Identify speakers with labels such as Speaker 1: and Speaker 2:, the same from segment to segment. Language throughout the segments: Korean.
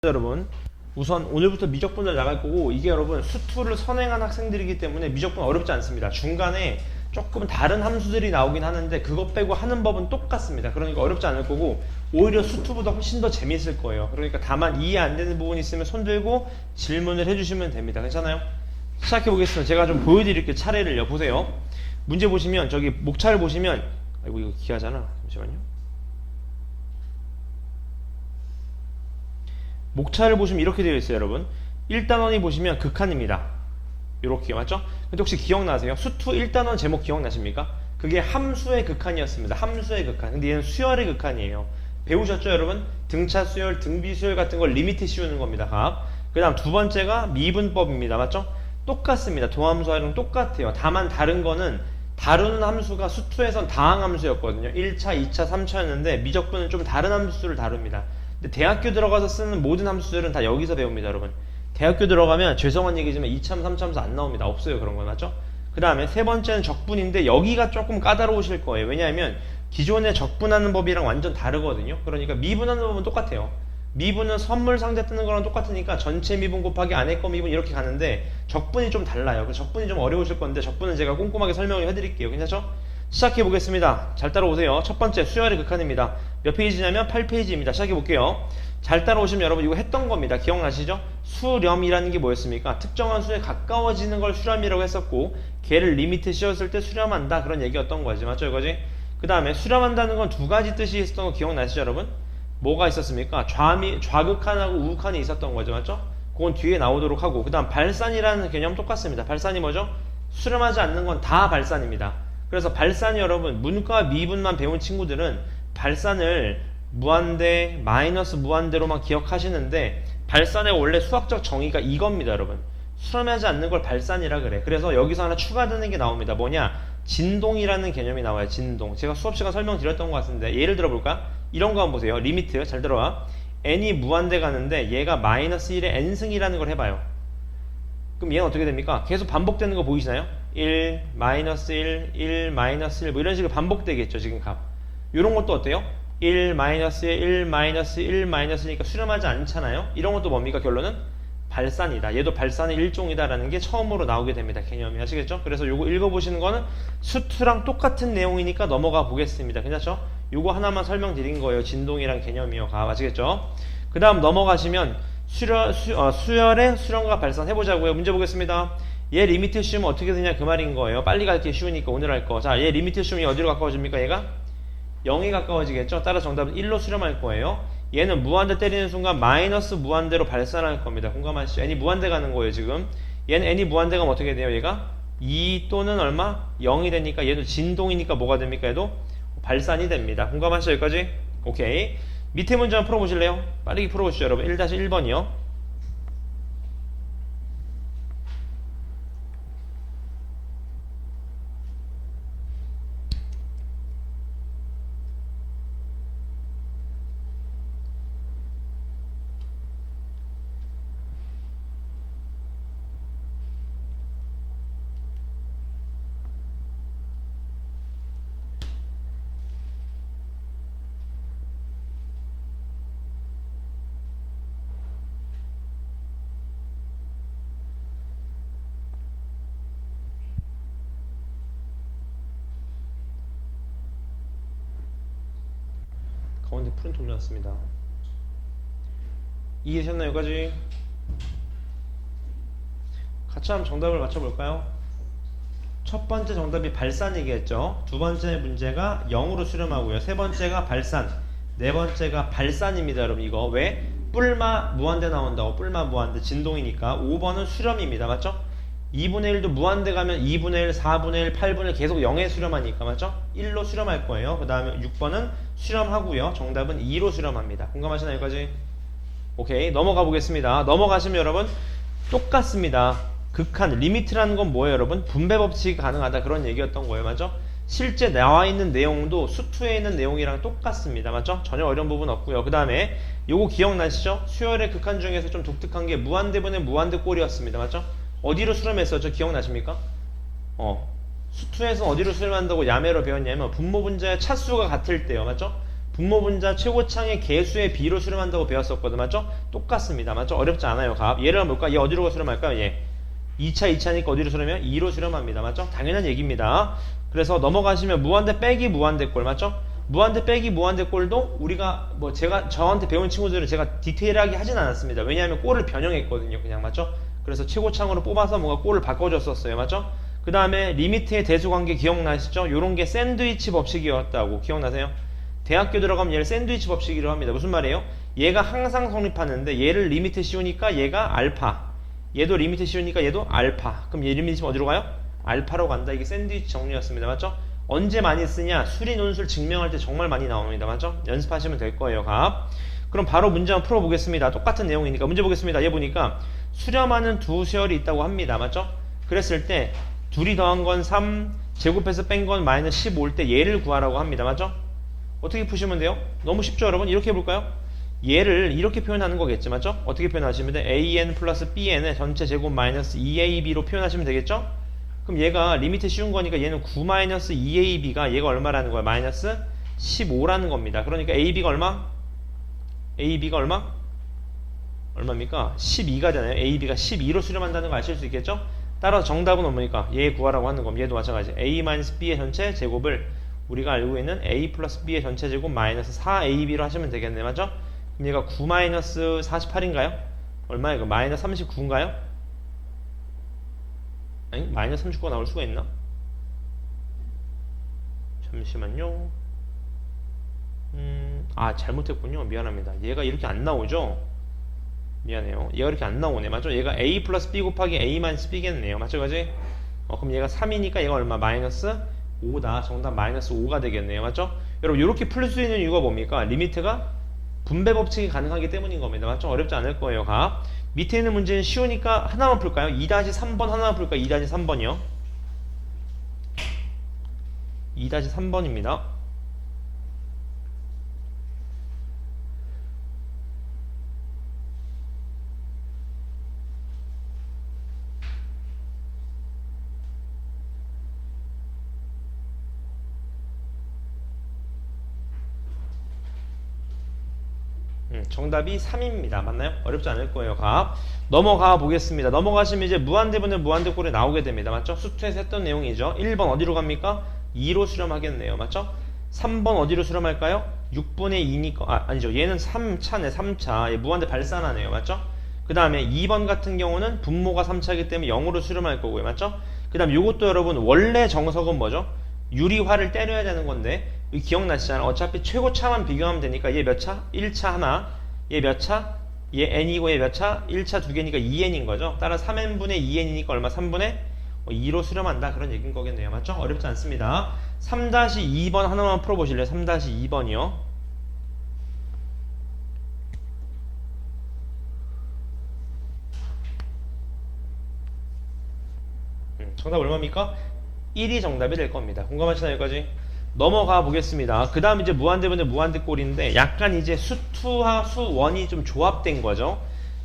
Speaker 1: 여러분, 우선 오늘부터 미적분을 나갈 거고, 이게 여러분 수투를 선행한 학생들이기 때문에 미적분 어렵지 않습니다. 중간에 조금 다른 함수들이 나오긴 하는데 그것 빼고 하는 법은 똑같습니다. 그러니까 어렵지 않을 거고, 오히려 수투보다 훨씬 더 재밌을 거예요. 그러니까 다만 이해 안 되는 부분이 있으면 손 들고 질문을 해주시면 됩니다. 괜찮아요? 시작해 보겠습니다. 제가 좀 보여드릴게요. 차례를요. 보세요. 문제 보시면 저기 목차를 보시면, 아이고 이거 기하잖아. 잠시만요. 목차를 보시면 이렇게 되어 있어요, 여러분. 1단원이 보시면 극한입니다. 이렇게 맞죠? 근데 혹시 기억나세요? 수투 1단원 제목 기억나십니까? 그게 함수의 극한이었습니다. 함수의 극한. 근데 얘는 수열의 극한이에요. 배우셨죠, 여러분? 등차 수열, 등비 수열 같은 걸 리미트 씌우는 겁니다. 각. 그 다음 두 번째가 미분법입니다. 맞죠? 똑같습니다. 도함수와랑 똑같아요. 다만 다른 거는 다루는 함수가 수투에선 다항함수였거든요. 1차, 2차, 3차였는데 미적분은 좀 다른 함수를 다룹니다. 근데 대학교 들어가서 쓰는 모든 함수들은 다 여기서 배웁니다, 여러분. 대학교 들어가면 죄송한 얘기지만 2차, 3차 함수 안 나옵니다. 없어요, 그런 거 맞죠? 그 다음에 세 번째는 적분인데 여기가 조금 까다로우실 거예요. 왜냐하면 기존에 적분하는 법이랑 완전 다르거든요. 그러니까 미분하는 법은 똑같아요. 미분은 선물 상자 뜨는 거랑 똑같으니까 전체 미분 곱하기 안에 거 미분 이렇게 가는데 적분이 좀 달라요. 그래서 적분이 좀 어려우실 건데 적분은 제가 꼼꼼하게 설명을 해드릴게요. 괜찮죠? 시작해 보겠습니다. 잘 따라오세요. 첫 번째 수열의 극한입니다. 몇 페이지냐면 8페이지입니다. 시작해 볼게요. 잘 따라오시면 여러분 이거 했던 겁니다. 기억나시죠? 수렴이라는 게 뭐였습니까? 특정한 수에 가까워지는 걸 수렴이라고 했었고 걔를 리미트 씌웠을 때 수렴한다 그런 얘기였던 거지. 맞죠 이거지? 그 다음에 수렴한다는 건 두 가지 뜻이 있었던 거 기억나시죠 여러분? 뭐가 있었습니까? 좌극한하고 우극한이 있었던 거죠. 맞죠? 그건 뒤에 나오도록 하고 그 다음 발산이라는 개념 똑같습니다. 발산이 뭐죠? 수렴하지 않는 건 다 발산입니다. 그래서 발산이 여러분 문과 미분만 배운 친구들은 발산을 무한대, 마이너스 무한대로만 기억하시는데 발산의 원래 수학적 정의가 이겁니다 여러분. 수렴하지 않는 걸 발산이라 그래. 그래서 여기서 하나 추가되는 게 나옵니다. 뭐냐? 진동이라는 개념이 나와요. 진동. 제가 수업시간 설명드렸던 것 같은데 예를 들어볼까? 이런 거 한번 보세요. 리미트 잘 들어와. n이 무한대 가는데 얘가 마이너스 1의 n승이라는 걸 해봐요. 그럼 얘는 어떻게 됩니까? 계속 반복되는 거 보이시나요? 1, 마이너스 1, 1, 마이너스 1 뭐 이런 식으로 반복되겠죠 지금 값. 이런 것도 어때요? 1, 마이너스 1, 마이너스 1, 마이너스니까 수렴하지 않잖아요? 이런 것도 뭡니까? 결론은 발산이다. 얘도 발산의 일종이다라는 게 처음으로 나오게 됩니다. 개념이 아시겠죠? 그래서 요거 읽어보시는 거는 수투랑 똑같은 내용이니까 넘어가 보겠습니다. 괜찮죠? 요거 하나만 설명드린 거예요. 진동이랑 개념이요. 아시겠죠? 그 다음 넘어가시면 수열의 수렴과 발산 해보자고요. 문제 보겠습니다. 얘 리미트 씌우면 어떻게 되냐 그 말인 거예요. 빨리 갈게 쉬우니까 오늘 할 거. 자, 얘 리미트 씌우면 어디로 가까워집니까 얘가? 0이 가까워지겠죠? 따라서 정답은 1로 수렴할 거예요. 얘는 무한대 때리는 순간 마이너스 무한대로 발산할 겁니다. 공감하시죠? n이 무한대 가는 거예요 지금. 얘는 n이 무한대 가면 어떻게 돼요 얘가? 2 또는 얼마? 0이 되니까 얘도 진동이니까 뭐가 됩니까 얘도? 발산이 됩니다. 공감하시죠 여기까지? 오케이. 밑에 문제 한번 풀어보실래요? 빠르게 풀어보시죠 여러분. 1-1번이요. 가운데 푸른 통 나왔습니다. 이해하셨나요 여기까지? 같이 한번 정답을 맞춰볼까요? 첫 번째 정답이 발산이겠죠. 두 번째 문제가 0으로 수렴하고요. 세 번째가 발산, 네 번째가 발산입니다 여러분. 이거 왜? 뿔마 무한대 나온다고. 뿔마 무한대 진동이니까. 5번은 수렴입니다. 맞죠? 2분의 1도 무한대 가면 2분의 1, 4분의 1, 8분의 1 계속 0에 수렴하니까 맞죠? 1로 수렴할 거예요. 그 다음에 6번은 수렴하고요. 정답은 2로 수렴합니다. 공감하시나요 여기까지? 오케이 넘어가 보겠습니다. 넘어가시면 여러분 똑같습니다. 극한 리미트라는 건 뭐예요 여러분? 분배 법칙이 가능하다 그런 얘기였던 거예요. 맞죠? 실제 나와 있는 내용도 수투에 있는 내용이랑 똑같습니다. 맞죠? 전혀 어려운 부분 없고요. 그 다음에 요거 기억나시죠? 수열의 극한 중에서 좀 독특한 게 무한대분의 무한대꼴이었습니다. 맞죠? 어디로 수렴했었죠? 기억나십니까? 수투에서 어디로 수렴한다고 야매로 배웠냐면 분모 분자의 차수가 같을 때요. 맞죠? 분모 분자 최고창의 개수의 비로 수렴한다고 배웠었거든. 맞죠? 똑같습니다. 맞죠? 어렵지 않아요. 값. 얘를 한번 볼까? 얘 어디로 수렴할까요? 얘 2차 어디로 수렴해요? 2로 수렴합니다. 맞죠? 당연한 얘기입니다. 그래서 넘어가시면 무한대 빼기 무한대 꼴. 맞죠? 무한대 빼기 무한대 꼴도 우리가 뭐 제가 저한테 배운 친구들은 제가 디테일하게 하진 않았습니다. 왜냐하면 꼴을 변형했거든요. 그냥. 맞죠? 그래서 최고창으로 뽑아서 뭔가 꼴을 바꿔줬었어요. 맞죠? 그 다음에 리미트의 대수관계 기억나시죠? 요런 게 샌드위치 법칙이었다고. 기억나세요? 대학교 들어가면 얘를 샌드위치 법칙이라고 합니다. 무슨 말이에요? 얘가 항상 성립하는데 얘를 리미트 씌우니까 얘가 알파, 얘도 리미트 씌우니까 얘도 알파. 그럼 얘 리미트 어디로 가요? 알파로 간다. 이게 샌드위치 정리였습니다. 맞죠? 언제 많이 쓰냐? 수리 논술 증명할 때 정말 많이 나옵니다. 맞죠? 연습하시면 될 거예요. 값. 그럼 바로 문제 한번 풀어보겠습니다. 똑같은 내용이니까 문제 보겠습니다. 얘 보니까 수렴하는 두 수열이 있다고 합니다. 맞죠? 그랬을 때 둘이 더한 건 3, 제곱해서 뺀 건 마이너스 15일 때 얘를 구하라고 합니다. 맞죠? 어떻게 푸시면 돼요? 너무 쉽죠 여러분? 이렇게 해볼까요? 얘를 이렇게 표현하는 거겠지. 맞죠? 어떻게 표현하시면 돼? an 플러스 bn의 전체 제곱 마이너스 2ab로 표현하시면 되겠죠? 그럼 얘가 리미트 씌운 거니까 얘는 9 마이너스 2ab가 얘가 얼마라는 거야? 마이너스 15라는 겁니다. 그러니까 ab가 얼마? ab가 얼마? 얼마입니까? 12가 되나요? ab가 12로 수렴한다는 거 아실 수 있겠죠? 따라서 정답은 뭡니까? 얘 구하라고 하는 겁니다. 얘도 마찬가지. a 마이너스 b의 전체 제곱을 우리가 알고 있는 a 플러스 b의 전체 제곱 마이너스 4ab로 하시면 되겠네. 맞죠? 그럼 얘가 9 마이너스 48인가요? 얼마야 이거? 마이너스 39인가요? 아니 마이너스 39가 나올 수가 있나? 잠시만요. 잘못했군요. 미안합니다. 얘가 이렇게 안 나오죠? 미안해요. 얘가 이렇게 안 나오네. 맞죠? 얘가 a 플러스 b 곱하기 a 마이너스 b겠네요. 맞죠? 그지? 그럼 얘가 3이니까 얘가 얼마? 마이너스 5다. 정답 마이너스 5가 되겠네요. 맞죠? 여러분 이렇게 풀 수 있는 이유가 뭡니까? 리미트가 분배 법칙이 가능하기 때문인 겁니다. 맞죠? 어렵지 않을 거예요. 가. 밑에 있는 문제는 쉬우니까 하나만 풀까요? 2-3번 하나만 풀까요? 2-3번이요. 2-3번입니다. 정답이 3입니다. 맞나요? 어렵지 않을 거예요. 값. 넘어가 보겠습니다. 넘어가시면 이제 무한대분의 무한대꼴이 나오게 됩니다. 맞죠? 수투에서 했던 내용이죠. 1번 어디로 갑니까? 2로 수렴하겠네요. 맞죠? 3번 어디로 수렴할까요? 6분의 2니까 아니죠. 얘는 3차네. 3차. 얘 무한대 발산하네요. 맞죠? 그 다음에 2번 같은 경우는 분모가 3차이기 때문에 0으로 수렴할 거고요. 맞죠? 그 다음 이것도 여러분 원래 정석은 뭐죠? 유리화를 때려야 되는 건데 기억나시잖아요. 어차피 최고차만 비교하면 되니까 얘 몇 차? 1차 하나. 얘 몇 차? 얘 n이고 얘 몇 차? 1차 두 개니까 2n인 거죠. 따라 3n분의 2n이니까 얼마? 3분의 2로 수렴한다. 그런 얘기인 거겠네요. 맞죠? 어렵지 않습니다. 3-2번 하나만 풀어보실래요? 3-2번이요. 정답 얼마입니까? 1이 정답이 될 겁니다. 공감하시나요? 여기까지? 넘어가 보겠습니다. 그 다음 이제 무한대분의 무한대꼴인데 약간 이제 수2와 수1이 좀 조합된 거죠.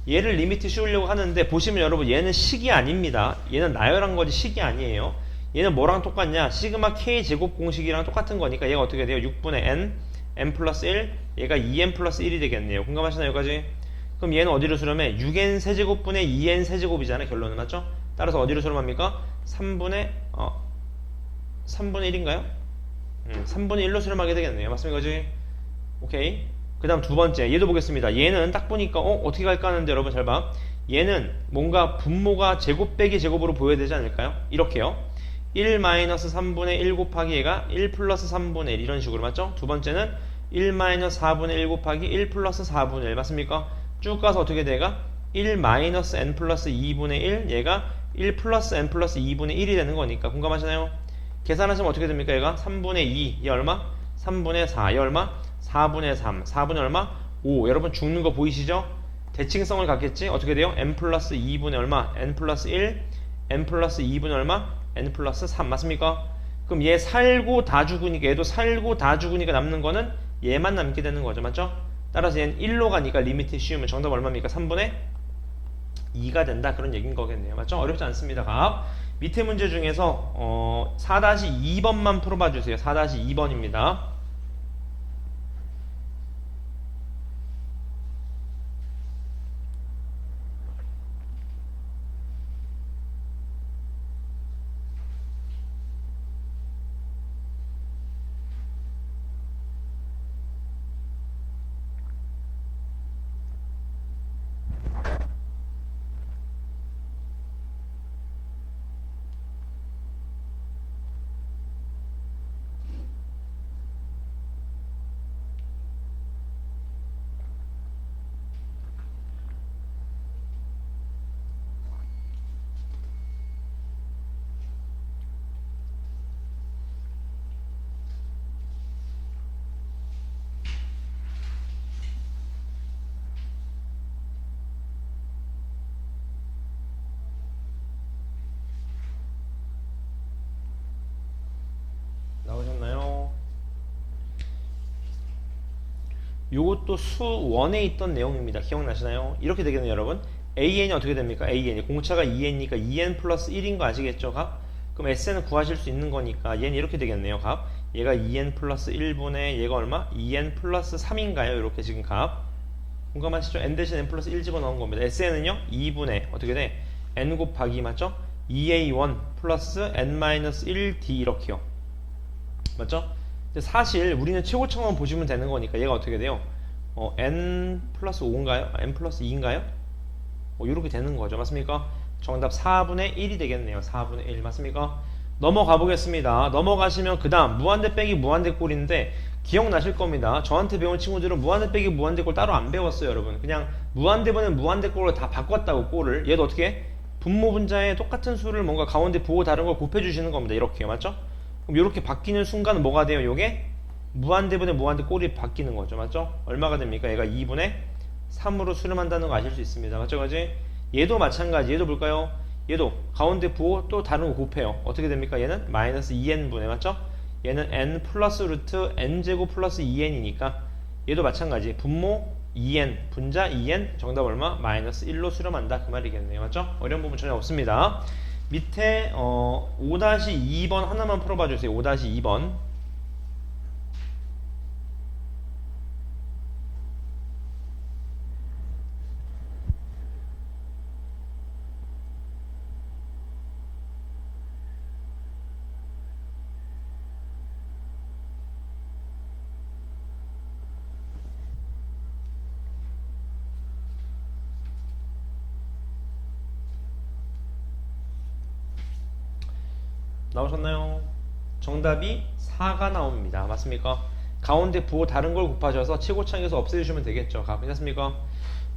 Speaker 1: 얘를 리미트 씌우려고 하는데 보시면 여러분 얘는 식이 아닙니다. 얘는 나열한 거지 식이 아니에요. 얘는 뭐랑 똑같냐? 시그마 k 제곱 공식이랑 똑같은 거니까 얘가 어떻게 돼요? 6분의 n 플러스 1, 얘가 2n 플러스 1이 되겠네요. 공감하시나요? 여기까지? 그럼 얘는 어디로 수렴해? 6n 세제곱분의 2n 세제곱이잖아요. 결론은 맞죠? 따라서 어디로 수렴합니까? 3분의 1인가요? 3분의 1로 수렴하게 되겠네요. 맞습니까? 그지? 오케이. 그 다음 두 번째. 얘도 보겠습니다. 얘는 딱 보니까, 어떻게 갈까 하는데 여러분 잘 봐. 얘는 뭔가 분모가 제곱 빼기 제곱으로 보여야 되지 않을까요? 이렇게요. 1-3분의 1 곱하기 얘가 1 플러스 3분의 1 이런 식으로 맞죠? 두 번째는 1-4분의 1 곱하기 1 플러스 4분의 1 맞습니까? 쭉 가서 어떻게 돼가? 1-n 플러스 2분의 1 얘가 1 플러스 n 플러스 2분의 1이 되는 거니까 공감하시나요? 계산하시면 어떻게 됩니까? 얘가 3분의 2, 얘 얼마? 3분의 4, 얘 얼마? 4분의 3, 4분의 얼마? 5. 여러분 죽는 거 보이시죠? 대칭성을 갖겠지? 어떻게 돼요? n 플러스 2분의 얼마? n 플러스 1, n 플러스 2분의 얼마? n 플러스 3 맞습니까? 그럼 얘 살고 다 죽으니까 얘도 살고 다 죽으니까 남는 거는 얘만 남게 되는 거죠. 맞죠? 따라서 얘는 1로 가니까 리미트 씌우면 정답 얼마입니까? 3분의 2가 된다. 그런 얘기인 거겠네요. 맞죠? 어렵지 않습니다. 값. 밑에 문제 중에서 4-2번만 풀어봐 주세요. 4-2번입니다. 요것도 수1에 있던 내용입니다. 기억나시나요? 이렇게 되겠네요, 여러분. AN이 어떻게 됩니까? AN이 공차가 2N이니까 2N 플러스 1인 거 아시겠죠, 값? 그럼 SN은 구하실 수 있는 거니까 얘는 이렇게 되겠네요, 값. 얘가 2N 플러스 1분의 얘가 얼마? 2N 플러스 3인가요? 이렇게 지금 값. 공감하시죠? N 대신 N 플러스 1 집어넣은 겁니다. SN은요? 2분의 어떻게 돼? N 곱하기 맞죠? 2A1 플러스 N-1D 이렇게요. 맞죠? 사실 우리는 최고차만 보시면 되는 거니까 얘가 어떻게 돼요? N 플러스 5인가요? N 플러스 2인가요? 이렇게 되는 거죠. 맞습니까? 정답 4분의 1이 되겠네요. 4분의 1 맞습니까? 넘어가 보겠습니다. 넘어가시면 그 다음 무한대 빼기 무한대 꼴인데 기억나실 겁니다. 저한테 배운 친구들은 무한대 빼기 무한대 꼴 따로 안 배웠어요, 여러분. 그냥 무한대분의 무한대 꼴로 다 바꿨다고 꼴을. 얘도 어떻게 해? 분모 분자에 똑같은 수를 뭔가 가운데 부호 다른 걸 곱해주시는 겁니다. 이렇게요. 맞죠? 그럼 이렇게 바뀌는 순간 뭐가 돼요? 요게 무한대분의 무한대 꼴이 바뀌는 거죠. 맞죠? 얼마가 됩니까? 얘가 2분의 3으로 수렴한다는 거 아실 수 있습니다. 맞죠? 그지? 얘도 마찬가지. 얘도 볼까요? 얘도 가운데 부호 또 다른 거 곱해요. 어떻게 됩니까? 얘는 마이너스 2n분의 맞죠? 얘는 n 플러스 루트 n제곱 플러스 2n이니까 얘도 마찬가지. 분모 2n, 분자 2n, 정답 얼마? 마이너스 1로 수렴한다. 그 말이겠네요. 맞죠? 어려운 부분 전혀 없습니다. 밑에 5-2번 하나만 풀어봐 주세요. 5-2번. 나오셨나요? 정답이 4가 나옵니다. 맞습니까? 가운데 부호 다른 걸 곱하셔서 최고차항에서 없애주시면 되겠죠. 괜찮습니까?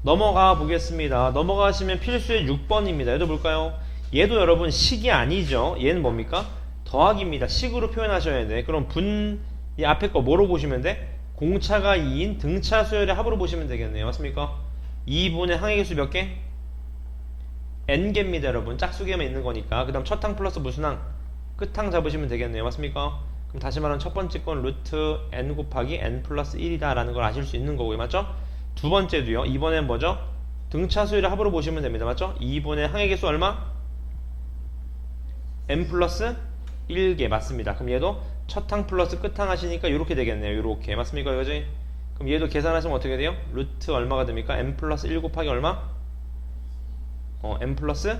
Speaker 1: 넘어가 보겠습니다. 넘어가시면 필수의 6번입니다. 얘도 볼까요? 얘도 여러분 식이 아니죠. 얘는 뭡니까? 더하기입니다. 식으로 표현하셔야 돼. 그럼 이 앞에 거 뭐로 보시면 돼? 공차가 2인 등차 수열의 합으로 보시면 되겠네요. 맞습니까? 2분의 항의계수 몇 개? n개입니다. 여러분 짝수개만 있는 거니까. 그 다음 첫 항 플러스 무슨 항? 끝항 잡으시면 되겠네요. 맞습니까? 그럼 다시 말하면 첫 번째 건 루트 n 곱하기 n 플러스 1이다 라는 걸 아실 수 있는 거고요. 맞죠? 두 번째도요. 이번엔 뭐죠? 등차수열의 합으로 보시면 됩니다. 맞죠? 2분의 항의 개수 얼마? n 플러스 1개 맞습니다. 그럼 얘도 첫 항 플러스 끝항 하시니까 이렇게 되겠네요. 이렇게 맞습니까? 이거지? 그럼 얘도 계산하시면 어떻게 돼요? 루트 얼마가 됩니까? n 플러스 1 곱하기 얼마? n 플러스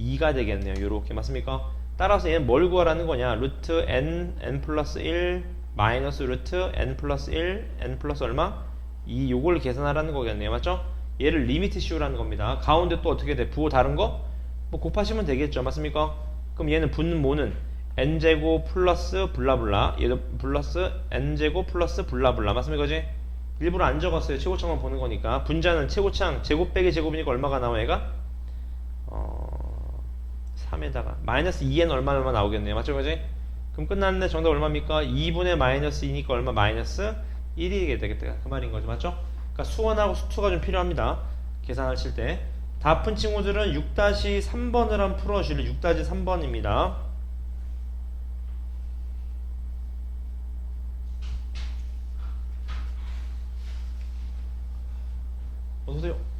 Speaker 1: 2가 되겠네요. 이렇게 맞습니까? 따라서 얘는 뭘 구하라는 거냐? 루트 n 플러스 1 마이너스 루트 n 플러스 1 n 플러스 얼마? 2 요걸 계산하라는 거겠네요. 맞죠? 얘를 리미트 씌우라는 겁니다. 가운데 또 어떻게 돼? 부호 다른 거? 뭐 곱하시면 되겠죠. 맞습니까? 그럼 얘는 분모는 n제곱 플러스 블라블라 얘도 플러스 n제곱 플러스 블라블라 맞습니까? 그지? 일부러 안 적었어요. 최고차만 보는 거니까. 분자는 최고차항 제곱 빼기 제곱이니까 얼마가 나와 얘가? 3에다가 마이너스 2n 얼마 나오겠네요. 맞죠? 그지? 그럼 끝났네. 정답 얼마입니까? 2분의 마이너스 2니까 얼마? 마이너스 1이 되겠다. 그 말인 거죠. 맞죠? 그러니까 수원하고 수투가 좀 필요합니다. 계산하실 때. 다 푼 친구들은 6-3번을 한번 풀어주실래요? 6-3번입니다. 어서오세요.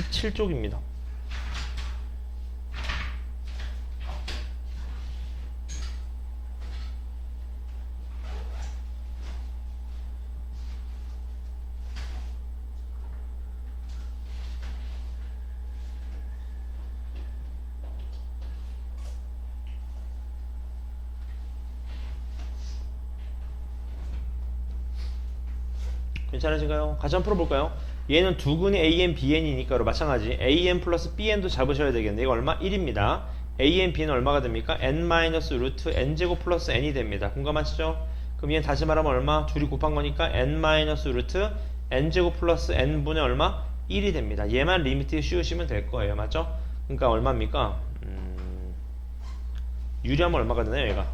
Speaker 1: (17쪽입니다) 괜찮으신가요? 같이 한번 풀어볼까요? 얘는 두근이 AN, BN이니까 마찬가지 AN 플러스 BN도 잡으셔야 되겠네. 이거 얼마? 1입니다. AN, BN은 얼마가 됩니까? N 마이너스 루트 N제곱 플러스 N이 됩니다. 공감하시죠? 그럼 얘는 다시 말하면 얼마? 둘이 곱한 거니까 N 마이너스 루트 N제곱 플러스 N분의 얼마? 1이 됩니다. 얘만 리미트 씌우시면 될 거예요. 맞죠? 그러니까 얼마입니까? 유리하면 얼마가 되나요? 얘가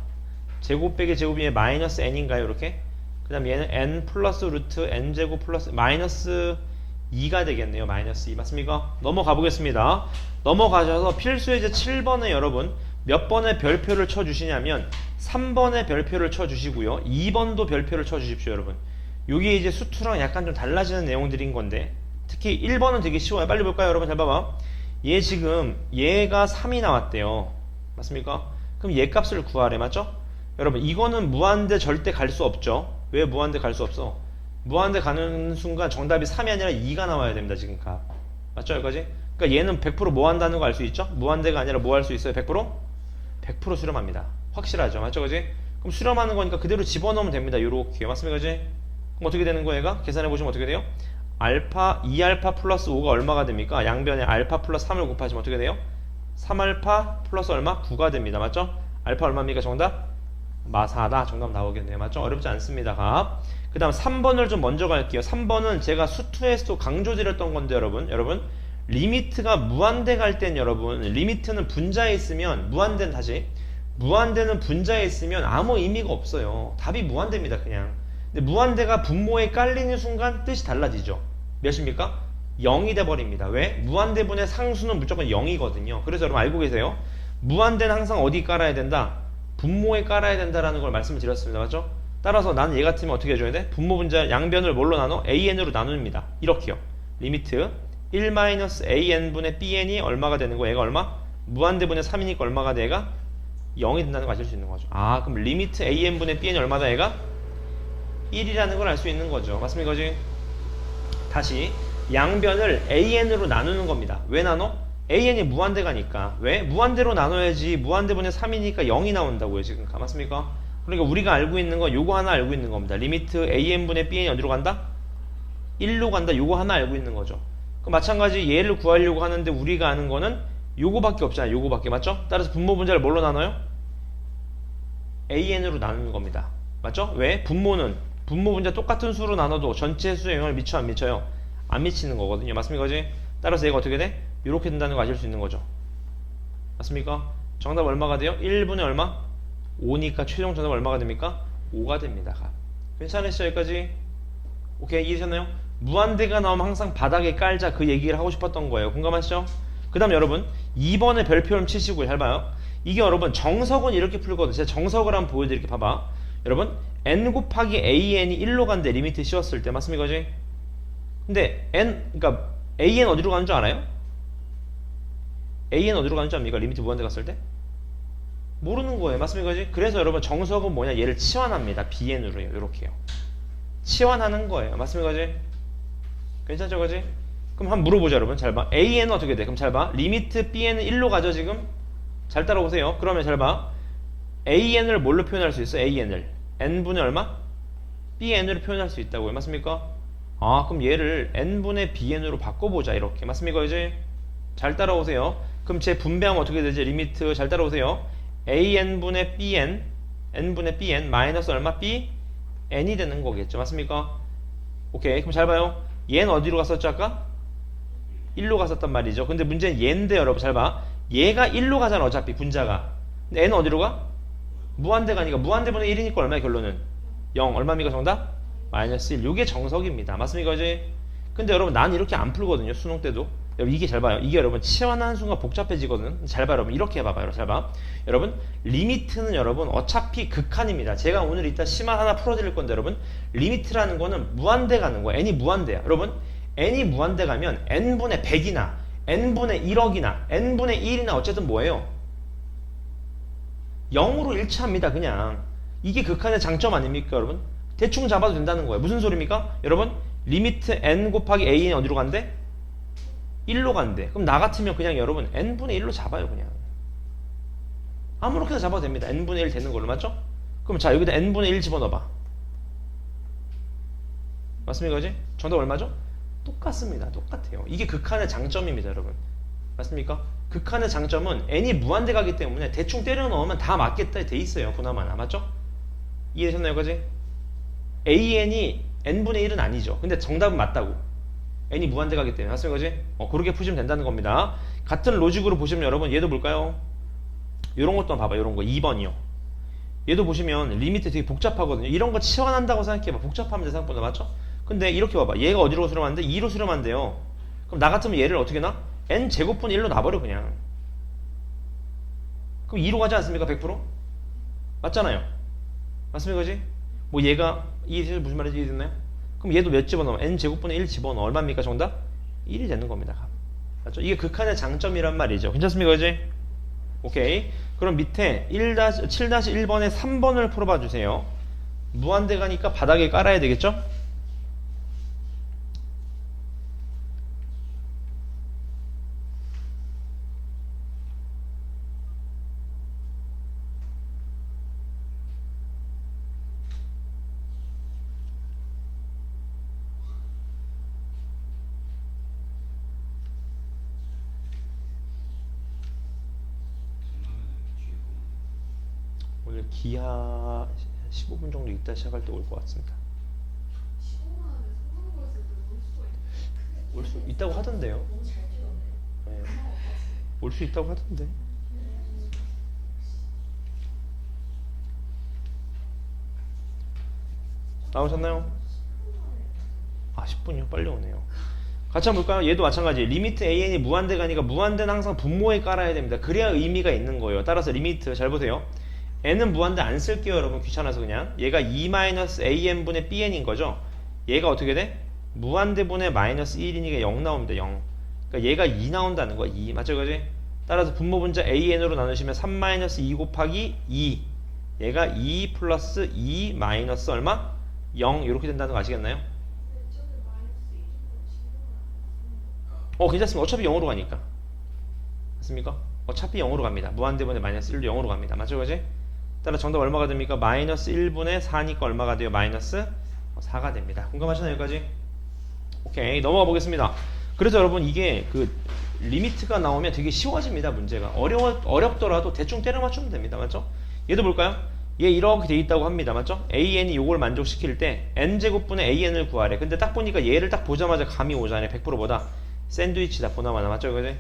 Speaker 1: 제곱 빼기 제곱이 마이너스 N인가요? 이렇게? 그 다음 얘는 N 플러스 루트 N제곱 플러스 마이너스 2가 되겠네요. 마이너스 2 맞습니까? 넘어가 보겠습니다. 넘어가셔서 필수예제 7번에 여러분 몇 번의 별표를 쳐주시냐면 3번의 별표를 쳐주시고요. 2번도 별표를 쳐주십시오. 여러분 이게 이제 수투랑 약간 좀 달라지는 내용들인 건데 특히 1번은 되게 쉬워요. 빨리 볼까요? 여러분 잘 봐봐. 얘 지금 얘가 3이 나왔대요. 맞습니까? 그럼 얘 값을 구하래. 맞죠? 여러분 이거는 무한대 절대 갈 수 없죠. 왜 무한대 갈 수 없어? 무한대 가는 순간 정답이 3이 아니라 2가 나와야 됩니다. 지금 값 맞죠? 여기까지? 그러니까 얘는 100% 뭐 한다는 거 알 수 있죠? 무한대가 아니라 뭐 할 수 있어요? 100%? 100% 수렴합니다. 확실하죠? 맞죠? 그지? 그럼 수렴하는 거니까 그대로 집어넣으면 됩니다. 요렇게 맞습니까? 그지? 그럼 어떻게 되는 거예요? 얘가? 계산해 보시면 어떻게 돼요? 알파 2알파 플러스 5가 얼마가 됩니까? 양변에 알파 플러스 3을 곱하시면 어떻게 돼요? 3알파 플러스 얼마? 9가 됩니다. 맞죠? 알파 얼마입니까? 정답? 마사다. 정답 나오겠네요. 맞죠? 어렵지 않습니다. 값. 그 다음 3번을 좀 먼저 갈게요. 3번은 제가 수투에서도 강조드렸던 건데 여러분 리미트가 무한대 갈 땐 여러분 리미트는 분자에 있으면 무한대는 다시 무한대는 분자에 있으면 아무 의미가 없어요. 답이 무한대입니다. 그냥. 근데 무한대가 분모에 깔리는 순간 뜻이 달라지죠. 몇입니까? 0이 돼버립니다. 왜? 무한대분의 상수는 무조건 0이거든요. 그래서 여러분 알고 계세요? 무한대는 항상 어디 깔아야 된다? 분모에 깔아야 된다라는 걸 말씀을 드렸습니다. 맞죠? 따라서 나는 얘 같으면 어떻게 해줘야 돼? 분모 분자 양변을 뭘로 나눠? an으로 나눕니다. 이렇게요. 리미트 1-an분의 bn이 얼마가 되는 거? 얘가 얼마? 무한대분의 3이니까 얼마가 돼? 얘가 0이 된다는 걸 아실 수 있는 거죠. 아 그럼 리미트 an분의 bn이 얼마다? 얘가 1이라는 걸 알 수 있는 거죠. 맞습니까? 그지? 다시 양변을 an으로 나누는 겁니다. 왜 나눠? an이 무한대가니까. 왜? 무한대로 나눠야지 무한대분의 3이니까 0이 나온다고요. 지금 맞습니까? 그러니까 우리가 알고 있는 거 요거 하나 알고 있는 겁니다. 리미트 an분의 bn이 어디로 간다? 1로 간다. 요거 하나 알고 있는 거죠. 그 마찬가지 얘를 구하려고 하는데 우리가 아는 거는 요거밖에 없잖아요. 요거밖에. 맞죠? 따라서 분모 분자를 뭘로 나눠요? an으로 나누는 겁니다. 맞죠? 왜? 분모는 분모 분자 똑같은 수로 나눠도 전체 수에 영향을 미쳐 안 미쳐요? 안 미치는 거거든요. 맞습니까? 그지? 따라서 얘가 어떻게 돼? 이렇게 된다는 거 아실 수 있는 거죠. 맞습니까? 정답 얼마가 돼요? 1분의 얼마? 5니까 최종 정답 얼마가 됩니까? 5가 됩니다. 괜찮으시죠? 여기까지? 오케이 이해하셨나요? 무한대가 나오면 항상 바닥에 깔자 그 얘기를 하고 싶었던 거예요. 공감하시죠? 그 다음 여러분 2번의 별표를 치시고 잘 봐요. 이게 여러분 정석은 이렇게 풀거든요. 제가 정석을 한번 보여드릴게요. 봐봐. 여러분 n 곱하기 an이 1로 간데 리미트 씌웠을 때 맞습니까? 그지? 근데 그러니까 an 어디로 가는 줄 알아요? an 어디로 가는 줄 압니까? 리미트 무한대 갔을 때? 모르는 거예요. 맞습니까? 그지? 그래서 여러분 정석은 뭐냐? 얘를 치환합니다. bn으로 해요. 요렇게요. 치환하는 거예요. 맞습니까? 그지? 괜찮죠? 그지? 그럼 한번 물어보자 여러분. 잘 봐. an은 어떻게 돼? 그럼 잘 봐. 리미트 bn은 1로 가죠 지금? 잘 따라오세요. 그러면 잘 봐. an을 뭘로 표현할 수 있어? an을 n분의 얼마? bn으로 표현할 수 있다고요. 맞습니까? 아 그럼 얘를 n분의 bn으로 바꿔보자. 이렇게. 맞습니까? 이제 잘 따라오세요. 그럼 제 분배하면 어떻게 되지? 리미트 잘 따라오세요. an분의 bn n분의 bn 마이너스 얼마? bn이 되는 거겠죠. 맞습니까? 오케이. 그럼 잘 봐요. 얘는 어디로 갔었죠 아까? 1로 갔었단 말이죠. 근데 문제는 얘인데 여러분 잘 봐. 얘가 1로 가잖아 어차피 분자가. 근데 n은 어디로 가? 무한대 가니까 무한대분의 1이니까 얼마야 결론은? 0. 얼마입니까 정답? 마이너스 1. 이게 정석입니다. 맞습니까 이제? 근데 여러분 난 이렇게 안 풀거든요. 수능 때도. 여러분 이게 잘 봐요. 이게 여러분 치환하는 순간 복잡해지거든. 잘 봐 여러분. 이렇게 해봐봐요. 여러분 잘 봐. 여러분 리미트는 여러분 어차피 극한입니다. 제가 오늘 이따 심화 하나 풀어드릴 건데 여러분 리미트라는 거는 무한대 가는 거야. n이 무한대야. 여러분 n이 무한대 가면 n분의 100이나 n분의 1억이나 n분의 1이나 어쨌든 뭐예요? 0으로 일치합니다. 그냥. 이게 극한의 장점 아닙니까 여러분? 대충 잡아도 된다는 거예요. 무슨 소리입니까? 여러분 리미트 n 곱하기 a는 어디로 간대? 1로 간대. 그럼 나 같으면 그냥 여러분 n분의 1로 잡아요. 그냥 아무렇게나 잡아도 됩니다. n분의 1 되는 걸로. 맞죠? 그럼 자 여기다 n분의 1 집어넣어봐. 맞습니까? 그지? 정답 얼마죠? 똑같습니다. 똑같아요. 이게 극한의 장점입니다. 여러분 맞습니까? 극한의 장점은 n이 무한대 가기 때문에 대충 때려 넣으면 다 맞겠다 돼 있어요. 그나마나. 맞죠? 이해되셨나요? 여기까지? an이 n분의 1은 아니죠. 근데 정답은 맞다고. n이 무한대 가기 때문에. 맞습니까? 그지? 그렇게 푸시면 된다는 겁니다. 같은 로직으로 보시면 여러분 얘도 볼까요? 요런 것도 한번 봐봐. 요런 거 2번이요. 얘도 보시면 리미트 되게 복잡하거든요. 이런 거 치환한다고 생각해봐. 복잡합니다. 생각보다. 맞죠? 근데 이렇게 봐봐. 얘가 어디로 수렴하는데? 2로 수렴한대요. 그럼 나 같으면 얘를 어떻게 놔? n제곱분의 1로 놔버려 그냥. 그럼 2로 가지 않습니까? 100%? 맞잖아요. 맞습니까? 그지? 뭐 얘가 무슨 말인지 이해됐나요? 그럼 얘도 몇 집어넣어? n제곱분의 1 집어넣어. 얼마입니까? 정답? 1이 되는 겁니다. 맞죠? 이게 극한의 장점이란 말이죠. 괜찮습니까? 그지? 오케이. 그럼 밑에 7-1번에 3번을 풀어봐 주세요. 무한대 가니까 바닥에 깔아야 되겠죠? 오늘 기하 15분 정도 있다 시작할 때 올 것 같습니다. 올 수 있다고 하던데요. 네. 올 수 있다고 하던데. 나오셨나요? 아 10분이요? 빨리 오네요. 같이 한번 볼까요? 얘도 마찬가지. 리미트 an이 무한대 가니까 무한대는 항상 분모에 깔아야 됩니다. 그래야 의미가 있는 거예요. 따라서 리미트 잘 보세요. n은 무한대 안 쓸게요 여러분. 귀찮아서 그냥. 얘가 2-an분의 bn인 거죠. 얘가 어떻게 돼? 무한대분의 마이너스 1이니까 0 나옵니다. 0. 그러니까 얘가 2 나온다는 거야. 2. 맞죠? 그지? 따라서 분모 분자 an으로 나누시면 3-2 곱하기 2. 얘가 2 플러스 2 마이너스 얼마? 0 이렇게 된다는 거 아시겠나요? 괜찮습니다. 어차피 0으로 가니까. 맞습니까? 어차피 0으로 갑니다. 무한대분의 마이너스 1도 0으로 갑니다. 맞죠? 그지? 따라 정답 얼마가 됩니까? 마이너스 1분의 4니까 얼마가 돼요? 마이너스 4가 됩니다. 공감하시나요? 여기까지? 오케이. 넘어가 보겠습니다. 그래서 여러분 이게 그 리미트가 나오면 되게 쉬워집니다. 문제가. 어렵더라도 대충 때려 맞추면 됩니다. 맞죠? 얘도 볼까요? 얘 이렇게 돼 있다고 합니다. 맞죠? an이 요걸 만족시킬 때 n제곱분의 an을 구하래. 근데 딱 보니까 얘를 딱 보자마자 감이 오잖아요. 100%보다 샌드위치다. 보나마나. 맞죠? 그지?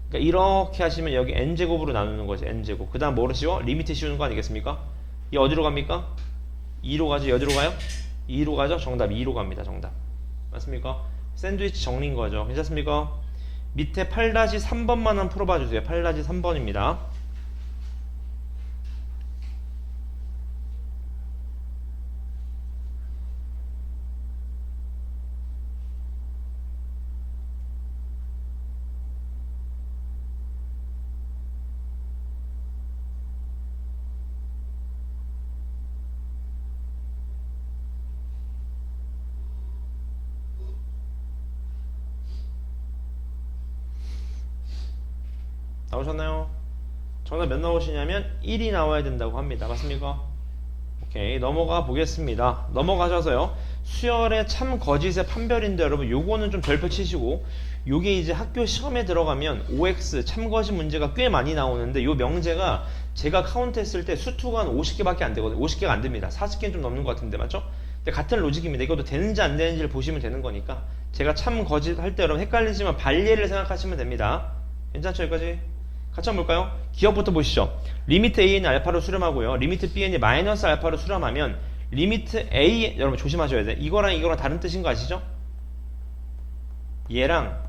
Speaker 1: 그러니까 이렇게 하시면 여기 n제곱으로 나누는 거죠. n제곱. 그 다음 뭐로 씌워? 리미트 씌우는 거 아니겠습니까? 얘 어디로 갑니까? 2로 가죠? 어디로 가요? 2로 가죠? 정답 2로 갑니다. 정답. 맞습니까? 샌드위치 정리인 거죠. 괜찮습니까? 밑에 8-3번만 한번 풀어봐 주세요. 8-3번입니다. 나오셨나요? 정답 몇 나오시냐면 1이 나와야 된다고 합니다. 맞습니까? 오케이. 넘어가 보겠습니다. 넘어가셔서요. 수열의 참 거짓의 판별인데 여러분 요거는 좀 별표 치시고, 요게 이제 학교 시험에 들어가면 OX 참거짓 문제가 꽤 많이 나오는데 요 명제가 제가 카운트했을 때 수투가 한 50개밖에 안 되거든요. 50개가 안 됩니다. 40개는 좀 넘는 것 같은데 맞죠? 근데 같은 로직입니다. 이것도 되는지 안 되는지를 보시면 되는 거니까 제가 참 거짓 할 때 여러분 헷갈리지만 발예를 생각하시면 됩니다. 괜찮죠? 여기까지? 같이 한번 볼까요? 기억부터 보시죠. 리미트 an이 알파로 수렴하고요. 리미트 bn이 마이너스 알파로 수렴하면 리미트 a, 여러분 조심하셔야 돼. 이거랑 다른 뜻인 거 아시죠? 얘랑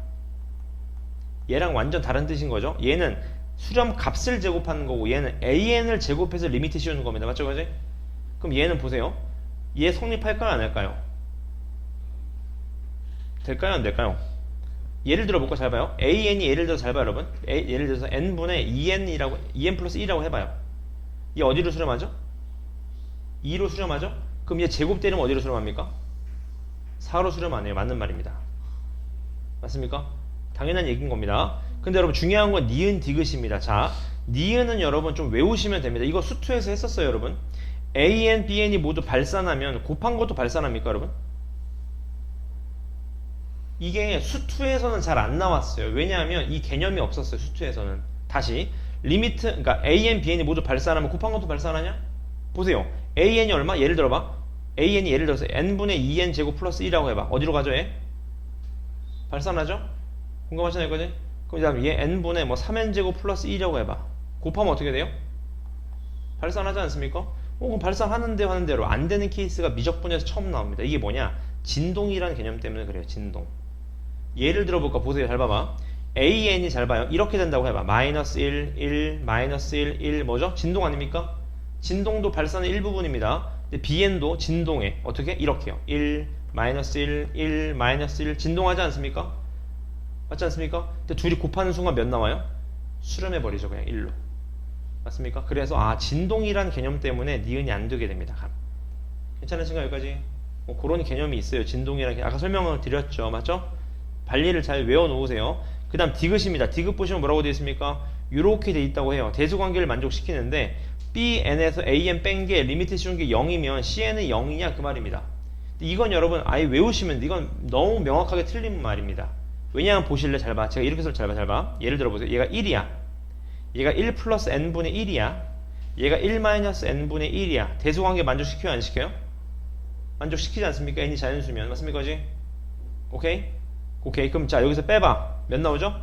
Speaker 1: 완전 다른 뜻인 거죠. 얘는 수렴 값을 제곱하는 거고 얘는 an을 제곱해서 리미트 씌우는 겁니다. 맞죠? 그지? 그럼 얘는 보세요. 얘 성립할까요? 안 할까요? 될까요? 안 될까요? 예를 들어 볼까? 잘 봐요. an이 예를 들어서 잘 봐요 여러분. 예를 들어서 n분의 2n 플러스 1이라고 해봐요. 얘 어디로 수렴하죠? 2로 수렴하죠? 그럼 얘 제곱 때리면 어디로 수렴합니까? 4로 수렴하네요. 맞는 말입니다. 맞습니까? 당연한 얘기인 겁니다. 근데 여러분 중요한 건 니은 디귿입니다. 자, 니은은 여러분 좀 외우시면 됩니다. 이거 수투에서 했었어요 여러분. an, bn이 모두 발산하면 곱한 것도 발산합니까 여러분? 이게 수투에서는 잘 안 나왔어요. 왜냐하면 이 개념이 없었어요. 수투에서는. 다시 리미트, 그러니까 an, bn이 모두 발산하면 곱한 것도 발산하냐? 보세요. an이 얼마? 예를 들어봐. an이 예를 들어서 n분의 2n 제곱 플러스 1이라고 해봐. 어디로 가죠 얘? 발산하죠? 공감하시나요 이거지? 그럼 그 다음 얘 n분의 뭐 3n 제곱 플러스 1이라고 해봐. 곱하면 어떻게 돼요? 발산하지 않습니까? 그럼 발산하는데 하는대로 안 되는 케이스가 미적분에서 처음 나옵니다. 이게 뭐냐? 진동이라는 개념 때문에 그래요. 진동. 예를 들어볼까? 보세요. 잘 봐봐. AN이 잘 봐요. 이렇게 된다고 해봐. 마이너스 1, 1, 마이너스 1, 1 뭐죠? 진동 아닙니까? 진동도 발산의 일부분입니다. 근데 BN도 진동해. 어떻게? 이렇게요. 1, 마이너스 1, 1, 마이너스 1 진동하지 않습니까? 맞지 않습니까? 근데 둘이 곱하는 순간 몇 나와요? 수렴해버리죠. 그냥 1로. 맞습니까? 그래서 진동이란 개념 때문에 니은이 안 되게 됩니다. 괜찮으신가요? 여기까지? 그런 개념이 있어요. 진동이란 개념. 아까 설명을 드렸죠. 맞죠? 발리를 잘 외워놓으세요. 그 다음 디귿입니다. 디귿 보시면 뭐라고 되어 있습니까? 이렇게 되어 있다고 해요. 대수관계를 만족시키는데 Bn에서 AN 뺀 게 리미트 씌운 게 0이면 Cn은 0이냐 그 말입니다. 이건 여러분 아예 외우시면 돼. 이건 너무 명확하게 틀린 말입니다. 왜냐하면 보실래? 잘 봐. 제가 이렇게 해서 잘 봐. 잘 봐. 예를 들어 보세요. 얘가 1이야. 얘가 1 플러스 n분의 1이야. 얘가 1 마이너스 n분의 1이야. 대수관계 만족시켜요? 안 시켜요? 만족시키지 않습니까? n이 자연수면. 맞습니까? 그지? 오케이? 오케이. 그럼 자 여기서 빼봐. 몇 나오죠?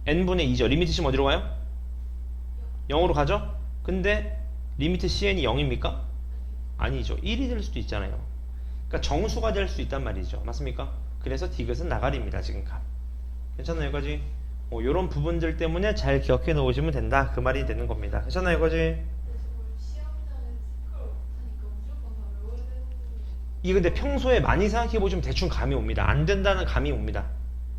Speaker 1: n분의 2죠. 리미트 C면 어디로 가요? 0으로 가죠? 근데 리미트 Cn이 0입니까? 아니죠. 1이 될 수도 있잖아요. 그러니까 정수가 될 수 있단 말이죠. 맞습니까? 그래서 디귿은 나가리입니다. 지금 값. 괜찮나요? 여기까지? 요런 부분들 때문에 잘 기억해 놓으시면 된다. 그 말이 되는 겁니다. 괜찮나요? 여기까지? 이게 근데 평소에 많이 생각해 보시면 대충 감이 옵니다. 안 된다는 감이 옵니다.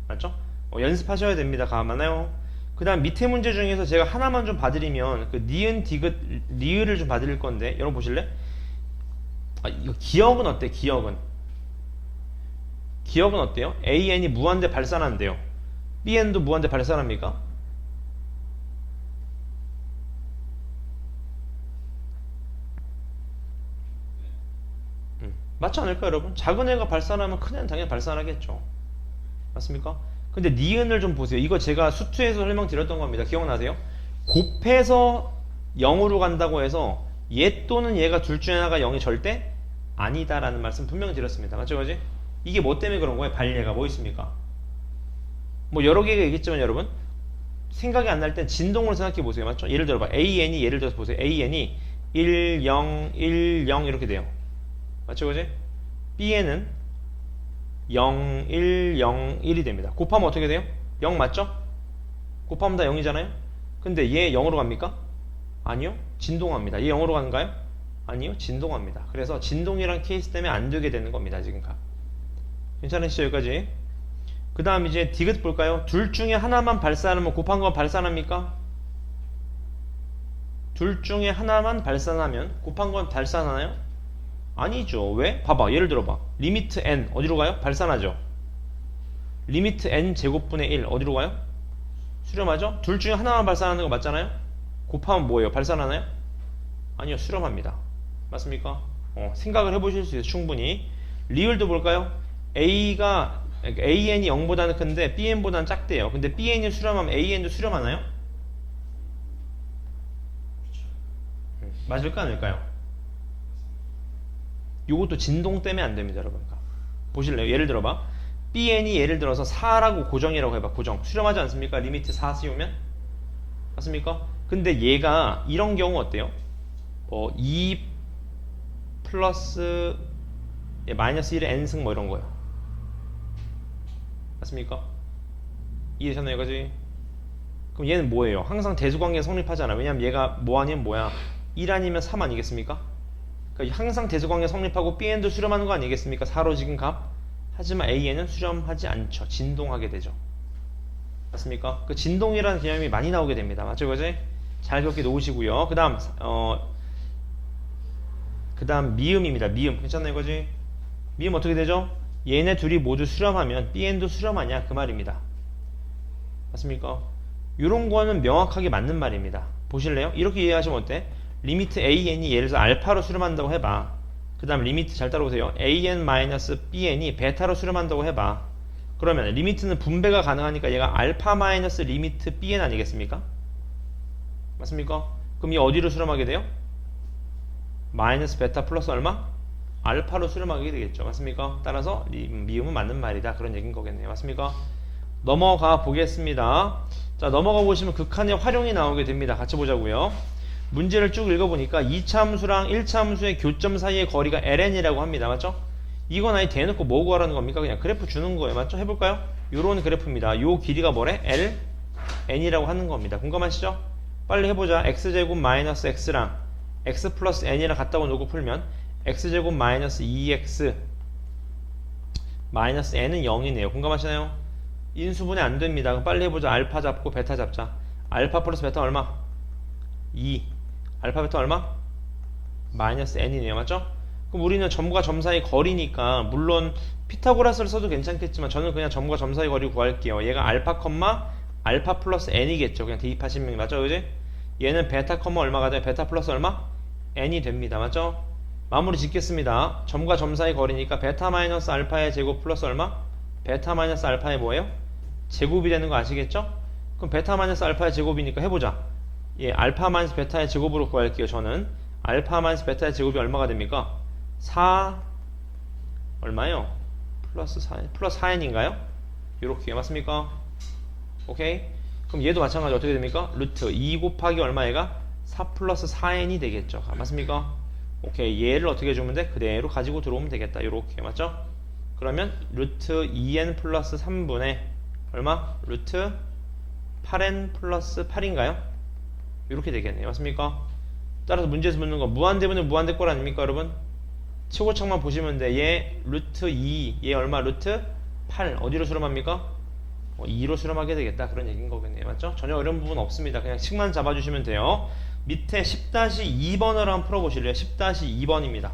Speaker 1: 맞죠? 연습하셔야 됩니다. 감 많아요. 그 다음 밑에 문제 중에서 제가 하나만 좀 봐드리면 그 니은, 디귿, 리을을 좀 봐드릴 건데 여러분 보실래? 이거 기억은 어때? 기억은 어때요? AN이 무한대 발산한대요. BN도 무한대 발산합니까? 맞지 않을까요, 여러분? 작은 애가 발산하면 큰 애는 당연히 발산하겠죠. 맞습니까? 근데 니은을 좀 보세요. 이거 제가 수투에서 설명드렸던 겁니다. 기억나세요? 곱해서 0으로 간다고 해서 얘 또는 얘가 둘 중에 하나가 0이 절대 아니다라는 말씀 분명히 드렸습니다. 맞죠, 그지? 이게 뭐 때문에 그런 거예요? 발례가 뭐 있습니까? 뭐 여러 개가 있겠지만 여러분 생각이 안 날 땐 진동을 생각해 보세요. 맞죠? 예를 들어봐. AN이 예를 들어서 보세요. AN이 1, 0, 1, 0 이렇게 돼요. 맞죠, 그지? B에는 0, 1, 0, 1이 됩니다. 곱하면 어떻게 돼요? 0 맞죠? 곱하면 다 0이잖아요? 근데 얘 0으로 갑니까? 아니요. 진동합니다. 얘 0으로 가는가요? 아니요. 진동합니다. 그래서 진동이란 케이스 때문에 안 되게 되는 겁니다. 지금 값. 괜찮으시죠? 여기까지? 그 다음 이제 디귿 볼까요? 둘 중에 하나만 발산하면 곱한 거 발산합니까? 둘 중에 하나만 발산하면 곱한 건 발산하나요? 아니죠. 왜? 봐봐. 예를 들어봐. 리미트 n 어디로 가요? 발산하죠. 리미트 n 제곱분의 1 어디로 가요? 수렴하죠. 둘 중에 하나만 발산하는 거 맞잖아요. 곱하면 뭐예요? 발산하나요? 아니요. 수렴합니다. 맞습니까? 생각을 해보실 수 있어요. 충분히. 리을도 볼까요? AN이 0보다는 큰데 BN보다는 작대요. 근데 BN이 수렴하면 AN도 수렴하나요? 맞을까 아닐까요? 요것도 진동 때문에 안 됩니다, 여러분. 보실래요? 예를 들어봐. BN이 예를 들어서 4라고 고정이라고 해봐. 고정. 수렴하지 않습니까? 리미트 4 씌우면? 맞습니까? 근데 얘가 이런 경우 어때요? 2 플러스 마이너스 1의 n승 뭐 이런 거요. 맞습니까? 이해되셨나요, 여기까지? 그럼 얘는 뭐예요? 항상 대수관계 성립하잖아. 왜냐면 얘가 뭐 아니면 뭐야? 1 아니면 3 아니겠습니까? 그러니까 항상 대수관계 성립하고 BN도 수렴하는 거 아니겠습니까? 4로 지금 값. 하지만 AN은 수렴하지 않죠. 진동하게 되죠. 맞습니까? 그 진동이라는 개념이 많이 나오게 됩니다. 맞죠, 그지? 잘 기억해 놓으시고요. 그 다음 미음입니다. 미음. 괜찮나요, 그지? 미음 어떻게 되죠? 얘네 둘이 모두 수렴하면 BN도 수렴하냐 그 말입니다. 맞습니까? 이런 거는 명확하게 맞는 말입니다. 보실래요? 이렇게 이해하시면 어때? 리미트 AN이 예를 들어서 알파로 수렴한다고 해봐. 그 다음 리미트 잘 따라오세요. AN-BN이 베타로 수렴한다고 해봐. 그러면 리미트는 분배가 가능하니까 얘가 알파 마이너스 리미트 BN 아니겠습니까? 맞습니까? 그럼 이 어디로 수렴하게 돼요? 마이너스 베타 플러스 얼마? 알파로 수렴하게 되겠죠. 맞습니까? 따라서 미음은 맞는 말이다. 그런 얘기인 거겠네요. 맞습니까? 넘어가 보겠습니다. 자, 넘어가 보시면 극한의 활용이 나오게 됩니다. 같이 보자고요. 문제를 쭉 읽어보니까 2차 함수랑 1차 함수의 교점 사이의 거리가 ln이라고 합니다. 맞죠? 이건 아예 대놓고 뭐 구하라는 겁니까? 그냥 그래프 주는 거예요. 맞죠? 해볼까요? 요런 그래프입니다. 요 길이가 뭐래? ln이라고 하는 겁니다. 공감하시죠? 빨리 해보자. x제곱 마이너스 x랑 x 플러스 n이랑 같다고 놓고 풀면 x제곱 마이너스 2x 마이너스 n은 0이네요. 공감하시나요? 인수분해 안 됩니다. 그럼 빨리 해보자. 알파 잡고 베타 잡자. 알파 플러스 베타 얼마? 2. 알파 베타 얼마? 마이너스 n이네요. 맞죠? 그럼 우리는 점과 점 사이 거리니까 물론 피타고라스를 써도 괜찮겠지만 저는 그냥 점과 점 사이 거리 구할게요. 얘가 알파 컴마 알파 플러스 n이겠죠. 그냥 대입하시면 맞죠? 그지? 얘는 베타 컴마 얼마가 돼요? 베타 플러스 얼마? n이 됩니다. 맞죠? 마무리 짓겠습니다. 점과 점 사이 거리니까 베타 마이너스 알파의 제곱 플러스 얼마? 베타 마이너스 알파의 뭐예요? 제곱이 되는 거 아시겠죠? 그럼 베타 마이너스 알파의 제곱이니까 해보자. 예, 알파 마이너스 베타의 제곱으로 구할게요. 저는 알파 마이너스 베타의 제곱이 얼마가 됩니까? 4 얼마요? 플러스 4n인가요? 요렇게 맞습니까? 오케이. 그럼 얘도 마찬가지 어떻게 됩니까? 루트 2 곱하기 얼마 얘가? 4 플러스 4n이 되겠죠. 맞습니까? 오케이. 얘를 어떻게 해주면 돼? 그대로 가지고 들어오면 되겠다. 요렇게 맞죠? 그러면 루트 2n 플러스 3분의 얼마? 루트 8n 플러스 8인가요? 이렇게 되겠네요. 맞습니까? 따라서 문제에서 묻는 거 무한대분은 무한대꼴 아닙니까 여러분? 최고창만 보시면 돼. 얘 루트 2, 얘 얼마? 루트 8 어디로 수렴합니까? 2로 수렴하게 되겠다. 그런 얘기인 거겠네요. 맞죠? 전혀 어려운 부분 없습니다. 그냥 식만 잡아주시면 돼요. 밑에 10-2번을 한번 풀어보실래요? 10-2번입니다.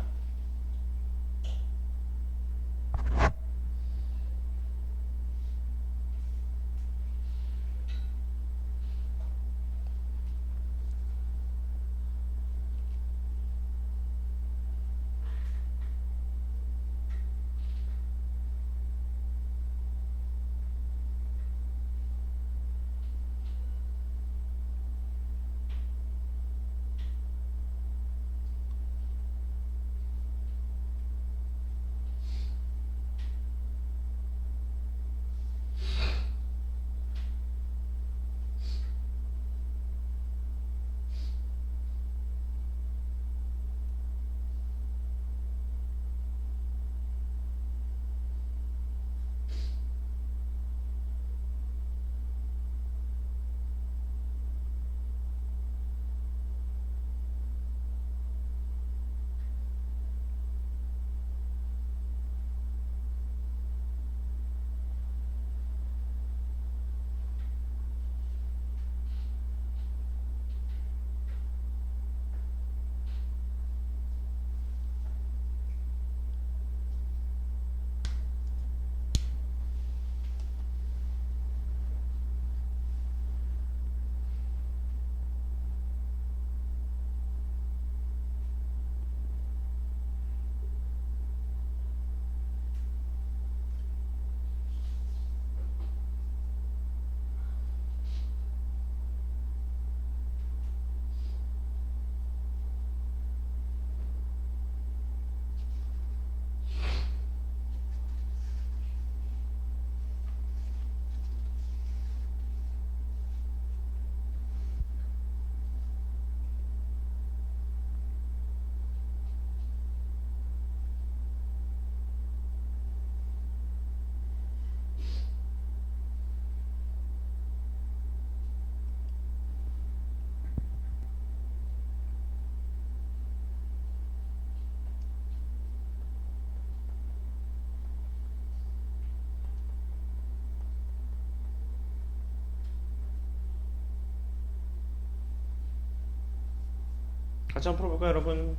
Speaker 1: 같이 한번 풀어볼까요 여러분?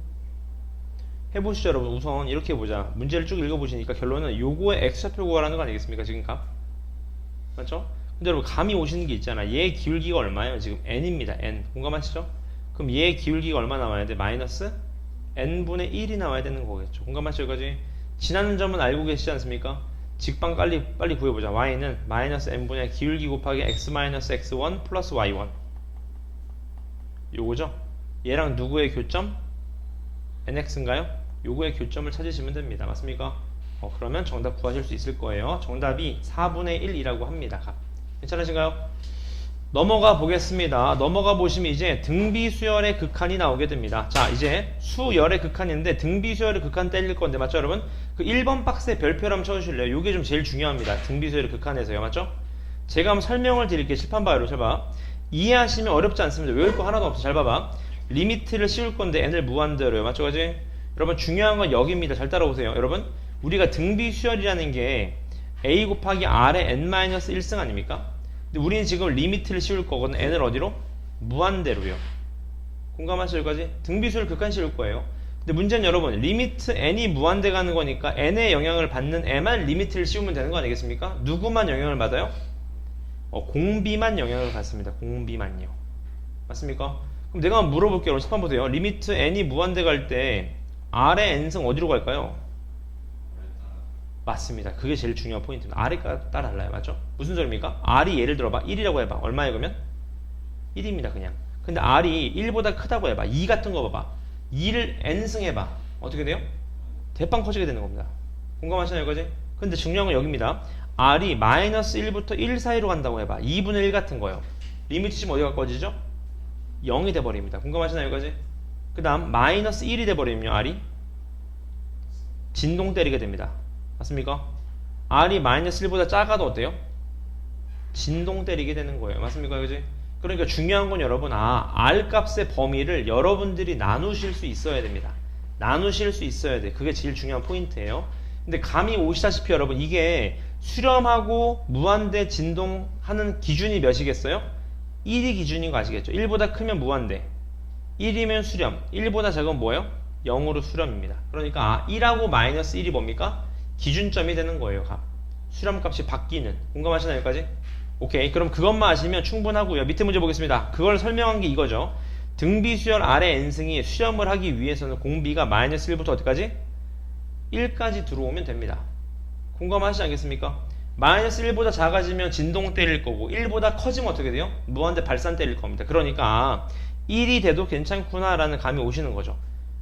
Speaker 1: 해보시죠 여러분. 우선 이렇게 해보자. 문제를 쭉 읽어보시니까 결론은 요거의 x좌표 구하라는 거 아니겠습니까 지금 값? 맞죠? 근데 여러분 감이 오시는 게 있잖아. 얘 기울기가 얼마예요? 지금 n입니다. n. 공감하시죠? 그럼 얘 기울기가 얼마 나와야 돼? 마이너스 n분의 1이 나와야 되는 거겠죠. 공감하시죠 여기까지? 지나는 점은 알고 계시지 않습니까? 직방 빨리 구해보자. y는 마이너스 n분의 기울기 곱하기 x 마이너스 x1 플러스 y1 요거죠? 얘랑 누구의 교점? nx인가요? 요거의 교점을 찾으시면 됩니다. 맞습니까? 그러면 정답 구하실 수 있을 거예요. 정답이 4분의 1이라고 합니다. 값. 괜찮으신가요? 넘어가 보겠습니다. 넘어가 보시면 이제 등비수열의 극한이 나오게 됩니다. 자, 이제 수열의 극한인데 등비수열의 극한 때릴 건데 맞죠 여러분? 그 1번 박스에 별표를 한번 쳐주실래요? 요게 좀 제일 중요합니다. 등비수열의 극한에서요. 맞죠? 제가 한번 설명을 드릴게요. 칠판 봐요. 잘 봐. 이해하시면 어렵지 않습니다. 외울 거 하나도 없어. 잘 봐봐. 리미트를 씌울 건데 n을 무한대로요. 맞죠? 그지? 여러분 중요한 건 여기입니다. 잘 따라오세요. 여러분 우리가 등비수열이라는 게 a 곱하기 r의 n-1승 아닙니까? 근데 우리는 지금 리미트를 씌울 거거든. n을 어디로? 무한대로요. 공감하시죠? 여기까지? 등비수열 극한 씌울 거예요. 근데 문제는 여러분 리미트 n이 무한대 가는 거니까 n의 영향을 받는 애만 리미트를 씌우면 되는 거 아니겠습니까? 누구만 영향을 받아요? 공비만 영향을 받습니다. 공비만요. 맞습니까? 그럼 내가 한번 물어볼게요. 여러분 칠판 보세요. 리미트 n이 무한대 갈 때 r의 n승 어디로 갈까요? 맞습니다. 그게 제일 중요한 포인트입니다. R가 따라 달라요. 맞죠? 무슨 소리입니까? R이 예를 들어봐 1이라고 해봐. 얼마에 그러면? 1입니다. 그냥. 근데 R이 1보다 크다고 해봐. 2 같은 거 봐봐. 2를 N승 해봐. 어떻게 돼요? 대빵 커지게 되는 겁니다. 공감하시나요? 여기까지? 근데 중요한 건 여기입니다. R이 마이너스 1부터 1 사이로 간다고 해봐. 2분의 1 같은 거요. 리미트 치면 어디가 꺼지죠? 0이 돼버립니다. 공감하시나요? 여기까지? 그 다음 마이너스 1이 돼버리면 R이 진동 때리게 됩니다. 맞습니까? R이 마이너스 1보다 작아도 어때요? 진동 때리게 되는 거예요. 맞습니까? 그지? 그러니까 중요한 건 여러분, R 값의 범위를 여러분들이 나누실 수 있어야 됩니다. 나누실 수 있어야 돼. 그게 제일 중요한 포인트예요. 근데 감이 오시다시피 여러분, 이게 수렴하고 무한대 진동하는 기준이 몇이겠어요? 1이 기준인 거 아시겠죠? 1보다 크면 무한대, 1이면 수렴, 1보다 작으면 뭐예요? 0으로 수렴입니다. 그러니까 1하고 마이너스 1이 뭡니까? 기준점이 되는 거예요. 수렴값이 바뀌는. 공감하시나요? 여기까지? 오케이. 그럼 그것만 아시면 충분하고요. 밑에 문제 보겠습니다. 그걸 설명한 게 이거죠. 등비수열 R의 n승이 수렴을 하기 위해서는 공비가 마이너스 1부터 어디까지? 1까지 들어오면 됩니다. 공감하시지 않겠습니까? 마이너스 1보다 작아지면 진동 때릴 거고 1보다 커지면 어떻게 돼요? 무한대 발산 때릴 겁니다. 그러니까 1이 돼도 괜찮구나 라는 감이 오시는 거죠.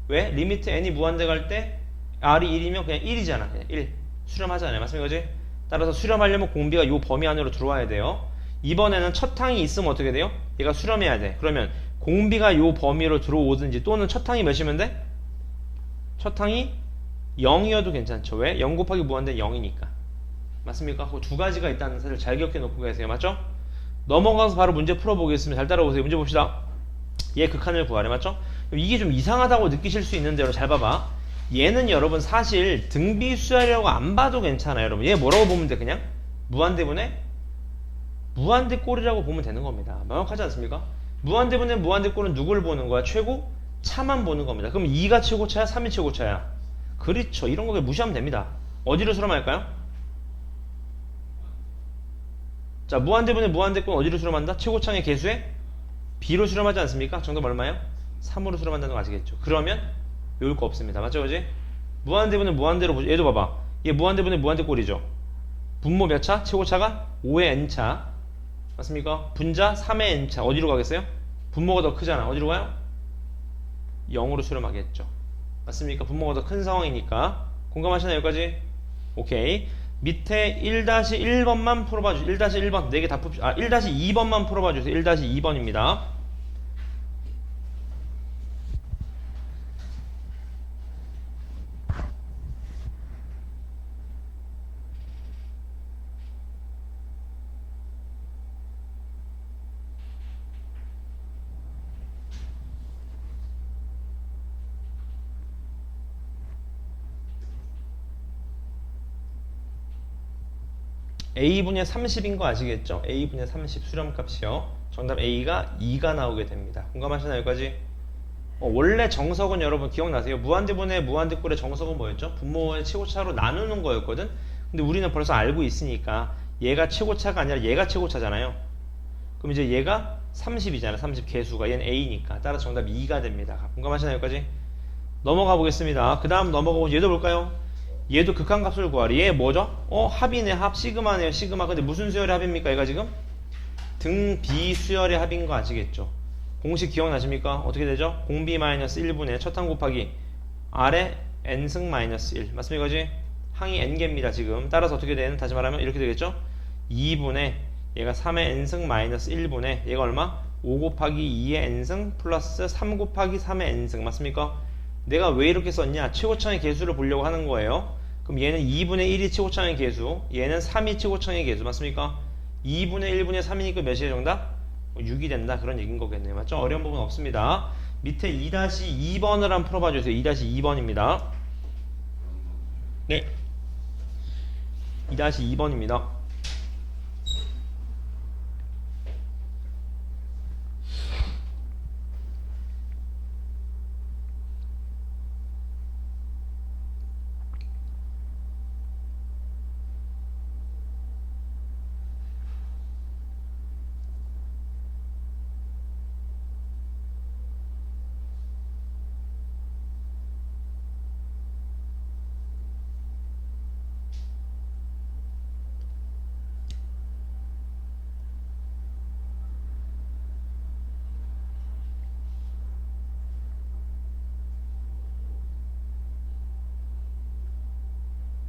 Speaker 1: 왜? 리미트 n이 무한대 갈 때 R이 1이면 그냥 1이잖아. 그냥 1. 수렴하잖아요. 맞습니까? 그지? 따라서 수렴하려면 공비가 이 범위 안으로 들어와야 돼요. 이번에는 첫 항이 있으면 어떻게 돼요? 얘가 수렴해야 돼. 그러면 공비가 이 범위로 들어오든지 또는 첫 항이 몇이면 돼? 첫 항이 0이어도 괜찮죠. 왜? 0 곱하기 무한대 0이니까. 맞습니까? 그 두 가지가 있다는 사실을 잘 기억해 놓고 계세요. 맞죠? 넘어가서 바로 문제 풀어보겠습니다. 잘 따라오세요. 문제 봅시다. 얘 극한을 구하래. 맞죠? 이게 좀 이상하다고 느끼실 수 있는데 잘 봐봐. 얘는 여러분 사실 등비수열이라고 안 봐도 괜찮아요. 여러분 얘 뭐라고 보면 돼? 그냥 무한대분의 무한대꼴이라고 보면 되는 겁니다. 명확하지 않습니까? 무한대분의 무한대꼴은 누굴 보는 거야? 최고 차만 보는 겁니다. 그럼 2가 최고차야? 3이 최고차야? 그렇죠. 이런 거 그냥 무시하면 됩니다. 어디로 수렴할까요? 자, 무한대분의 무한대꼴은 어디로 수렴한다? 최고차의 개수에 B로 수렴하지 않습니까? 정답 얼마예요? 3으로 수렴한다는 거 아시겠죠? 그러면 외울 거 없습니다. 맞죠? 그지? 무한대분의 무한대로 보죠. 얘도 봐봐. 얘 무한대분의 무한대꼴이죠. 분모 몇 차? 최고차가 5의 n차. 맞습니까? 분자 3의 n차. 어디로 가겠어요? 분모가 더 크잖아. 어디로 가요? 0으로 수렴하겠죠. 맞습니까? 분모가 더 큰 상황이니까. 공감하시나요? 여기까지? 오케이. 밑에 1-1번만 풀어봐 주세요. 1-1번. 4개 다 풉시다. 1-2번만 풀어봐 주세요. 1-2번입니다. A분의 30인 거 아시겠죠? A분의 30 수렴값이요. 정답 A가 2가 나오게 됩니다. 공감하시나요? 여기까지? 원래 정석은 여러분 기억나세요? 무한대분의 무한대꼴의 정석은 뭐였죠? 분모의 최고차로 나누는 거였거든? 근데 우리는 벌써 알고 있으니까 얘가 최고차가 아니라 얘가 최고차잖아요. 그럼 이제 얘가 30이잖아. 30 개수가. 얘는 A니까. 따라서 정답 2가 됩니다. 공감하시나요? 여기까지? 넘어가 보겠습니다. 그 다음 넘어가고 얘도 볼까요? 얘도 극한값을 구하리. 얘 뭐죠? 합이네. 합. 시그마네요. 시그마. 근데 무슨 수열의 합입니까? 얘가 지금? 등비수열의 합인 거 아시겠죠? 공식 기억나십니까? 어떻게 되죠? 공비 마이너스 1분의 첫 항 곱하기 R의 n승 마이너스 1. 맞습니까? 그지? 항이 n개입니다. 지금. 따라서 어떻게 되는? 다시 말하면 이렇게 되겠죠? 2분의 얘가 3의 n승 마이너스 1분의 얘가 얼마? 5 곱하기 2의 n승 플러스 3 곱하기 3의 n승 맞습니까? 내가 왜 이렇게 썼냐? 최고차의 계수를 보려고 하는 거예요. 그럼 얘는 2분의 1이 최고차의 계수, 얘는 3이 최고차의 계수 맞습니까? 2분의 1분의 3이니까 몇이에요 정답? 6이 된다 그런 얘기인 거겠네요. 맞죠? 어려운 부분 없습니다. 밑에 2-2번을 한번 풀어봐 주세요. 2-2번입니다. 네. 2-2번입니다.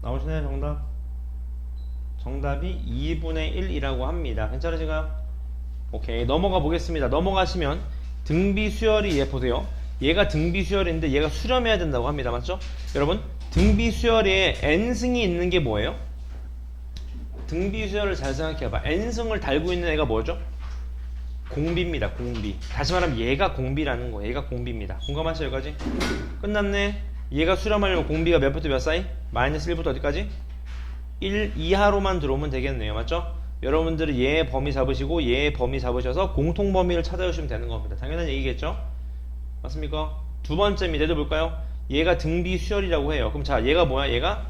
Speaker 1: 나오시나요 정답? 정답이 2분의 1이라고 합니다. 괜찮으신가요? 오케이 넘어가 보겠습니다. 넘어가시면 등비 수열이 얘 보세요. 얘가 등비 수열인데 얘가 수렴해야 된다고 합니다. 맞죠? 여러분 등비 수열에 n승이 있는 게 뭐예요? 등비 수열을 잘 생각해봐. n승을 달고 있는 애가 뭐죠? 공비입니다. 공비. 다시 말하면 얘가 공비라는 거예요. 얘가 공비입니다. 공감하시죠 여기까지? 끝났네. 얘가 수렴하려면 공비가 몇부터 몇 사이? 마이너스 1부터 어디까지? 1 이하로만 들어오면 되겠네요. 맞죠? 여러분들은 얘의 범위 잡으시고 얘의 범위 잡으셔서 공통 범위를 찾아주시면 되는 겁니다. 당연한 얘기겠죠? 맞습니까? 두 번째 밑에도 볼까요? 얘가 등비 수열이라고 해요. 그럼 자 얘가 뭐야? 얘가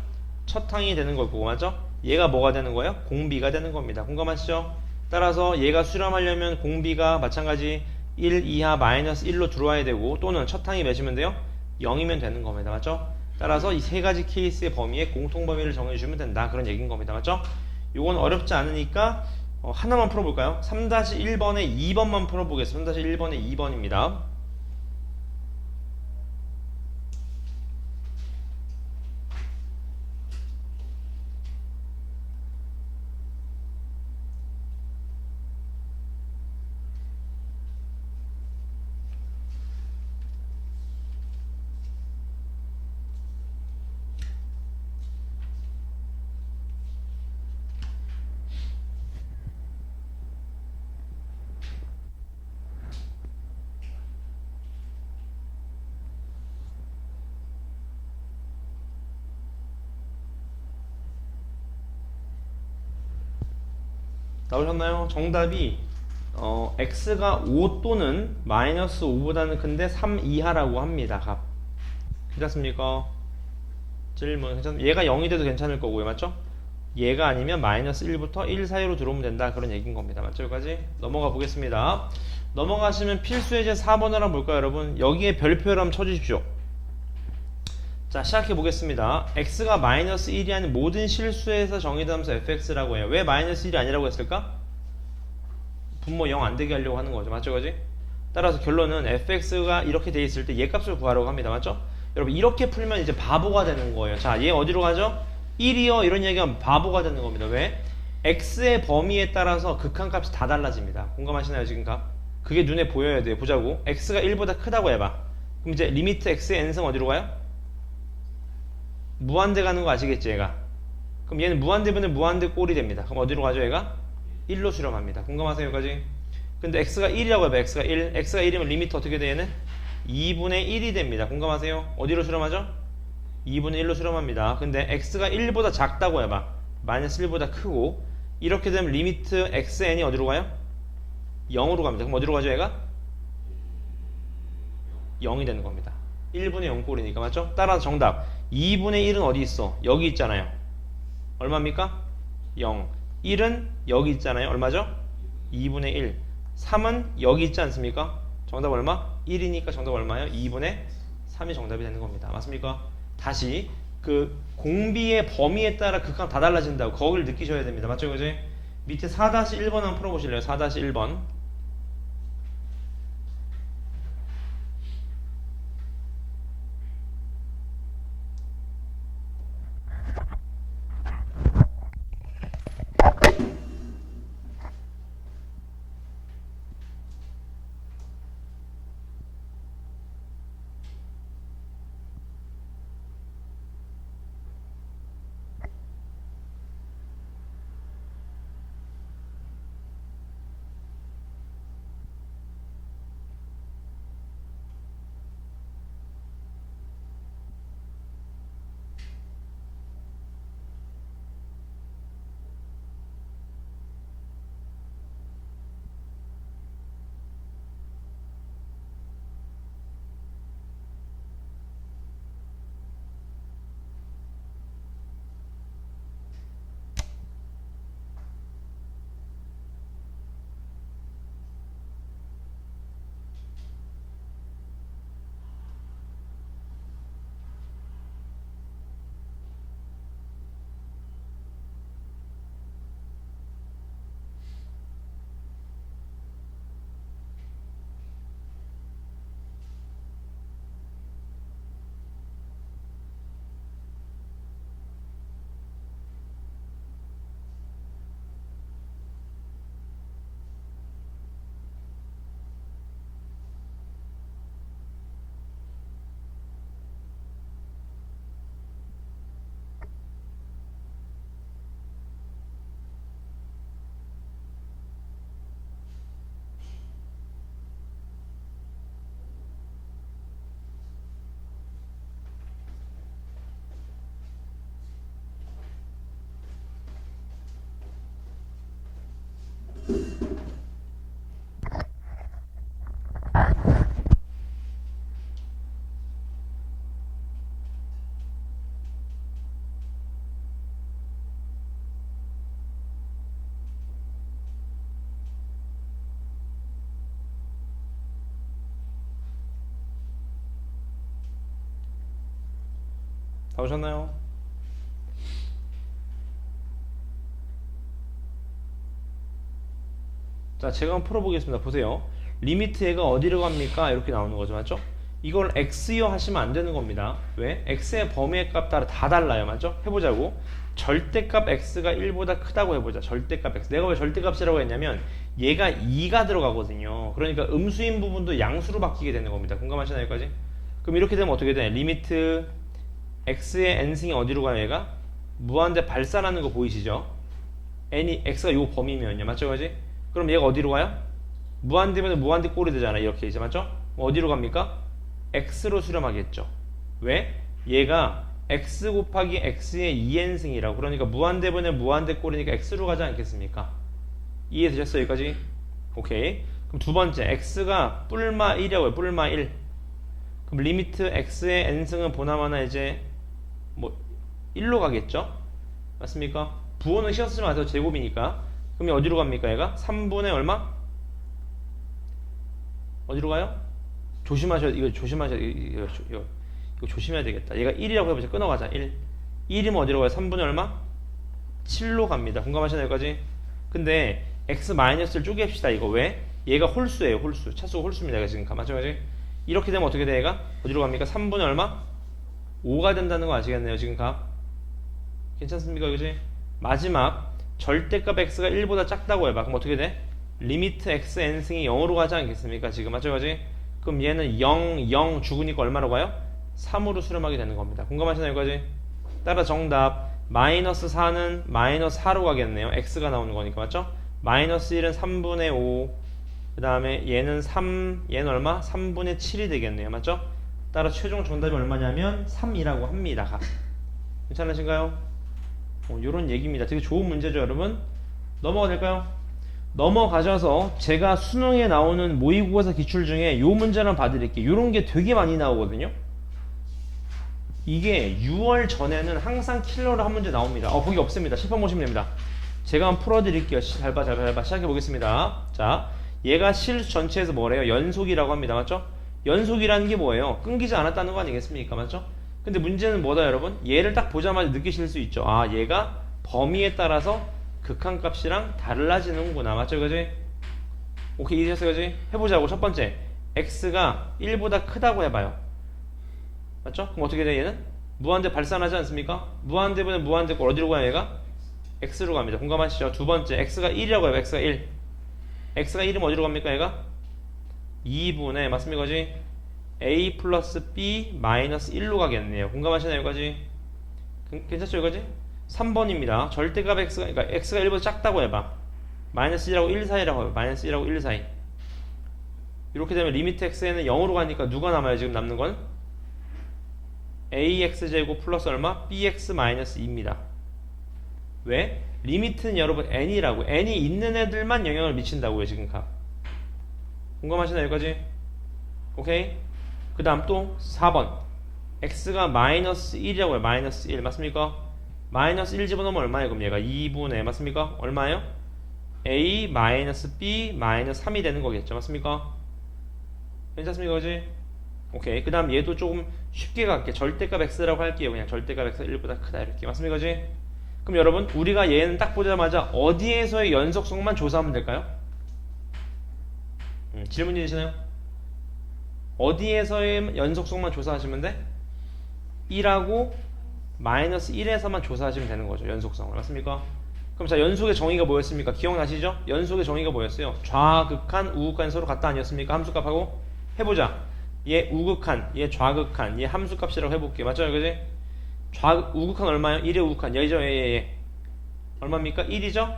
Speaker 1: 첫 항이 되는 거고 맞죠? 얘가 뭐가 되는 거예요? 공비가 되는 겁니다. 공감하시죠? 따라서 얘가 수렴하려면 공비가 마찬가지 1 이하 마이너스 1로 들어와야 되고 또는 첫 항이 몇이면 돼요? 0이면 되는 겁니다. 맞죠? 따라서 이 세 가지 케이스의 범위에 공통 범위를 정해주시면 된다. 그런 얘기인 겁니다. 맞죠? 이건 어렵지 않으니까 하나만 풀어볼까요? 3-1번에 2번만 풀어보겠습니다. 3-1번에 2번입니다. 나오셨나요? 정답이 x가 5 또는 마이너스 5보다는 큰데 3 이하라고 합니다. 값. 괜찮습니까? 질문 얘가 0이 돼도 괜찮을 거고요. 맞죠? 얘가 아니면 마이너스 1부터 1 사이로 들어오면 된다. 그런 얘기인 겁니다. 맞죠? 여기까지? 넘어가 보겠습니다. 넘어가시면 필수 예제 4번을 한번 볼까요 여러분? 여기에 별표를 한번 쳐주십시오. 자 시작해 보겠습니다. x가 마이너스 1이 아닌 모든 실수에서 정의된 함수 fx라고 해요. 왜 마이너스 1이 아니라고 했을까? 분모 0 안 되게 하려고 하는 거죠. 맞죠? 그지? 따라서 결론은 fx가 이렇게 돼 있을 때 얘 값을 구하라고 합니다. 맞죠? 여러분 이렇게 풀면 이제 바보가 되는 거예요. 자 얘 어디로 가죠? 1이요 이런 얘기하면 바보가 되는 겁니다. 왜? x의 범위에 따라서 극한값이 다 달라집니다. 공감하시나요 지금 값? 그게 눈에 보여야 돼요. 보자고. x가 1보다 크다고 해봐. 그럼 이제 리미트 x의 n승 어디로 가요? 무한대 가는 거 아시겠지 얘가? 그럼 얘는 무한대분의 무한대 꼴이 됩니다. 그럼 어디로 가죠 얘가? 1로 수렴합니다. 공감하세요 여기까지? 근데 x가 1이라고 해봐. x가 1. x가 1이면 리미트 어떻게 돼 얘는? 2분의 1이 됩니다. 공감하세요? 어디로 수렴하죠? 2분의 1로 수렴합니다. 근데 x가 1보다 작다고 해봐. 마이너스 1보다 크고 이렇게 되면 리미트 xn이 어디로 가요? 0으로 갑니다. 그럼 어디로 가죠 얘가? 0이 되는 겁니다. 1분의 0 꼴이니까 맞죠? 따라서 정답 2분의 1은 어디 있어? 여기 있잖아요. 얼마입니까? 0. 1은 여기 있잖아요. 얼마죠? 2분의 1. 3은 여기 있지 않습니까? 정답 얼마? 1이니까 정답 얼마예요? 2분의 3이 정답이 되는 겁니다. 맞습니까? 다시 그 공비의 범위에 따라 극한 다 달라진다고 거기를 느끼셔야 됩니다. 맞죠? 그지? 밑에 4-1번 한번 풀어보실래요? 4-1번. 다 오셨나요? 자, 제가 한번 풀어보겠습니다. 보세요. 리미트 얘가 어디로 갑니까? 이렇게 나오는 거죠. 맞죠? 이걸 x요 하시면 안 되는 겁니다. 왜? x의 범위의 값 따라 다 달라요. 맞죠? 해보자고. 절대값 x가 1보다 크다고 해보자. 절대값 x. 내가 왜 절대값이라고 했냐면 얘가 2가 들어가거든요. 그러니까 음수인 부분도 양수로 바뀌게 되는 겁니다. 공감하시나요? 여기까지? 그럼 이렇게 되면 어떻게 돼? 리미트 x의 n승이 어디로 가요? 얘가? 무한대 발산하는 거 보이시죠? n이 x가 요 범위면요. 맞죠? 그지? 그럼 얘가 어디로 가요? 무한대면 무한대 꼴이 되잖아. 이렇게 이제 맞죠? 어디로 갑니까? x로 수렴하겠죠. 왜? 얘가 x 곱하기 x의 2n승이라고. 그러니까 무한대분의 무한대 꼴이니까 x로 가지 않겠습니까? 이해되셨어요? 여기까지? 오케이. 그럼 두 번째 x가 뿔마 1이라고 해요. 뿔마 1. 그럼 리미트 x의 n승은 보나마나 이제 뭐 1로 가겠죠? 맞습니까? 부호는 신경 쓰지 마세요. 제곱이니까. 그럼 어디로 갑니까? 얘가 3분의 얼마? 어디로 가요? 조심하셔야 이거 조심해야 되겠다. 얘가 1이라고 해보자. 끊어가자. 1. 1이면 어디로 가요? 3분의 얼마? 7로 갑니다. 공감하시나요? 여기까지? 근데 x-를 쪼개합시다. 이거 왜? 얘가 홀수예요. 홀수. 차수가 홀수입니다. 얘가 지금 맞죠? 이렇게 되면 어떻게 돼? 얘가 어디로 갑니까? 3분의 얼마? 5가 된다는 거 아시겠네요? 지금 값. 괜찮습니까? 그지? 마지막 절대값 x가 1보다 작다고 해봐. 그럼 어떻게 돼? 리미트 x n승이 0으로 가지 않겠습니까? 지금 맞죠? 그지? 그럼 얘는 0, 0 죽으니까 얼마로 가요? 3으로 수렴하게 되는 겁니다. 공감하시나요? 여기까지? 따라 정답 마이너스 4는 마이너스 4로 가겠네요. x가 나오는 거니까 맞죠? 마이너스 1은 3분의 5, 그 다음에 얘는 3, 얘는 얼마? 3분의 7이 되겠네요. 맞죠? 따라 최종 정답이 얼마냐면 3이라고 합니다. 괜찮으신가요? 요런 얘기입니다. 되게 좋은 문제죠, 여러분? 넘어가 될까요? 넘어가셔서 제가 수능에 나오는 모의고사 기출 중에 요 문제를 봐드릴게요. 요런 게 되게 많이 나오거든요. 이게 6월 전에는 항상 킬러로 한 문제 나옵니다. 거기 없습니다. 실판 보시면 됩니다. 제가 한번 풀어드릴게요. 잘 봐. 시작해보겠습니다. 자, 얘가 실 전체에서 뭐래요? 연속이라고 합니다. 맞죠? 연속이라는 게 뭐예요? 끊기지 않았다는 거 아니겠습니까? 맞죠? 근데 문제는 뭐다 여러분? 얘를 딱 보자마자 느끼실 수 있죠. 아, 얘가 범위에 따라서 극한값이랑 달라지는구나. 맞죠? 그지? 오케이, 이해하셨어요? 그지? 해보자고. 첫 번째, x가 1보다 크다고 해봐요. 맞죠? 그럼 어떻게 돼? 얘는? 무한대 발산하지 않습니까? 무한대분의 무한대 꼴 어디로 가요? 얘가? x로 갑니다. 공감하시죠? 두 번째, x가 1이라고 해요. x가 1. x가 1이면 어디로 갑니까? 얘가? 2분의 맞습니까? 그지? a 플러스 b 마이너스 1로 가겠네요. 공감하시나요? 여기까지? 괜찮죠? 여기까지? 3번입니다. 절대값 x가, 그러니까 x가 1보다 작다고 해봐. 마이너스 1하고 1 사이라고 해봐. 마이너스 1하고 1 사이. 이렇게 되면 리미트 x에는 0으로 가니까 누가 남아요? 지금 남는 건? ax제곱 플러스 얼마? bx 마이너스 2입니다. 왜? 리미트는 여러분 n이라고. n이 있는 애들만 영향을 미친다고요. 지금 값. 공감하시나요? 여기까지? 오케이? 그 다음 또 4번 x가 마이너스 1이라고 해요. 마이너스 1 맞습니까? 마이너스 1 집어넣으면 얼마예요? 그럼 얘가 2분의 맞습니까? 얼마예요? a 마이너스 b 마이너스 3이 되는 거겠죠. 맞습니까? 괜찮습니까? 그지? 오케이. 그 다음 얘도 조금 쉽게 갈게. 절대값 x라고 할게요. 그냥 절대값 x가 1보다 크다 이렇게. 맞습니까? 그지? 그럼 여러분 우리가 얘는 딱 보자마자 어디에서의 연속성만 조사하면 될까요? 질문이 되시나요? 어디에서의 연속성만 조사하시면 돼? 1하고 마이너스 1에서만 조사하시면 되는 거죠. 연속성을. 맞습니까? 그럼 자, 연속의 정의가 뭐였습니까? 기억나시죠? 연속의 정의가 뭐였어요? 좌극한, 우극한 서로 같다 아니었습니까? 함수값하고 해보자. 얘 우극한, 얘 좌극한, 얘 함수값이라고 해볼게요. 맞죠? 그지? 우극한 얼마예요? 1의 우극한. 얘죠? 얘. 얼마입니까? 1이죠?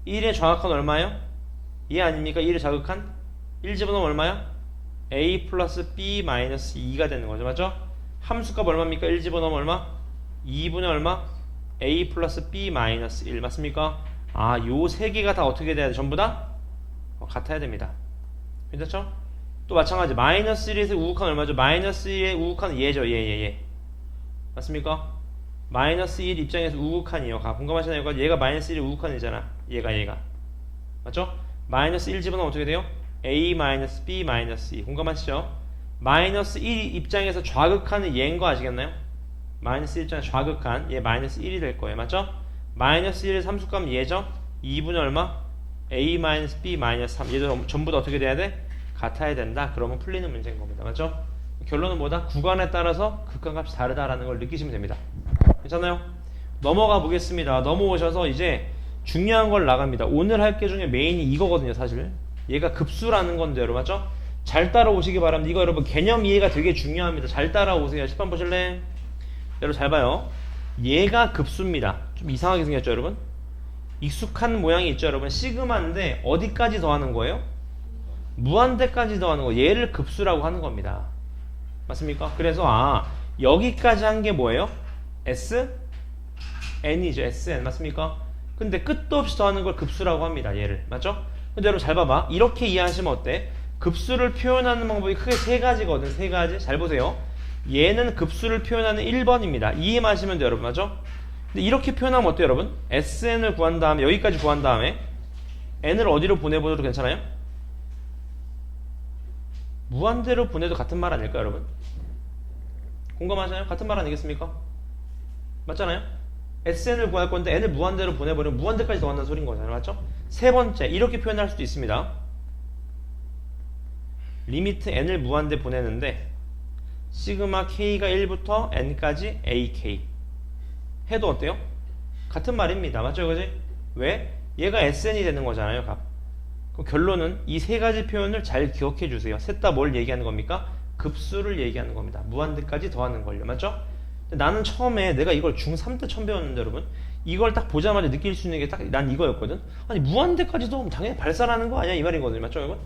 Speaker 1: 1의 좌극한 얼마예요? 얘 아닙니까? 1의 좌극한? 1 집어넣으면 얼마야? a 플러스 b 마이너스 2가 되는 거죠. 맞죠? 함수값 얼마입니까? 1 집어넣으면 얼마? 2분의 얼마? a 플러스 b 마이너스 1 맞습니까? 아, 요 세 개가 다 어떻게 돼야 돼? 전부 다 같아야 됩니다. 괜찮죠? 또 마찬가지 마이너스 1에서 우극한 얼마죠? 마이너스 1의 우극한 얘죠. 얘. 맞습니까? 마이너스 1 입장에서 우극한이요. 공감하시나요? 얘가 마이너스 1의 우극한이잖아. 얘가. 맞죠? 마이너스 1 집어넣으면 어떻게 돼요? a 마이너스 b 마이너스 2. 공감하시죠? 마이너스 1 입장에서 좌극한은 얘인 거 아시겠나요? 마이너스 1 입장에서 좌극한 얘 마이너스 1이 될 거예요. 맞죠? 마이너스 1의 함수값은 얘죠? 2분의 얼마? a 마이너스 b 마이너스 3. 얘도 전부 다 어떻게 돼야 돼? 같아야 된다. 그러면 풀리는 문제인 겁니다. 맞죠? 결론은 뭐다? 구간에 따라서 극한값이 다르다라는 걸 느끼시면 됩니다. 괜찮아요? 넘어가 보겠습니다. 넘어오셔서 이제 중요한 걸 나갑니다. 오늘 할 게 중에 메인이 이거거든요. 사실 얘가 급수라는 건데 여러분 맞죠? 잘 따라오시기 바랍니다. 이거 여러분 개념 이해가 되게 중요합니다. 잘 따라오세요. 10번 보실래? 여러분 잘 봐요. 얘가 급수입니다. 좀 이상하게 생겼죠 여러분? 익숙한 모양이 있죠 여러분? 시그마인데 어디까지 더하는 거예요? 무한대까지 더하는 거. 얘를 급수라고 하는 겁니다. 맞습니까? 그래서 여기까지 한 게 뭐예요? S? N이죠. SN 맞습니까? 근데 끝도 없이 더하는 걸 급수라고 합니다. 얘를 맞죠? 근데 여러분 잘 봐봐. 이렇게 이해하시면 어때? 급수를 표현하는 방법이 크게 세 가지거든. 세 가지. 잘 보세요. 얘는 급수를 표현하는 1번입니다. 이해만 하시면 돼요 여러분 맞죠? 근데 이렇게 표현하면 어때요 여러분? SN을 구한 다음에 여기까지 구한 다음에 N을 어디로 보내보셔도 괜찮아요? 무한대로 보내도 같은 말 아닐까요 여러분? 공감하시나요? 같은 말 아니겠습니까? 맞잖아요? SN을 구할 건데 N을 무한대로 보내버리면 무한대까지 더한다는 소린 거잖아요. 맞죠? 세 번째 이렇게 표현할 수도 있습니다. 리미트 N을 무한대 보내는데 시그마 K가 1부터 N까지 AK 해도 어때요? 같은 말입니다. 맞죠? 그지? 왜? 얘가 SN이 되는 거잖아요. 값. 그럼 결론은 이 세 가지 표현을 잘 기억해 주세요. 셋 다 뭘 얘기하는 겁니까? 급수를 얘기하는 겁니다. 무한대까지 더하는 걸요. 맞죠? 나는 처음에 내가 이걸 중3 때 처음 배웠는데 여러분 이걸 딱 보자마자 느낄 수 있는 게 딱 난 이거였거든. 아니 무한대까지 더하면 당연히 발산하는 거 아니야 이 말이거든요. 맞죠 여러분?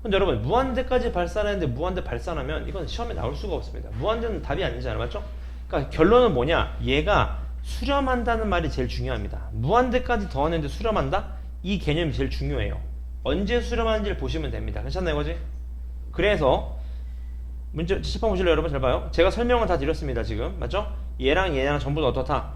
Speaker 1: 근데 여러분 무한대까지 발산하는데 무한대 발산하면 이건 시험에 나올 수가 없습니다. 무한대는 답이 아니잖아요. 맞죠? 그러니까 결론은 뭐냐? 얘가 수렴한다는 말이 제일 중요합니다. 무한대까지 더하는데 수렴한다? 이 개념이 제일 중요해요. 언제 수렴하는지를 보시면 됩니다. 괜찮나요 거지? 그래서 문제 10번 보실래요 여러분? 잘 봐요. 제가 설명을 다 드렸습니다 지금. 맞죠? 얘랑 전부 다 어떻다?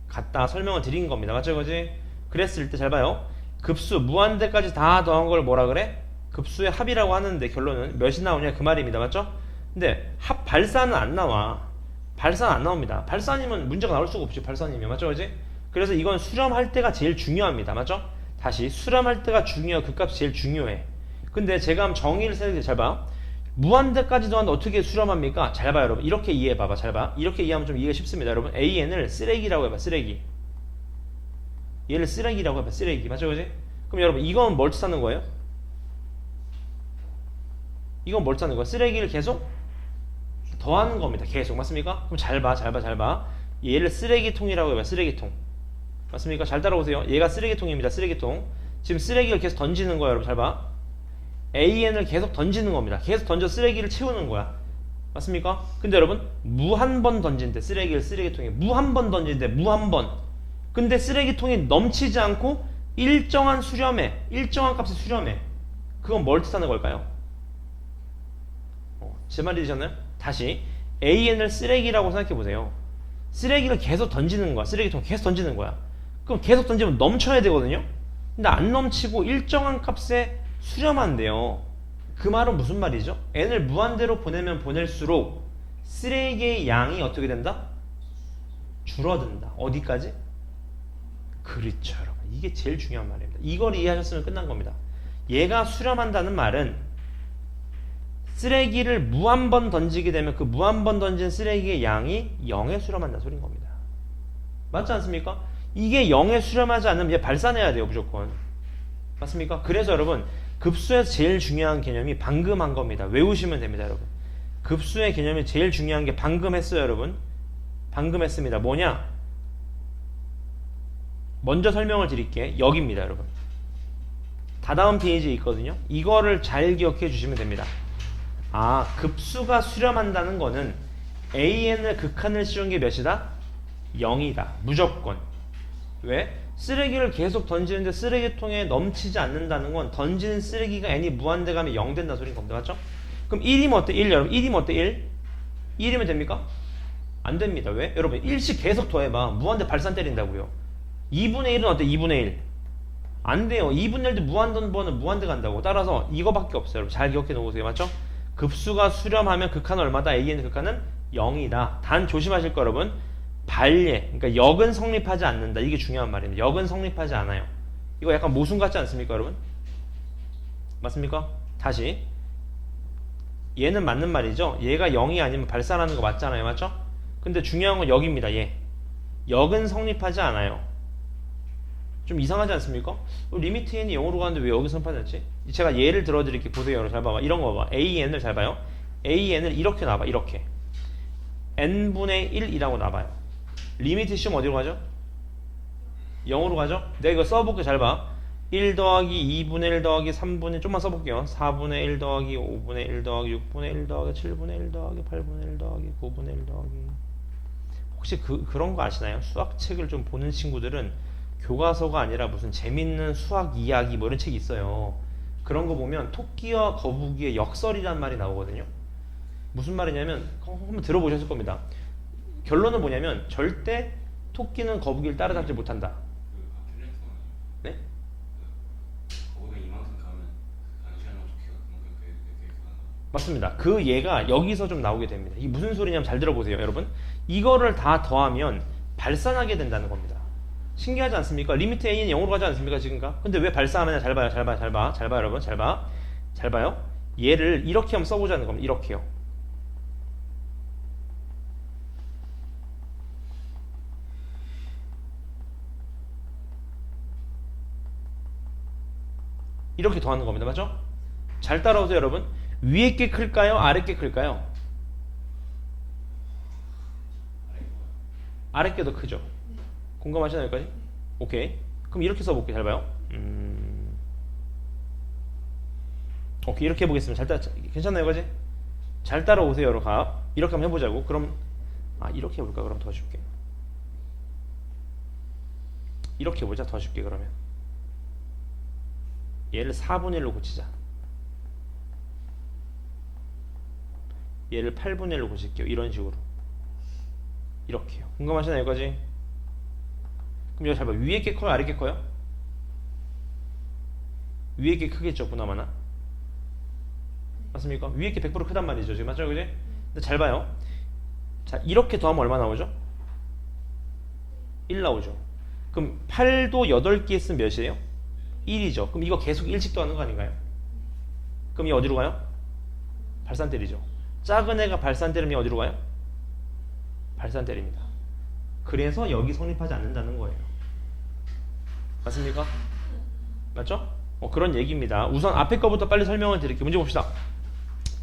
Speaker 1: 같다 설명을 드린 겁니다. 맞죠 거지? 그랬을 때 잘 봐요. 급수 무한대까지 다 더한 걸 뭐라 그래? 급수의 합이라고 하는데 결론은 몇이 나오냐 그 말입니다. 맞죠? 근데 발산은 안 나와. 발산 안 나옵니다. 발산이면 문제가 나올 수가 없죠. 발산이면. 맞죠 그지? 그래서 이건 수렴할 때가 제일 중요합니다. 맞죠? 다시 수렴할 때가 중요해요. 그 값이 제일 중요해. 근데 제가 한번 정의를 세게 잘 봐. 무한대까지 더하는데 어떻게 수렴합니까? 잘 봐요 여러분. 이렇게 이해해봐봐. 잘 봐. 이렇게 이해하면 좀 이해가 쉽습니다 여러분. AN을 쓰레기라고 해봐. 쓰레기. 얘를 쓰레기라고 해봐. 쓰레기. 맞죠 그지? 그럼 여러분 이건 뭘 뜻하는 거예요? 이건 뭘 뜻하는 거야? 쓰레기를 계속 더하는 겁니다. 계속. 맞습니까? 그럼 잘 봐. 얘를 쓰레기통이라고 해봐. 쓰레기통. 맞습니까? 잘 따라오세요. 얘가 쓰레기통입니다. 쓰레기통. 지금 쓰레기를 계속 던지는 거야 여러분. 잘 봐. AN을 계속 던지는 겁니다. 계속 던져 쓰레기를 채우는 거야. 맞습니까? 근데 여러분 무한 번 던진대. 쓰레기를 쓰레기통에 무한 번 던진대. 무한 번. 근데 쓰레기통이 넘치지 않고 일정한 수렴해. 일정한 값의 수렴해. 그건 뭘 뜻하는 걸까요? 제 말이 되셨나요? 다시 AN을 쓰레기라고 생각해 보세요. 쓰레기를 계속 던지는 거야. 쓰레기통 계속 던지는 거야. 그럼 계속 던지면 넘쳐야 되거든요. 근데 안 넘치고 일정한 값에 수렴한대요. 그 말은 무슨 말이죠? N을 무한대로 보내면 보낼수록 쓰레기의 양이 어떻게 된다? 줄어든다. 어디까지? 그렇죠 여러분. 이게 제일 중요한 말입니다. 이걸 이해하셨으면 끝난 겁니다. 얘가 수렴한다는 말은 쓰레기를 무한 번 던지게 되면 그 무한 번 던진 쓰레기의 양이 0에 수렴한다는 소린 겁니다. 맞지 않습니까? 이게 0에 수렴하지 않으면 얘 발산해야 돼요 무조건. 맞습니까? 그래서 여러분 급수에서 제일 중요한 개념이 방금 한 겁니다. 외우시면 됩니다 여러분. 급수의 개념이 제일 중요한 게 방금 했어요 여러분. 방금 했습니다. 뭐냐? 먼저 설명을 드릴게. 여기입니다 여러분. 다다음 페이지에 있거든요. 이거를 잘 기억해 주시면 됩니다. 급수가 수렴한다는 거는 AN을 극한을 씌운 게 몇이다? 0이다. 무조건. 왜? 쓰레기를 계속 던지는데 쓰레기통에 넘치지 않는다는 건 던지는 쓰레기가 n이 무한대가면 0 된다는 소리인 겁니다. 맞죠? 그럼 1이면 어때? 1 여러분 1이면 어때? 1? 1이면 됩니까? 안 됩니다. 왜? 여러분 1씩 계속 더해봐. 무한대 발산 때린다고요. 2분의 1은 어때? 2분의 1 안 돼요. 2분의 1도 무한번은 무한대 간다고. 따라서 이거밖에 없어요. 여러분 잘 기억해 놓으세요. 맞죠? 급수가 수렴하면 극한은 얼마다? AN의 극한은 0이다. 단 조심하실 거 여러분. 반례, 그러니까 역은 성립하지 않는다. 이게 중요한 말입니다. 역은 성립하지 않아요. 이거 약간 모순 같지 않습니까, 여러분? 맞습니까? 다시. 얘는 맞는 말이죠. 얘가 0이 아니면 발산하는 거 맞잖아요. 맞죠? 근데 중요한 건 역입니다. 얘. 역은 성립하지 않아요. 좀 이상하지 않습니까? 리미트 n이 0으로 가는데 왜 여기 성립하지 않지? 제가 예를 들어드릴게요. 보세요. 여러분 잘 봐봐. 이런 거 봐봐. an을 잘 봐요. an을 이렇게 놔봐. 이렇게. n분의 1이라고 놔봐요. 리미트 시험 어디로 가죠? 0으로 가죠? 내가 이거 써볼게. 잘 봐. 1 더하기 2분의 1 더하기 3분의 좀만 써볼게요. 4분의 1 더하기 5분의 1 더하기 6분의 1 더하기 7분의 1 더하기 8분의 1 더하기 9분의 1 더하기 혹시 그런 거 아시나요? 수학책을 좀 보는 친구들은 교과서가 아니라 무슨 재밌는 수학 이야기 뭐 이런 책이 있어요. 그런 거 보면 토끼와 거북이의 역설이란 말이 나오거든요. 무슨 말이냐면 한번 들어보셨을 겁니다. 결론은 뭐냐면 절대 토끼는 거북이를 따라잡지 못한다. 네?
Speaker 2: 거북이가 이만큼 가면 단시간에 토끼가 그만큼 되게
Speaker 1: 맞습니다. 그 얘가 여기서 좀 나오게 됩니다. 이게 무슨 소리냐면 잘 들어보세요, 여러분. 이거를 다 더하면 발산하게 된다는 겁니다. 신기하지 않습니까? 리미트 a는 0으로 가지 않습니까, 지금가? 근데 왜 발산하느냐? 잘 봐요, 잘 봐, 잘 봐, 잘 봐, 여러분, 잘 봐, 잘 봐요. 얘를 이렇게 한번 써보자는 겁니다. 이렇게요. 이렇게 더하는 겁니다. 맞죠? 잘 따라오세요, 여러분. 위에 게 클까요? 아래 게 클까요? 아래 게 더 크죠? 공감하시나요, 여기까지? 오케이. 그럼 이렇게 써볼게요. 잘 봐요. 오케이. 이렇게 해보겠습니다. 괜찮나요, 여기까지? 잘 따라오세요, 여러분. 이렇게 한번 해보자고. 그럼, 이렇게 해볼까? 그럼 도와줄게. 이렇게 해보자. 도와줄게, 그러면. 얘를 4분의 1로 고치자. 얘를 8분의 1로 고칠게요. 이런 식으로. 이렇게요. 공감하시나요, 여기까지? 그럼 여기 잘 봐. 위에 게 커요? 아래 게 커요? 위에 게 크겠죠, 그나마나? 맞습니까? 위에 게 100% 크단 말이죠, 지금. 맞죠, 그지? 근데 잘 봐요. 자, 이렇게 더하면 얼마 나오죠? 1 나오죠. 그럼 8도 8개 했으면 몇이에요? 1이죠. 그럼 이거 계속 1씩 더하는 거 아닌가요? 그럼 이 어디로 가요? 발산 때리죠. 작은 애가 발산 때리면 어디로 가요? 발산 때립니다. 그래서 여기 성립하지 않는다는 거예요. 맞습니까? 맞죠? 그런 얘기입니다. 우선 앞에 거부터 빨리 설명을 드릴게요. 문제 봅시다.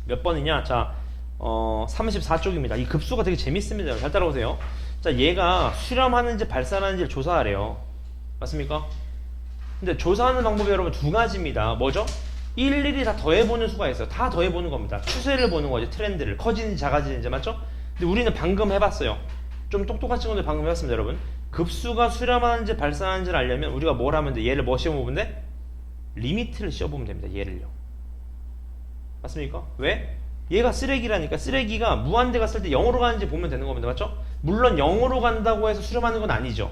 Speaker 1: 몇 번이냐? 자, 34쪽입니다. 이 급수가 되게 재밌습니다. 잘 따라오세요. 자, 얘가 수렴하는지 발산하는지를 조사하래요. 맞습니까? 근데 조사하는 방법이 여러분 두 가지입니다. 뭐죠? 일일이 다 더해보는 수가 있어요. 다 더해보는 겁니다. 추세를 보는 거죠. 트렌드를. 커지는지 작아지는지. 맞죠? 근데 우리는 방금 해봤어요. 좀 똑똑한 친구들 방금 해봤습니다, 여러분. 급수가 수렴하는지 발산하는지를 알려면 우리가 뭘 하면 돼? 얘를 뭐 씌워보면 돼? 리미트를 씌워보면 됩니다. 얘를요. 맞습니까? 왜? 얘가 쓰레기라니까. 쓰레기가 무한대 갔을 때 0으로 가는지 보면 되는 겁니다. 맞죠? 물론 0으로 간다고 해서 수렴하는 건 아니죠.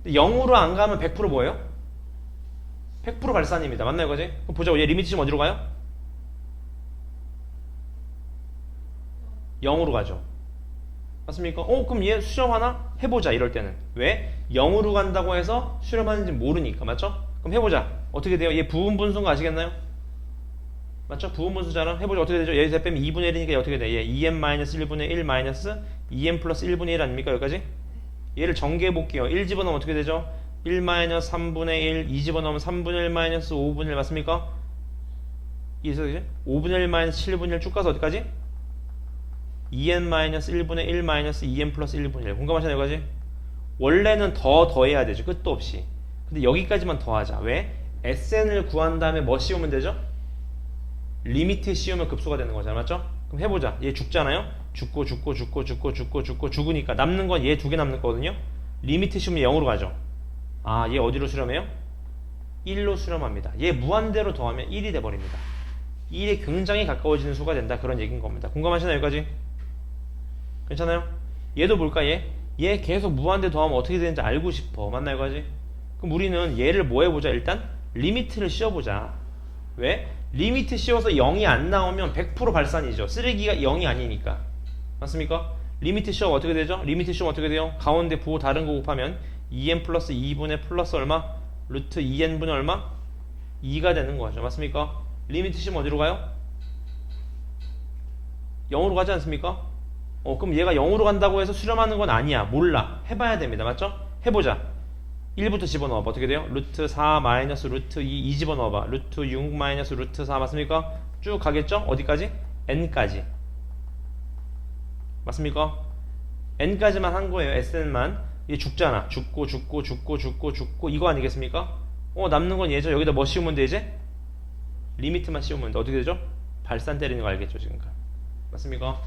Speaker 1: 0으로 안 가면 100% 뭐예요? 100% 발산입니다. 맞나요, 그지? 그럼 보자고. 얘 리미트 지금 어디로 가요? 0으로 가죠. 맞습니까? 그럼 얘 수렴하나? 해보자. 이럴 때는. 왜? 0으로 간다고 해서 수렴하는지 모르니까. 맞죠? 그럼 해보자. 어떻게 돼요? 얘 부분분수인 거 아시겠나요? 맞죠? 부분분수잖아. 해보자. 어떻게 되죠? 얘 빼면 2분의 1이니까 어떻게 돼? 얘 2n-1분의 1 마이너스 2n 플러스 1분의 1 아닙니까? 여기까지? 얘를 전개해 볼게요. 1 집어넣으면 어떻게 되죠? 1 마이너스 3분의 1, 2 집어넣으면 3분의 1 마이너스 5분의 1 맞습니까? 이래서 5분의 1 마이너스 7분의 1 쭉 가서 어디까지? 2n 마이너스 1분의 1 마이너스 2n 플러스 1분의 1 공감하시나요, 여기까지? 원래는 더해야 되죠. 끝도 없이. 근데 여기까지만 더하자. 왜? SN을 구한 다음에 뭐 씌우면 되죠? 리미트 씌우면 급수가 되는 거잖아. 맞죠? 그럼 해보자. 얘 죽잖아요? 죽으니까 남는 건 얘 두 개 남는 거거든요? 리미트 씌우면 0으로 가죠. 아, 얘 어디로 수렴해요? 1로 수렴합니다. 얘 무한대로 더하면 1이 돼버립니다. 1에 굉장히 가까워지는 수가 된다. 그런 얘기인 겁니다. 공감하시나요? 여기까지? 괜찮아요? 얘도 볼까 얘? 얘 계속 무한대 더하면 어떻게 되는지 알고 싶어. 맞나요? 여기까지? 그럼 우리는 얘를 뭐 해보자. 일단 리미트를 씌워보자. 왜? 리미트 씌워서 0이 안 나오면 100% 발산이죠. 쓰레기가 0이 아니니까. 맞습니까? 리미트 씌워 어떻게 되죠? 리미트 씌워 어떻게 돼요? 가운데 부호 다른 거 곱하면 2n 플러스 2분의 플러스 얼마? 루트 2n분의 얼마? 2가 되는 거죠. 맞습니까? 리미트 씌우면 어디로 가요? 0으로 가지 않습니까? 그럼 얘가 0으로 간다고 해서 수렴하는 건 아니야. 몰라. 해봐야 됩니다. 맞죠? 해보자. 1부터 집어넣어봐. 어떻게 돼요? 루트 4 마이너스 루트 2 집어넣어봐. 루트 6 마이너스 루트 4 맞습니까? 쭉 가겠죠? 어디까지? n까지. 맞습니까? n까지만 한 거예요. sn만. 얘 죽잖아. 죽고 이거 아니겠습니까? 남는 건 얘죠. 여기다 뭐 씌우면 돼 이제? 리미트만 씌우면 돼. 어떻게 되죠? 발산 때리는 거 알겠죠 지금? 맞습니까?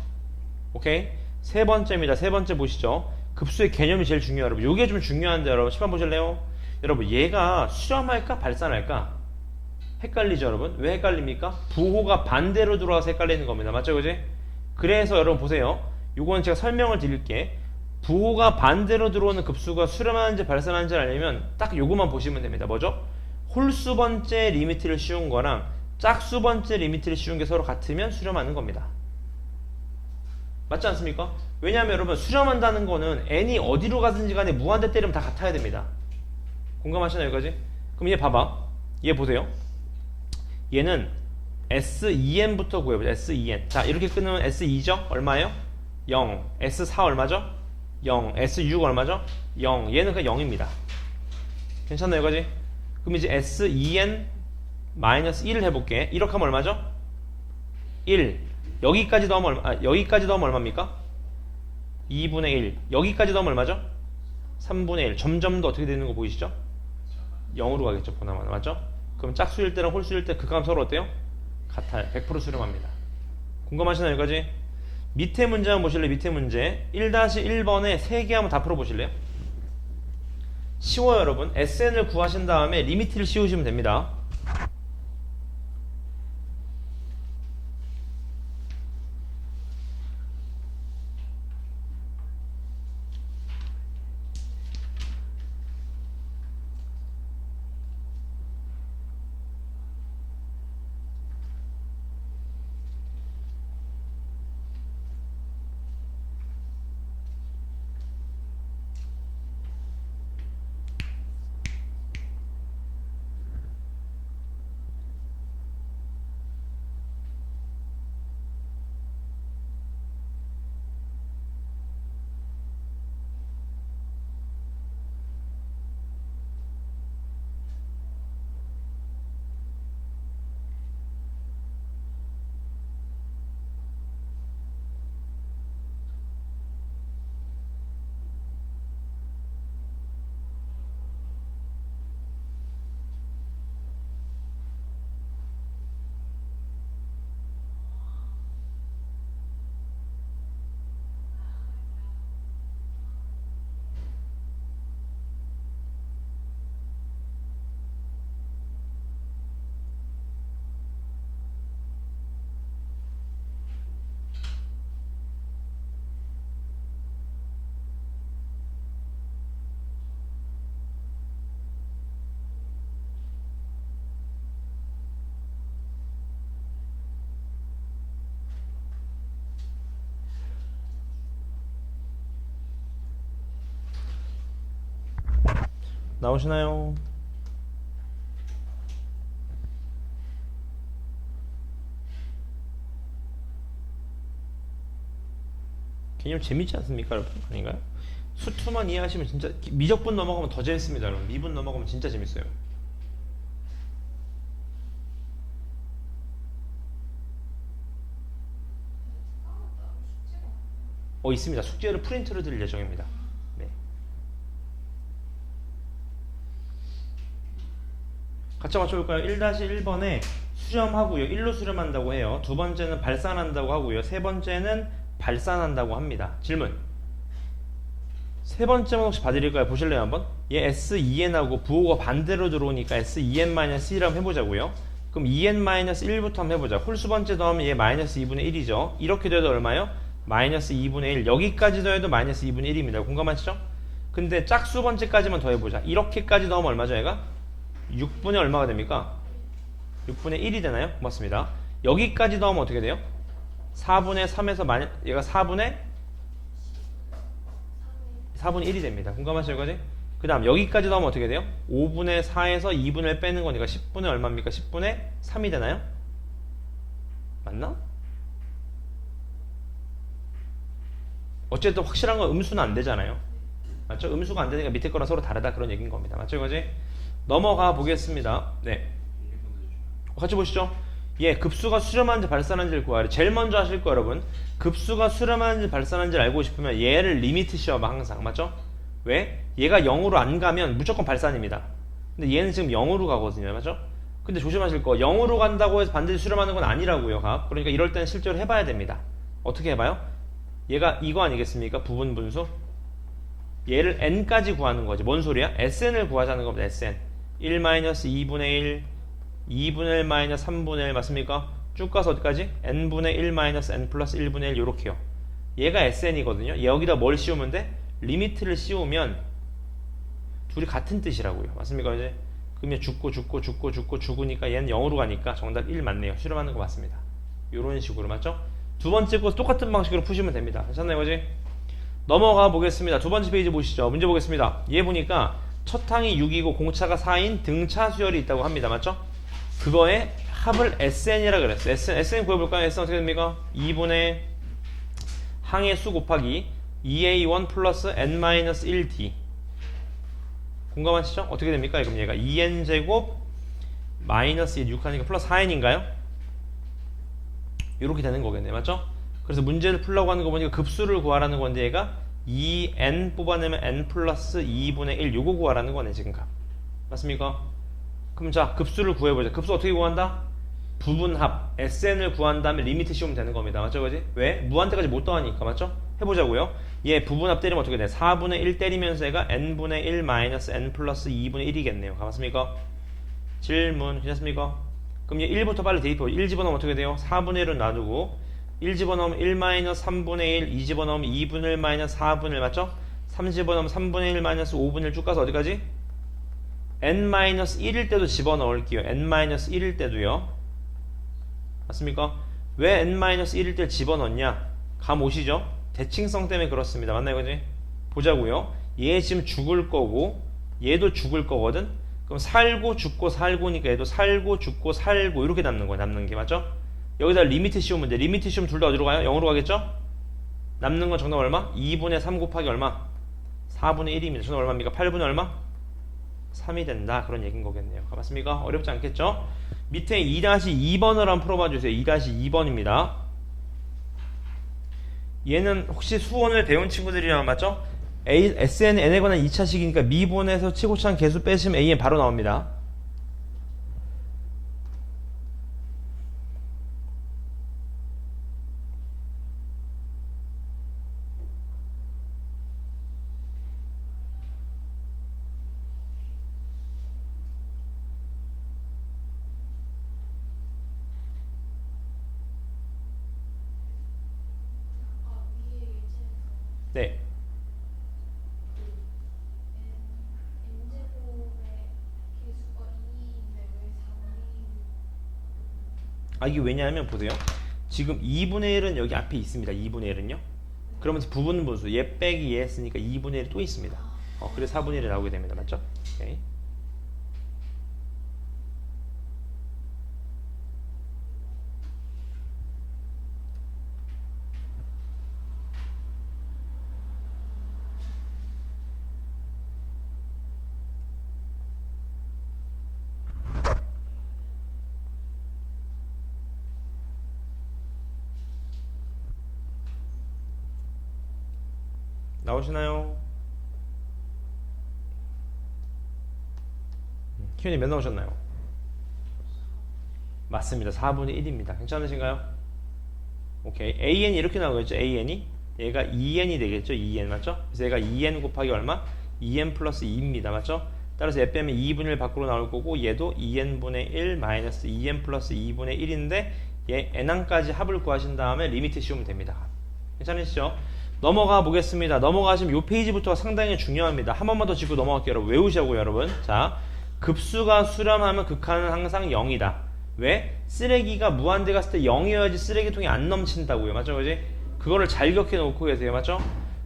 Speaker 1: 오케이. 세 번째입니다. 세 번째 보시죠. 급수의 개념이 제일 중요해요, 여러분. 요게 좀 중요한데, 여러분. 10번 보실래요? 여러분, 얘가 수렴할까, 발산할까? 헷갈리죠, 여러분? 왜 헷갈립니까? 부호가 반대로 들어와서 헷갈리는 겁니다. 맞죠, 그지? 그래서 여러분 보세요. 요거는 제가 설명을 드릴게. 부호가 반대로 들어오는 급수가 수렴하는지 발산하는지 알려면 딱 요거만 보시면 됩니다. 뭐죠? 홀수 번째 리미트를 씌운 거랑 짝수 번째 리미트를 씌운 게 서로 같으면 수렴하는 겁니다. 맞지 않습니까? 왜냐하면 여러분 수렴한다는 거는 n이 어디로 가든지 간에 무한대 때리면 다 같아야 됩니다. 공감하시나요 여기까지? 그럼 얘 봐봐. 얘 보세요. 얘는 S2n부터 구해보자. S2n. 자 이렇게 끊으면 S2죠? 얼마예요? 0. S4 얼마죠? 0. S6 얼마죠? 0. 얘는 그냥 0입니다. 괜찮나요 여기까지? 그럼 이제 S2n 마이너스 1을 해볼게. 이렇게 하면 얼마죠? 1. 여기까지 더하면 얼마? 여기까지 더하면 얼마입니까? 2분의 1. 여기까지 더하면 얼마죠? 3분의 1. 점점 더 어떻게 되는 거 보이시죠? 0으로 가겠죠. 보나마나. 맞죠? 그럼 짝수일 때랑 홀수일 때 극한 서로 어때요? 같아요. 100% 수렴합니다. 공감하시나요? 여기까지? 밑에 문제 한번 보실래요? 밑에 문제 1-1번에 3개 한번 다 풀어보실래요? 쉬워요 여러분. SN을 구하신 다음에 리미트를 씌우시면 됩니다. 나오시나요? 개념 재밌지 않습니까 여러분? 아닌가요? 수투만 이해하시면 진짜 미적분 넘어가면 더 재밌습니다 여러분. 미분 넘어가면 진짜 재밌어요. 있습니다. 숙제를 프린트로 드릴 예정입니다. 네. 같이 맞춰볼까요? 1-1번에 수렴하고요. 1로 수렴한다고 해요. 두 번째는 발산한다고 하고요. 세 번째는 발산한다고 합니다. 질문. 세 번째 문 혹시 봐드릴까요? 보실래요 한번? 얘 S2n하고 부호가 반대로 들어오니까 S2n-1이라고 한번 해보자고요. 그럼 2n-1부터 한번 해보자. 홀수 번째 더하면 얘 마이너스 2분의 1이죠. 이렇게 돼도 얼마요? 마이너스 2분의 1. 여기까지 더해도 마이너스 2분의 1입니다. 공감하시죠? 근데 짝수 번째까지만 더해보자. 이렇게까지 넣으면 얼마죠 얘가? 6분의 얼마가 됩니까? 6분의 1이 되나요? 고맙습니다. 여기까지 넣으면 어떻게 돼요? 4분의 3에서 얘가 4분의 1이 됩니다. 공감하시죠 이거지? 그 다음 여기까지 넣으면 어떻게 돼요? 5분의 4에서 2분의 1 빼는 거니까 10분의 얼마입니까? 10분의 3이 되나요? 맞나? 어쨌든 확실한 건 음수는 안 되잖아요. 맞죠? 음수가 안 되니까 밑에 거랑 서로 다르다 그런 얘기인 겁니다. 맞죠 이거지? 넘어가 보겠습니다. 네. 같이 보시죠. 예, 급수가 수렴하는지 발산하는지를 구하래. 제일 먼저 하실 거 여러분. 급수가 수렴하는지 발산하는지를 알고 싶으면 얘를 리미트 씌워봐 항상. 맞죠? 왜? 얘가 0으로 안 가면 무조건 발산입니다. 근데 얘는 지금 0으로 가거든요. 맞죠? 근데 조심하실 거. 0으로 간다고 해서 반드시 수렴하는 건 아니라고요. 각. 그러니까 이럴 때는 실제로 해봐야 됩니다. 어떻게 해봐요? 얘가 이거 아니겠습니까? 부분 분수. 얘를 n까지 구하는 거지. 뭔 소리야? sn을 구하자는 겁니다. sn. 1-2분의 1 2분의 1 3분의 1 맞습니까? 쭉 가서 어디까지? n분의 1 n 플러스 1분의 1 요렇게요. 얘가 sn이거든요. 여기다 뭘 씌우면 돼? 리미트를 씌우면 둘이 같은 뜻이라고요. 맞습니까? 이제 그러면 죽으니까 얘는 0으로 가니까 정답 1 맞네요. 실험하는 거 맞습니다. 요런 식으로 맞죠? 두 번째 거 똑같은 방식으로 푸시면 됩니다. 괜찮나요? 이거지? 넘어가 보겠습니다. 두 번째 페이지 보시죠. 문제 보겠습니다. 얘 보니까 첫 항이 6이고 공차가 4인 등차 수열이 있다고 합니다. 맞죠? 그거에 합을 SN이라 그랬어요. SN 구해볼까요? SN 어떻게 됩니까? 2분의 항의 수 곱하기 2A1 플러스 N-1D. 공감하시죠? 어떻게 됩니까? 그럼 얘가 2N제곱 마이너스 1, 6하니까 플러스 4N인가요? 이렇게 되는 거겠네. 맞죠? 그래서 문제를 풀려고 하는 거 보니까 급수를 구하라는 건데 얘가 2N 뽑아내면 N 플러스 2분의 1 요거 구하라는 거네 지금 값. 맞습니까? 그럼 자 급수를 구해보자. 급수 어떻게 구한다? 부분합 SN을 구한 다음에 리미트 씌우면 되는 겁니다. 맞죠? 그지? 왜? 무한대까지 못 더하니까. 맞죠? 해보자고요. 얘 부분합 때리면 어떻게 돼? 4분의 1 때리면서 얘가 n분의 1 마이너스 n 플러스 2분의 1이겠네요. 맞습니까? 질문 괜찮습니까? 그럼 얘 1부터 빨리 대입해. 1 집어넣으면 어떻게 돼요? 4분의 1은 놔두고 1 집어넣으면 1 마이너스 3분의 1 2 집어넣으면 2분의 1 마이너스 4분의 1 맞죠? 3 집어넣으면 3분의 1 마이너스 5분의 1 쭉 가서 어디까지? n-1일 때도 집어넣을게요. n-1일 때도요. 맞습니까? 왜 n-1일 때 집어넣냐? 감 오시죠? 대칭성 때문에 그렇습니다. 맞나요? 그지? 보자고요. 얘 지금 죽을 거고 얘도 죽을 거거든? 그럼 살고 죽고 살고니까 얘도 살고 죽고 살고 이렇게 남는 거예요. 남는 게 맞죠? 여기다 리미트 씌우면 돼. 리미트 씌우면 둘 다 어디로 가요? 0으로 가겠죠? 남는 건 정답 얼마? 2분의 3 곱하기 얼마? 4분의 1입니다. 정답 얼마입니까? 8분의 얼마? 3이 된다. 그런 얘기인 거겠네요. 맞습니까? 어렵지 않겠죠? 밑에 2-2번을 한번 풀어봐 주세요. 2-2번입니다. 얘는 혹시 수원을 배운 친구들이라면 맞죠? SN n에 관한 2차식이니까 미분에서 치고찬 개수 빼시면 AN 바로 나옵니다. 네. 아 이게 왜냐하면 보세요. 지금 2분의 1은 여기 앞에 있습니다. 2분의 1은요. 그러면서 부분 분수 얘 빼기 얘 했으니까 2분의 1이 또 있습니다. 그래서 4분의 1이 나오게 됩니다. 맞죠? 오케이. 나오시나요? 키운이 몇 나오셨나요? 맞습니다. 4분의 1입니다. 괜찮으신가요? 오케이. AN이 이렇게 나오겠죠? AN이 얘가 2n이 되겠죠. 2n 맞죠? 그래서 얘가 2n 곱하기 얼마? 2n 플러스 2입니다. 맞죠? 따라서 얘 빼면 2분의 1 밖으로 나올 거고 얘도 2n분의 1 마이너스 2n 플러스 2분의 1인데 얘 n항까지 합을 구하신 다음에 리미트 씌우면 됩니다. 괜찮으시죠? 넘어가 보겠습니다. 넘어가시면 이 페이지부터가 상당히 중요합니다. 한 번만 더 짚고 넘어갈게요. 여러분 외우시자고요. 여러분. 자, 급수가 수렴하면 극한은 항상 0이다. 왜? 쓰레기가 무한대 갔을 때 0이어야지 쓰레기통이 안 넘친다고요. 맞죠? 그지? 그거를 잘 기억해 놓고 계세요. 맞죠?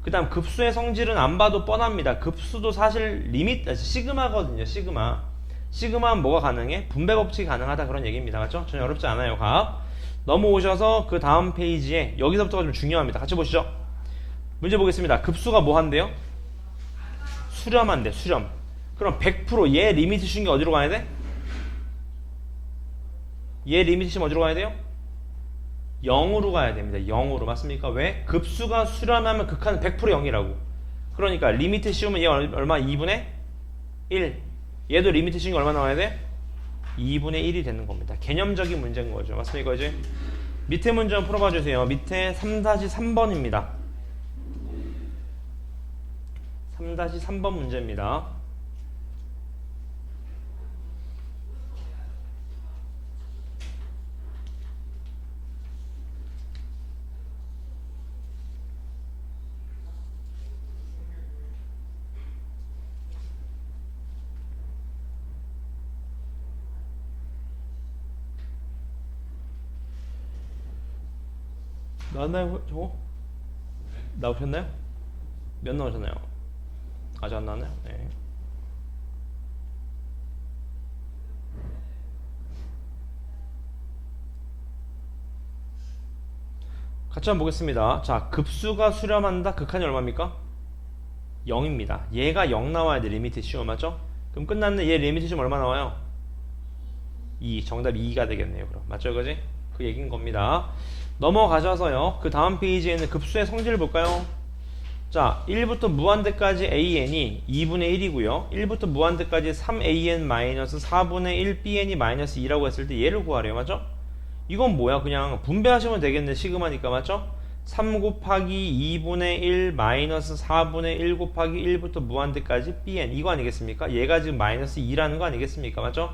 Speaker 1: 그 다음 급수의 성질은 안 봐도 뻔합니다. 급수도 사실 시그마거든요. 시그마. 시그마는 뭐가 가능해? 분배 법칙이 가능하다 그런 얘기입니다. 맞죠? 전혀 어렵지 않아요. 가. 넘어오셔서 그 다음 페이지에 여기서부터가 좀 중요합니다. 같이 보시죠. 문제 보겠습니다. 급수가 뭐 한대요? 수렴한대. 수렴. 그럼 100%얘 리미트 씌운 게 어디로 가야 돼? 얘 리미트 씌우면 어디로 가야 돼요? 0으로 가야 됩니다. 0으로. 맞습니까? 왜? 급수가 수렴하면 극한은 100% 0이라고. 그러니까 리미트 씌우면 얘 얼마? 2분의 1. 얘도 리미트 씌운 게 얼마 나와야 돼? 2분의 1이 되는 겁니다. 개념적인 문제인 거죠. 맞습니까? 이제 밑에 문제 한번 풀어봐 주세요. 밑에 3-3번입니다. 3-3번 문제입니다. 나왔나요? 저거? 나오셨나요? 몇 나오셨나요? 아직 안 나왔나요? 네. 같이 한번 보겠습니다. 자, 급수가 수렴한다. 극한이 얼마입니까? 0입니다. 얘가 0 나와야 돼. 리미트 씌우면 맞죠? 그럼 끝났네. 얘 리미트 씌우면 얼마 나와요? 2. 정답 2가 되겠네요. 그럼 맞죠? 그지? 그 얘기인 겁니다. 넘어가셔서요. 그 다음 페이지에는 급수의 성질을 볼까요? 자, 1부터 무한대까지 an이 2분의 1이고요. 1부터 무한대까지 3an-4분의 1 bn이 마이너스 2라고 했을 때 얘를 구하래요. 맞죠? 이건 뭐야? 그냥 분배하시면 되겠네. 시그마니까. 맞죠? 3 곱하기 2분의 1 마이너스 4분의 1 곱하기 1부터 무한대까지 bn. 이거 아니겠습니까? 얘가 지금 마이너스 2라는 거 아니겠습니까? 맞죠?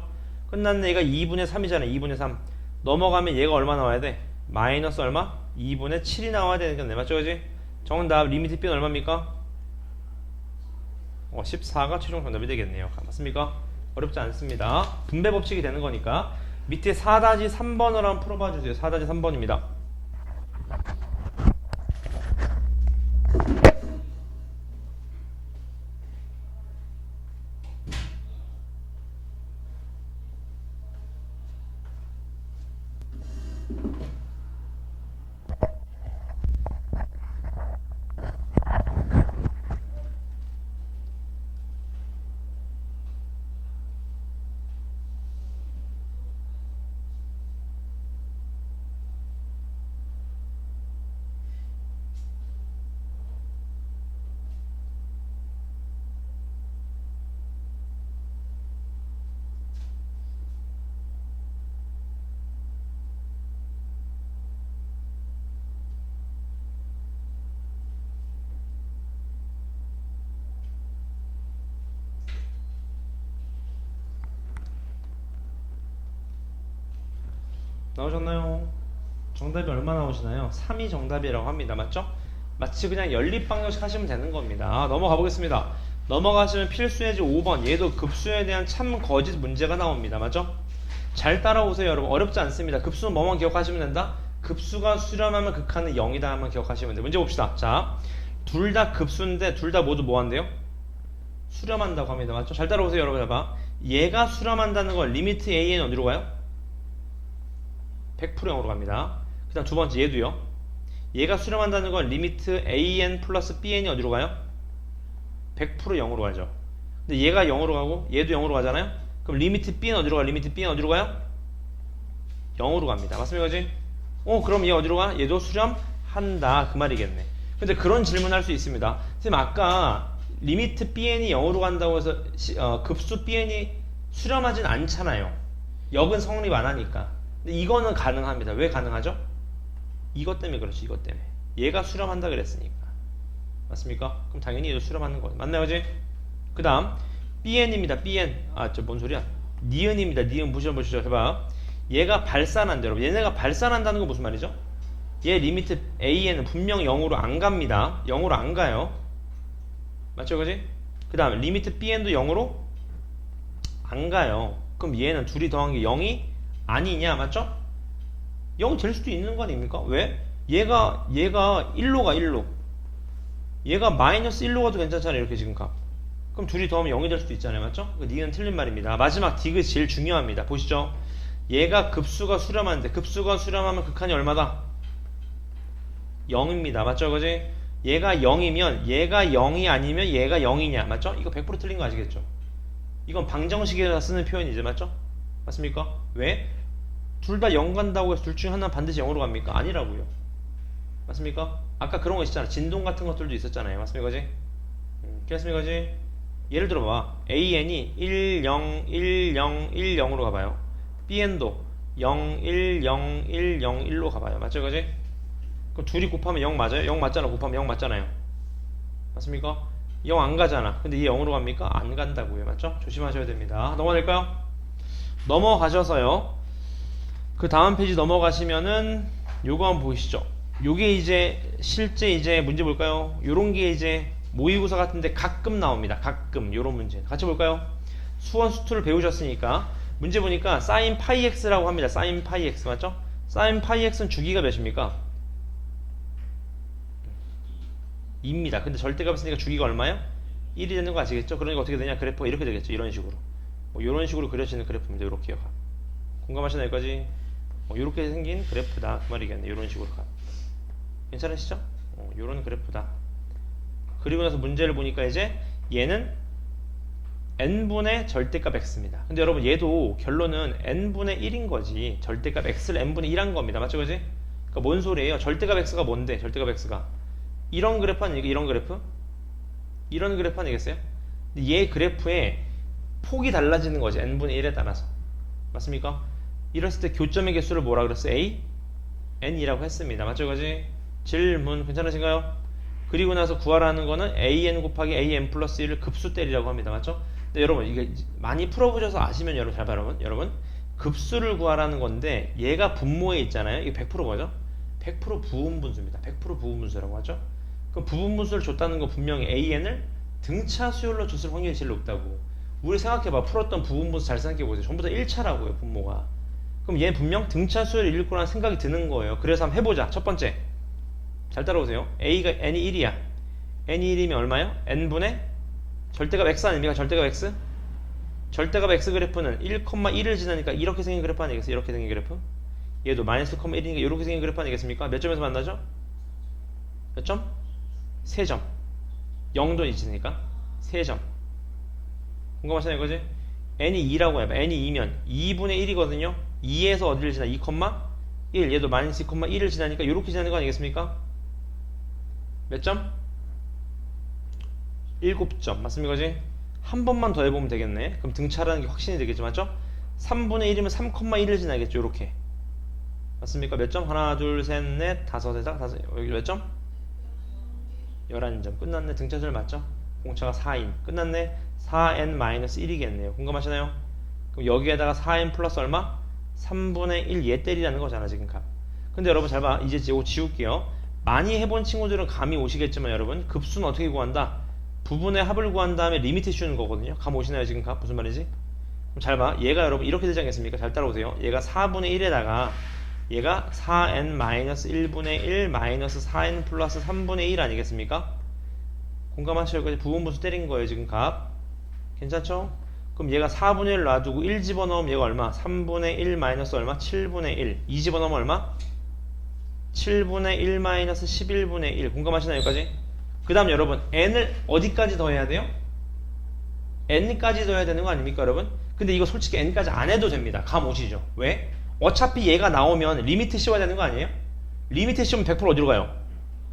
Speaker 1: 끝났네. 얘가 2분의 3이잖아. 2분의 3. 넘어가면 얘가 얼마 나와야 돼? 마이너스 얼마? 2분의 7이 나와야 되겠네. 맞죠? 그지? 정답 리미트 b는 얼마입니까? 14가 최종 정답이 되겠네요. 맞습니까? 어렵지 않습니다. 분배 법칙이 되는 거니까 밑에 4-3번을 한번 풀어봐 주세요. 4-3번입니다. 나오셨나요? 정답이 얼마 나오시나요? 3이 정답이라고 합니다. 맞죠? 마치 그냥 연립방정식 하시면 되는 겁니다. 넘어가 보겠습니다. 넘어가시면 필수예제 5번. 얘도 급수에 대한 참 거짓 문제가 나옵니다. 맞죠? 잘 따라오세요. 여러분. 어렵지 않습니다. 급수는 뭐만 기억하시면 된다? 급수가 수렴하면 극한은 0이다 하면 기억하시면 돼요. 문제 봅시다. 자, 둘 다 급수인데 둘 다 모두 뭐 한대요? 수렴한다고 합니다. 맞죠? 잘 따라오세요. 여러분. 봐봐. 얘가 수렴한다는 건 리미트 a는 어디로 가요? 100% 0으로 갑니다. 그 다음 두 번째 얘도요. 얘가 수렴한다는 건 리미트 an 플러스 bn이 어디로 가요? 100% 0으로 가죠. 근데 얘가 0으로 가고 얘도 0으로 가잖아요. 그럼 리미트 b는 어디로 가요? 리미트 b는 어디로 가요? 0으로 갑니다. 맞습니까? 그지? 그럼 얘 어디로 가? 얘도 수렴한다. 그 말이겠네. 근데 그런 질문 할 수 있습니다. 선생님 아까 리미트 bn이 0으로 간다고 해서 급수 bn이 수렴하진 않잖아요. 역은 성립 안 하니까. 근데 이거는 가능합니다. 왜 가능하죠? 이것 때문에 그렇지. 이것 때문에. 얘가 수렴한다 그랬으니까. 맞습니까? 그럼 당연히 얘도 수렴하는 거예요. 맞나요, 그지? 그 다음 bn입니다. bn. 아, 저 뭔 소리야? 니은입니다. 니은 보시죠. 해봐. 얘가 발산한다, 여러분. 얘네가 발산한다는 건 무슨 말이죠? 얘 리미트 an은 분명 0으로 안 갑니다. 0으로 안 가요. 맞죠, 그지? 그 다음 리미트 bn도 0으로 안 가요. 그럼 얘는 둘이 더한 게 0이 아니냐, 맞죠? 0 될 수도 있는 거 아닙니까? 왜? 얘가 1로 가, 1로. 얘가 마이너스 1로 가도 괜찮잖아요, 이렇게 지금 값. 그럼 둘이 더하면 0이 될 수도 있잖아요, 맞죠? 니은 틀린 말입니다. 마지막 디귿 제일 중요합니다. 보시죠. 얘가 급수가 수렴하는데 급수가 수렴하면 극한이 얼마다? 0입니다. 맞죠, 그지? 얘가 0이면 얘가 0이 아니면 얘가 0이냐, 맞죠? 이거 100% 틀린 거 아시겠죠? 이건 방정식에서 쓰는 표현이죠, 맞죠? 맞습니까? 왜? 둘 다 0 간다고 해서 둘 중에 하나는 반드시 0으로 갑니까? 아니라고요. 맞습니까? 아까 그런 거 있었잖아. 진동 같은 것들도 있었잖아요. 맞습니까, 그지? 그렇습니까, 그지? 예를 들어봐. AN이 1, 0, 1, 0, 1, 0으로 가봐요. BN도 0, 1, 0, 1, 0, 1로 가봐요. 맞죠, 그지? 그럼 둘이 곱하면 0 맞아요? 0 맞잖아. 곱하면 0 맞잖아요. 맞습니까? 0 안 가잖아. 근데 얘 0으로 갑니까? 안 간다고요. 맞죠? 조심하셔야 됩니다. 넘어갈까요? 넘어가셔서요. 그 다음 페이지 넘어가시면은 요거 한번 보시죠. 요게 이제 실제 이제 문제 볼까요? 요런 게 이제 모의고사 같은데 가끔 나옵니다. 가끔 요런 문제. 같이 볼까요? 수원 수투를 배우셨으니까 문제 보니까 sin 파이 x라고 합니다. sin 파이 x 맞죠? sin 파이 x는 주기가 몇입니까? 2입니다. 근데 절대값 있으니까 주기가 얼마요? 1이 되는 거 아시겠죠? 그러니까 어떻게 되냐? 그래프가 이렇게 되겠죠. 이런 식으로. 뭐 이런 식으로 그려지는 그래프입니다. 이렇게요. 공감하시나요? 여기까지? 이렇게 생긴 그래프다. 그 말이겠네. 이런 식으로 가. 괜찮으시죠? 이런 그래프다. 그리고 나서 문제를 보니까 이제 얘는 n분의 절대값 x입니다. 근데 여러분 얘도 결론은 n분의 1인 거지. 절대값 x를 n분의 1한 겁니다. 맞죠? 그지? 그러니까 뭔 소리예요? 절대값 x가 뭔데? 절대값 x가 이런 그래프 아니겠어요? 이런 그래프? 이런 그래프 아니겠어요? 근데 얘 그래프의 폭이 달라지는 거지. n분의 1에 따라서. 맞습니까? 이랬을 때 교점의 개수를 뭐라 그랬어요? a? n이라고 했습니다. 맞죠? 그지? 질문 괜찮으신가요? 그리고 나서 구하라는 거는 an 곱하기 an 플러스 1을 급수 때리라고 합니다. 맞죠? 근데 여러분 이게 많이 풀어보셔서 아시면 여러분 잘 봐요. 여러분 급수를 구하라는 건데 얘가 분모에 있잖아요. 이게 100% 뭐죠? 100% 부분분수입니다. 100% 부분분수라고 하죠. 그럼 부분분수를 줬다는 건 분명히 an을 등차 수열로 줬을 확률이 제일 높다고. 우리 생각해봐. 풀었던 부분분수 잘 생각해보세요. 전부 다 1차라고요. 분모가. 그럼 얘는 분명 등차 수열이 1일 거라는 생각이 드는 거예요. 그래서 한번 해보자. 첫 번째 잘 따라오세요. n이 1이야. n이 1이면 얼마요? n분의 절대값 x 아닙니까? 절대값 x? 절대값 x 그래프는 1,1을 지나니까 이렇게 생긴 그래프 아니겠어요? 이렇게 생긴 그래프? 얘도 마이너스 1,1이니까 이렇게 생긴 그래프 아니겠습니까? 몇 점에서 만나죠? 몇 점? 3점. 0도 있으니까 3점. 공감하시나요, 이거지? n이 2라고 해봐. n이 2면 2분의 1이거든요. 2에서 어디를 지나? 2,1. 얘도 마이너스 2,1을 지나니까 이렇게 지나는 거 아니겠습니까? 몇 점? 7점. 맞습니까, 그지? 한 번만 더 해보면 되겠네. 그럼 등차라는 게 확신이 되겠죠, 맞죠? 3분의 1이면 3,1을 지나겠죠, 이렇게. 맞습니까? 몇 점? 하나, 둘, 셋, 넷, 다섯에다 여기 몇 점? 11점. 끝났네. 등차수열 맞죠? 공차가 4인. 끝났네. 4n-1이겠네요. 공감하시나요? 그럼 여기에다가 4n 플러스 얼마? 3분의 1 얘 때리라는 거잖아, 지금 값. 근데 여러분 잘 봐. 이제 이거 지울게요. 많이 해본 친구들은 감이 오시겠지만 여러분 급수는 어떻게 구한다? 부분의 합을 구한 다음에 리미트 씌우는 거거든요. 감 오시나요, 지금 값? 무슨 말이지? 그럼 잘 봐. 얘가 여러분 이렇게 되지 않겠습니까? 잘 따라오세요. 얘가 4분의 1에다가 얘가 4n-1분의 1 마이너스 4n 플러스 3분의 1 아니겠습니까? 공감하시려고 부분분수 때린 거예요, 지금 값. 괜찮죠? 그럼 얘가 4분의 1 놔두고 1 집어넣으면 얘가 얼마? 3분의 1 마이너스 얼마? 7분의 1. 2 집어넣으면 얼마? 7분의 1 마이너스 11분의 1. 공감하시나요, 여기까지? 그 다음 여러분 n을 어디까지 더해야 돼요? n까지 더해야 되는 거 아닙니까, 여러분? 근데 이거 솔직히 n까지 안 해도 됩니다. 감 오시죠? 왜? 어차피 얘가 나오면 리미트 씌워야 되는 거 아니에요? 리미트 씌우면 100% 어디로 가요?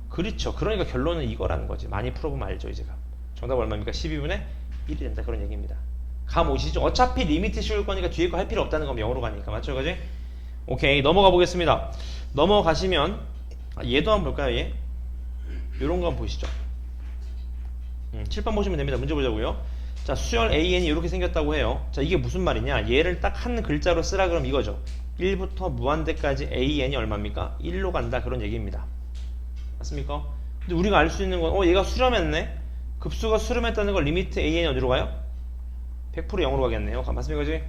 Speaker 1: 그렇죠. 그러니까 결론은 이거라는 거지. 많이 풀어보면 알죠, 이제 감. 정답 얼마입니까? 12분의 1이 된다. 그런 얘기입니다. 감 오시죠? 어차피 리미트 씌울 거니까 뒤에 거 할 필요 없다는 건 0으로 가니까. 맞죠, 그지? 오케이, 넘어가 보겠습니다. 넘어가시면 얘도 한번 볼까요, 얘? 요런 거 한번 보시죠. 7번 보시면 됩니다. 문제 보자고요. 자, 수열 AN이 이렇게 생겼다고 해요. 자, 이게 무슨 말이냐? 얘를 딱 한 글자로 쓰라 그러면 이거죠. 1부터 무한대까지 AN이 얼마입니까? 1로 간다. 그런 얘기입니다. 맞습니까? 근데 우리가 알 수 있는 건 얘가 수렴했네. 급수가 수렴했다는 걸 리미트 AN이 어디로 가요? 100% 0으로 가겠네요. 맞습니까? 그지?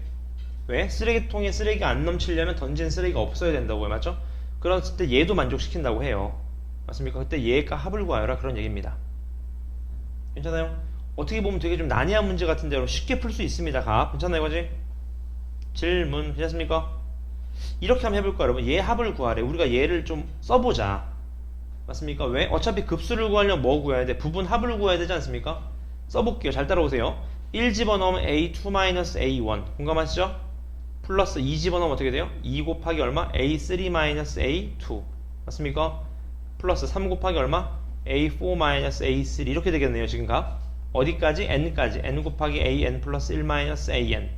Speaker 1: 왜? 쓰레기통에 쓰레기 안 넘치려면 던진 쓰레기가 없어야 된다고요. 맞죠? 그랬을 때 얘도 만족시킨다고 해요. 맞습니까? 그때 얘가 합을 구하여라. 그런 얘기입니다. 괜찮아요? 어떻게 보면 되게 좀 난이한 문제 같은데 여러분 쉽게 풀 수 있습니다. 가. 괜찮아요? 이거지? 질문 괜찮습니까? 이렇게 한번 해볼까요? 여러분 얘 합을 구하래. 우리가 얘를 좀 써보자. 맞습니까? 왜? 어차피 급수를 구하려면 뭐 구해야 돼? 부분 합을 구해야 되지 않습니까? 써볼게요. 잘 따라오세요. 1 집어넣으면 A2-A1 공감하시죠? 플러스 2 집어넣으면 어떻게 돼요? 2 곱하기 얼마? A3-A2 맞습니까? 플러스 3 곱하기 얼마? A4-A3 이렇게 되겠네요. 지금 값 어디까지? n까지 n 곱하기 an 플러스 1-an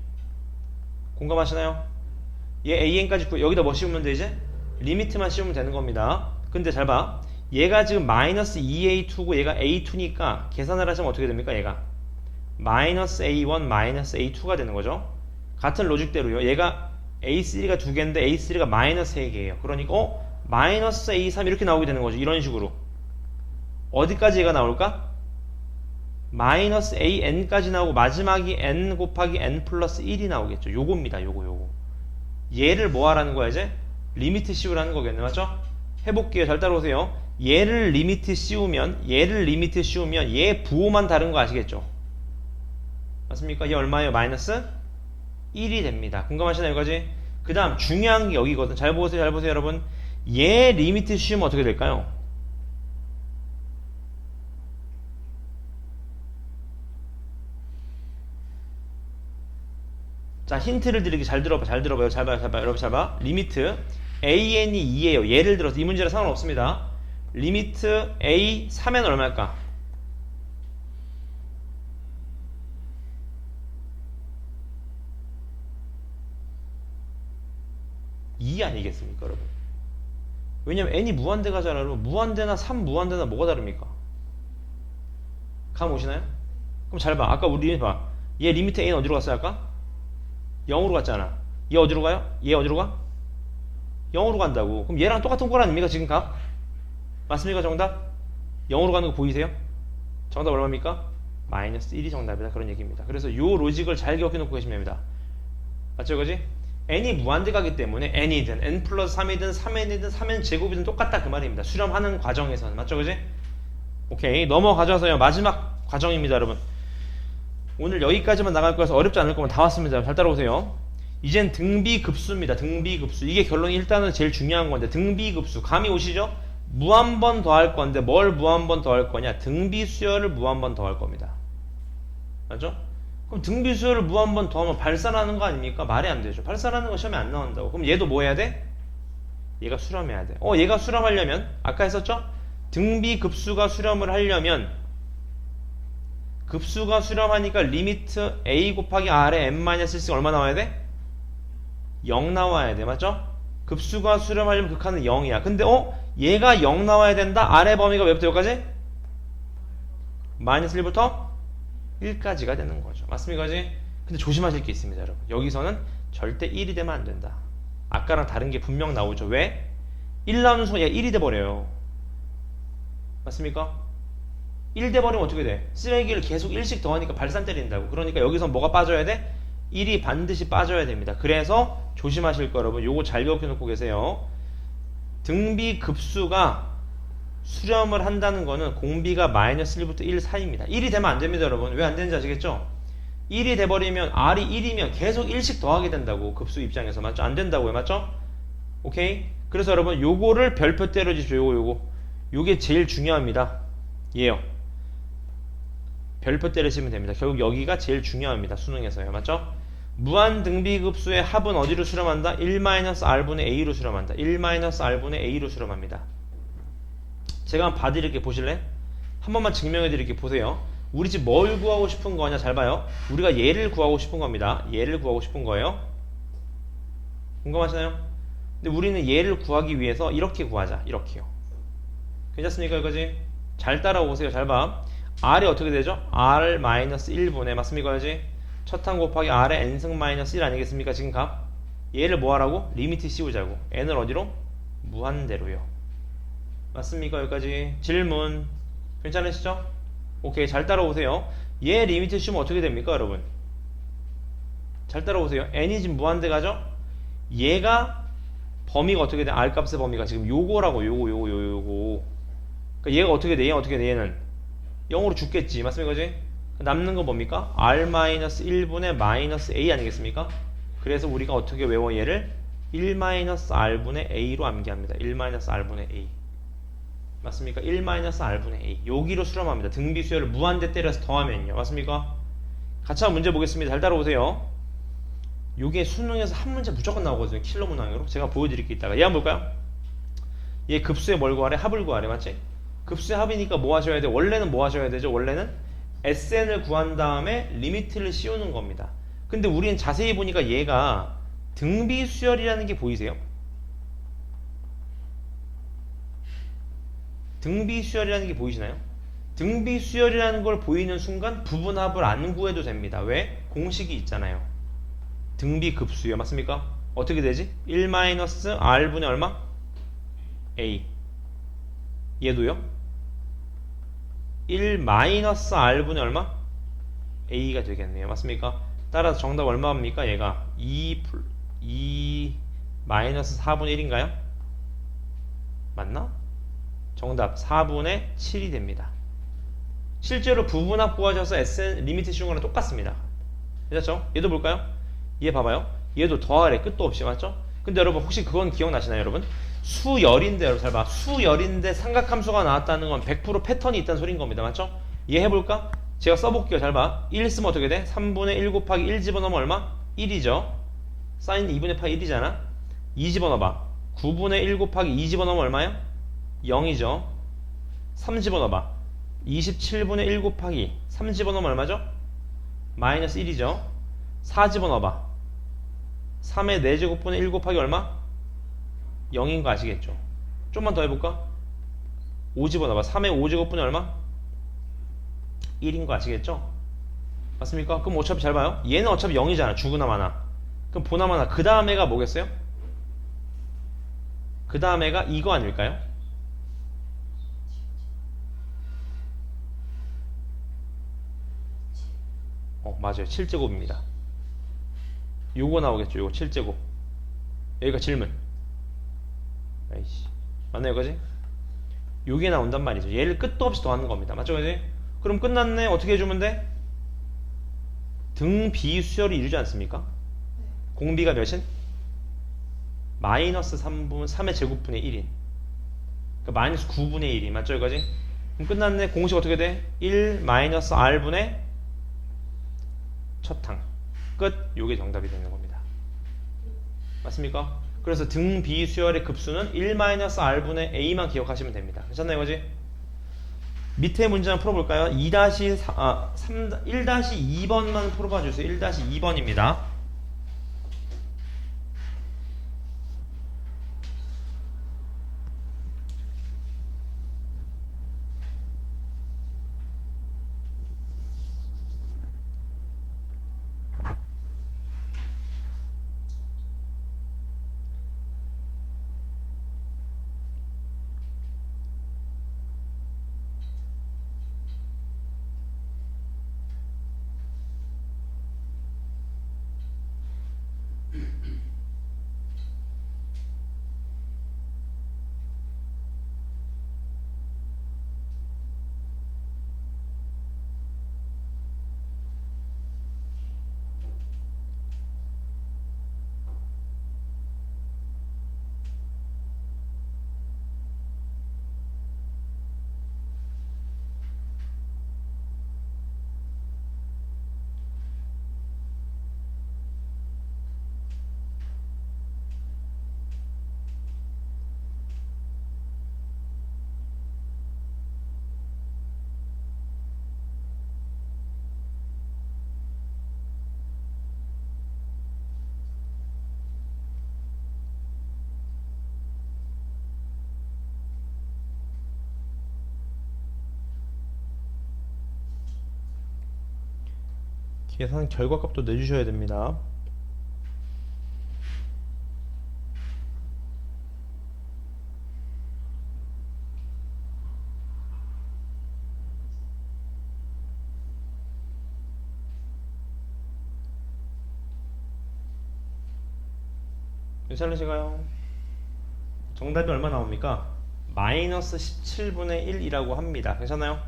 Speaker 1: 공감하시나요? 얘 an까지 여기다 뭐 씌우면 돼 이제? 리미트만 씌우면 되는 겁니다. 근데 잘 봐. 얘가 지금 마이너스 2a2고 얘가 a2니까 계산을 하시면 어떻게 됩니까? 얘가 마이너스 a1 마이너스 a2가 되는 거죠. 같은 로직대로요. 얘가 a3가 2개인데 a3가 마이너스 3개예요. 그러니까 마이너스 a3 이렇게 나오게 되는 거죠. 이런 식으로 어디까지 얘가 나올까? 마이너스 an까지 나오고 마지막이 n 곱하기 n 플러스 1이 나오겠죠. 요겁니다. 요거 얘를 뭐 하라는 거야 이제? 리미트 씌우라는 거겠네. 맞죠? 해볼게요. 잘 따라오세요. 얘를 리미트 씌우면 얘 부호만 다른 거 아시겠죠? 맞습니까? 얘 얼마예요? 마이너스 1이 됩니다. 공감하시나요? 여기까지? 그 다음 중요한 게 여기거든. 잘 보세요 여러분. 얘 리미트 씌우면 어떻게 될까요? 자, 힌트를 드리기 잘 들어봐요. 잘 봐요. 여러분 잘 봐. 리미트 an이 2예요. 예를 들어서 이 문제랑 상관없습니다. 리미트 a 3은 얼마일까? 2 아니겠습니까, 여러분? 왜냐면 n이 무한대 가잖아요. 여러분. 무한대나 3 무한대나 뭐가 다릅니까? 감 오시나요? 그럼 잘 봐. 아까 우리 봐. 얘 리미트 a는 어디로 갔어요, 아까? 0으로 갔잖아. 얘 어디로 가요? 얘 어디로 가? 0으로 간다고. 그럼 얘랑 똑같은 꼴 아닙니까? 지금 값? 맞습니까? 정답? 0으로 가는 거 보이세요? 정답 얼마입니까? 마이너스 1이 정답이다. 그런 얘기입니다. 그래서 요 로직을 잘 기억해 놓고 계시면 됩니다. 맞죠? 그지? n이 무한대 가기 때문에 n이든 n 플러스 3이든 3n이든 3n 제곱이든 똑같다 그 말입니다. 수렴하는 과정에서는. 맞죠? 그지? 오케이. 넘어가져서요. 마지막 과정입니다. 여러분. 오늘 여기까지만 나갈 거라서 어렵지 않을 거면 다 왔습니다. 잘 따라오세요. 이젠 등비급수입니다. 등비급수. 이게 결론이 일단은 제일 중요한 건데 등비급수. 감이 오시죠? 무 한 번 더 할 건데 뭘 무 한 번 더 할 거냐? 등비수열을 무 한 번 더 할 겁니다. 맞죠? 그럼 등비수열을 무 한 번 더 하면 발산하는 거 아닙니까? 말이 안 되죠. 발산하는 거 시험에 안 나온다고. 그럼 얘도 뭐 해야 돼? 얘가 수렴해야 돼. 얘가 수렴하려면 아까 했었죠? 등비급수가 수렴을 하려면 급수가 수렴하니까 리미트 a 곱하기 r의 n-1씩 얼마 나와야 돼? 0 나와야 돼. 맞죠? 급수가 수렴하려면 극한은 0이야. 근데 얘가 0 나와야 된다? r의 범위가 몇부터 여기까지? 마이너스 1부터 1까지가 되는 거죠. 맞습니까? 그지? 근데 조심하실 게 있습니다, 여러분. 여기서는 절대 1이 되면 안 된다. 아까랑 다른 게 분명 나오죠. 왜? 1 나오는 순간 얘가 1이 돼버려요. 맞습니까? 1 돼버리면 어떻게 돼? 쓰레기를 계속 1씩 더하니까 발산 때린다고. 그러니까 여기서 뭐가 빠져야 돼? 1이 반드시 빠져야 됩니다. 그래서 조심하실 거 여러분. 요거 잘 기억해 놓고 계세요. 등비 급수가 수렴을 한다는 거는 공비가 마이너스 1부터 1 사이입니다. 1이 되면 안 됩니다, 여러분. 왜 안 되는지 아시겠죠? 1이 돼버리면 R이 1이면 계속 1씩 더하게 된다고. 급수 입장에서. 맞죠? 안 된다고요. 맞죠? 오케이? 그래서 여러분 요거를 별표 때려주십시오. 요거. 요게 제일 중요합니다. 얘요. 별표 때리시면 됩니다. 결국 여기가 제일 중요합니다. 수능에서요. 맞죠? 무한 등비급수의 합은 어디로 수렴한다? 1-r분의 a로 수렴한다. 1-r분의 a로 수렴합니다. 제가 한번 봐드릴게. 보실래? 한 번만 증명해드릴게. 보세요. 우리 집 뭘 구하고 싶은 거냐? 잘 봐요. 우리가 얘를 구하고 싶은 겁니다. 얘를 구하고 싶은 거예요. 공감하시나요? 근데 우리는 얘를 구하기 위해서 이렇게 구하자. 이렇게요. 괜찮습니까? 여기까지? 잘 따라오세요. 잘 봐. R이 어떻게 되죠? R-1분의 맞습니까? 그지? 첫 항 곱하기 R의 n승 마이너스 1 아니겠습니까? 지금 값. 얘를 뭐 하라고? 리미트 씌우자고. n을 어디로? 무한대로요. 맞습니까? 여기까지. 질문. 괜찮으시죠? 오케이. 잘 따라오세요. 얘 리미트 씌우면 어떻게 됩니까? 여러분? 잘 따라오세요. n이 지금 무한대 가죠? 얘가 범위가 어떻게 돼? R 값의 범위가 지금 요거라고. 요거. 그러니까 얘가 어떻게 돼? 얘가 어떻게 돼? 얘는 0으로 죽겠지. 맞습니까? 그지? 남는 건 뭡니까? R-1분의 마이너스 A 아니겠습니까? 그래서 우리가 어떻게 외워 얘를? 1-R분의 A로 암기합니다. 1-R분의 A. 맞습니까? 1-R분의 A. 여기로 수렴합니다. 등비 수열을 무한대 때려서 더하면요. 맞습니까? 같이 한번 문제 보겠습니다. 잘 따라오세요. 요게 수능에서 한 문제 무조건 나오거든요. 킬러 문항으로. 제가 보여드릴게요. 이따가. 얘 한번 볼까요? 얘 급수의 뭘 구하래? 합을 구하래. 맞지? 급수의 합이니까 뭐 하셔야 돼? 원래는 뭐 하셔야 되죠? 원래는 SN을 구한 다음에 리미트를 씌우는 겁니다. 근데 우리는 자세히 보니까 얘가 등비 수열이라는 게 보이세요? 등비 수열이라는 게 보이시나요? 등비 수열이라는 걸 보이는 순간 부분합을 안 구해도 됩니다. 왜? 공식이 있잖아요. 등비 급수요. 맞습니까? 어떻게 되지? 1-R분의 얼마? A. 얘도요? 1-R분의 얼마? A가 되겠네요. 맞습니까? 따라서 정답 얼마입니까? 얘가 2-4분의 1인가요? 맞나? 정답 4분의 7이 됩니다. 실제로 부분합 구하셔서 SN 리미트 씌운 거랑 똑같습니다. 괜찮죠? 얘도 볼까요? 얘 봐봐요. 얘도 더하래. 끝도 없이. 맞죠? 근데 여러분 혹시 그건 기억나시나요? 여러분? 수열인데 여러분 잘 봐. 수열인데 삼각함수가 나왔다는 건 100% 패턴이 있다는 소린 겁니다. 맞죠? 얘 해볼까? 제가 써볼게요. 잘 봐. 1 쓰면 어떻게 돼? 3분의 1 곱하기 1 집어넣으면 얼마? 1이죠. 사인 2분의 파이 1이잖아. 2 집어넣어봐. 9분의 1 곱하기 2 집어넣으면 얼마야? 0이죠. 3 집어넣어봐. 27분의 1 곱하기 3 집어넣으면 얼마죠? 마이너스 1이죠. 4 집어넣어봐. 3의 4제곱분의 1 곱하기 얼마? 0인 거 아시겠죠? 좀만 더 해볼까? 5 집어넣어봐. 3의 5제곱분의 얼마? 1인 거 아시겠죠? 맞습니까? 그럼 어차피 잘 봐요. 얘는 어차피 0이잖아. 주거나 마나. 그럼 보나마나 그 다음 애가 뭐겠어요? 그 다음 애가 이거 아닐까요? 맞아요. 7제곱입니다. 요거 나오겠죠. 요거 7제곱. 여기가 질문. 아이씨. 맞나요, 그지? 요게 나온단 말이죠. 얘를 끝도 없이 더하는 겁니다. 맞죠, 그지? 그럼 끝났네. 어떻게 해주면 돼? 등비수열이 이루지 않습니까? 공비가 몇인? 마이너스 3의 제곱분의 1인. 그러니까 마이너스 9분의 1이. 맞죠, 여기까지? 그럼 끝났네. 공식 어떻게 돼? 1 마이너스 R분의 첫 항. 끝. 요게 정답이 되는 겁니다. 맞습니까? 그래서 등비수열의 급수는 1-R분의 A만 기억하시면 됩니다. 괜찮나요, 이거지? 밑에 문제 한번 풀어볼까요? 1-2번만 풀어봐 주세요. 1-2번입니다. 계산 결과값도 내주셔야 됩니다. 괜찮으신가요? 정답이 얼마 나옵니까? 마이너스 17분의 1이라고 합니다. 괜찮나요?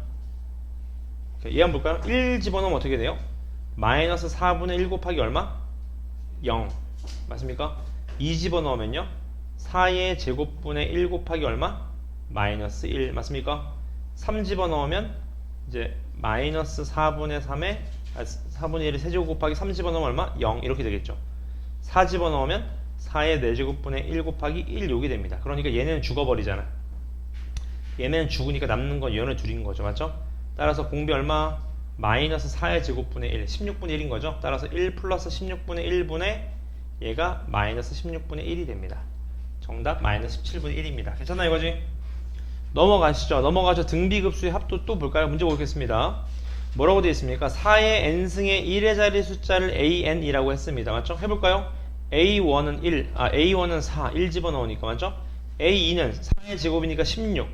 Speaker 1: 얘 한번 볼까요? 1 집어넣으면 어떻게 돼요? 마이너스 4분의 1 곱하기 얼마? 0 맞습니까? 2 집어넣으면요 4의 제곱분의 1 곱하기 얼마? 마이너스 1 맞습니까? 3 집어넣으면 이제 마이너스 4분의 3에 4분의 1의 세제곱 곱하기 3 집어넣으면 얼마? 0 이렇게 되겠죠. 4 집어넣으면 4의 4제곱분의 1 곱하기 1 요게 됩니다. 그러니까 얘는 죽어버리잖아. 얘는 죽으니까 남는 건 얘는 둘인 거죠. 맞죠? 따라서 공비 얼마? 마이너스 4의 제곱분의 1 16분의 1인 거죠. 따라서 1 플러스 16분의 1분의 얘가 마이너스 16분의 1이 됩니다. 정답 마이너스 17분의 1입니다. 괜찮나 이거지? 넘어가시죠. 넘어가서 등비급수의 합도 또 볼까요? 문제 보겠습니다. 뭐라고 되어 있습니까? 4의 n승의 1의 자리 숫자를 an이라고 했습니다. 맞죠? 해볼까요? a1은 1, a1은 4, 1 집어넣으니까 맞죠? a2는 4의 제곱이니까 16,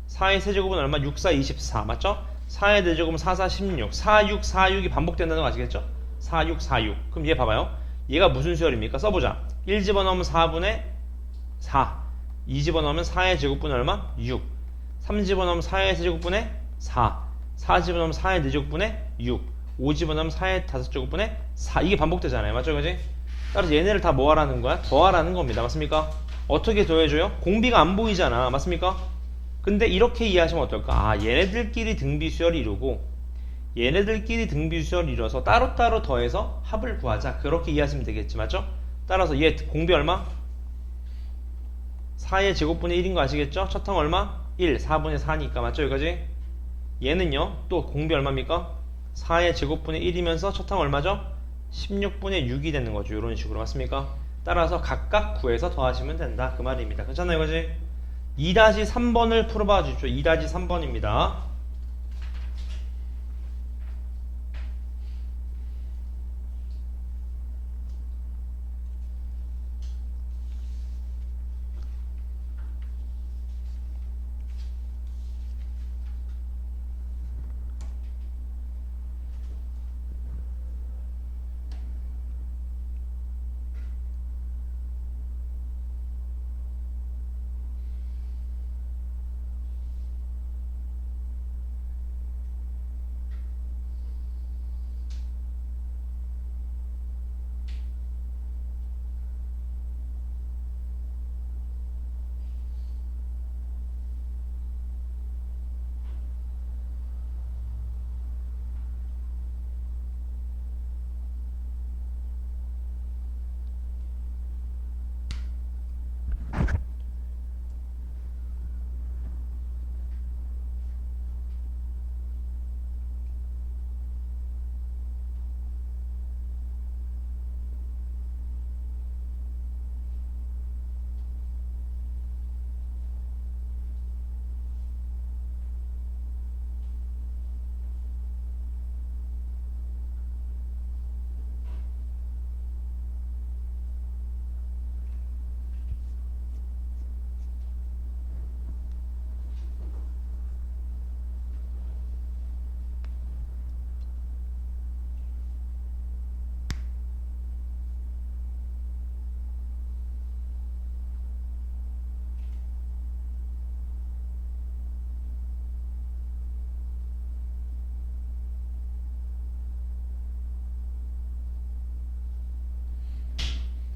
Speaker 1: 4의 세제곱은 얼마? 6, 4, 24 맞죠? 4의 4제곱은 4, 4, 16, 4, 6, 4, 6이 반복된다는 거 아시겠죠? 4, 6, 4, 6 그럼 얘 봐봐요. 얘가 무슨 수열입니까? 써보자. 1 집어넣으면 4분의 4, 2 집어넣으면 4의 제곱분은 얼마? 6, 3 집어넣으면 4의 세제곱분의 4, 4 집어넣으면 4의 4제곱분의 6, 5 집어넣으면 4의 5제곱분의 4 이게 반복되잖아요. 맞죠? 그지? 따라서 얘네를 다 뭐 하라는 거야? 더하라는 겁니다. 맞습니까? 어떻게 더해줘요? 공비가 안 보이잖아. 맞습니까? 근데 이렇게 이해하시면 어떨까? 얘네들끼리 등비수열을 이루고 얘네들끼리 등비수열을 이뤄서 따로따로 더해서 합을 구하자. 그렇게 이해하시면 되겠지. 맞죠? 따라서 얘 공비 얼마? 4의 제곱분의 1인 거 아시겠죠? 첫 항 얼마? 1, 4분의 4니까 맞죠? 여기까지? 얘는요 또 공비 얼마입니까? 4의 제곱분의 1이면서 첫 항 얼마죠? 16분의 6이 되는 거죠. 이런 식으로 맞습니까? 따라서 각각 구해서 더하시면 된다. 그 말입니다. 괜찮나요? 이거지? 2-3번을 풀어봐 주십시오. 2-3번입니다.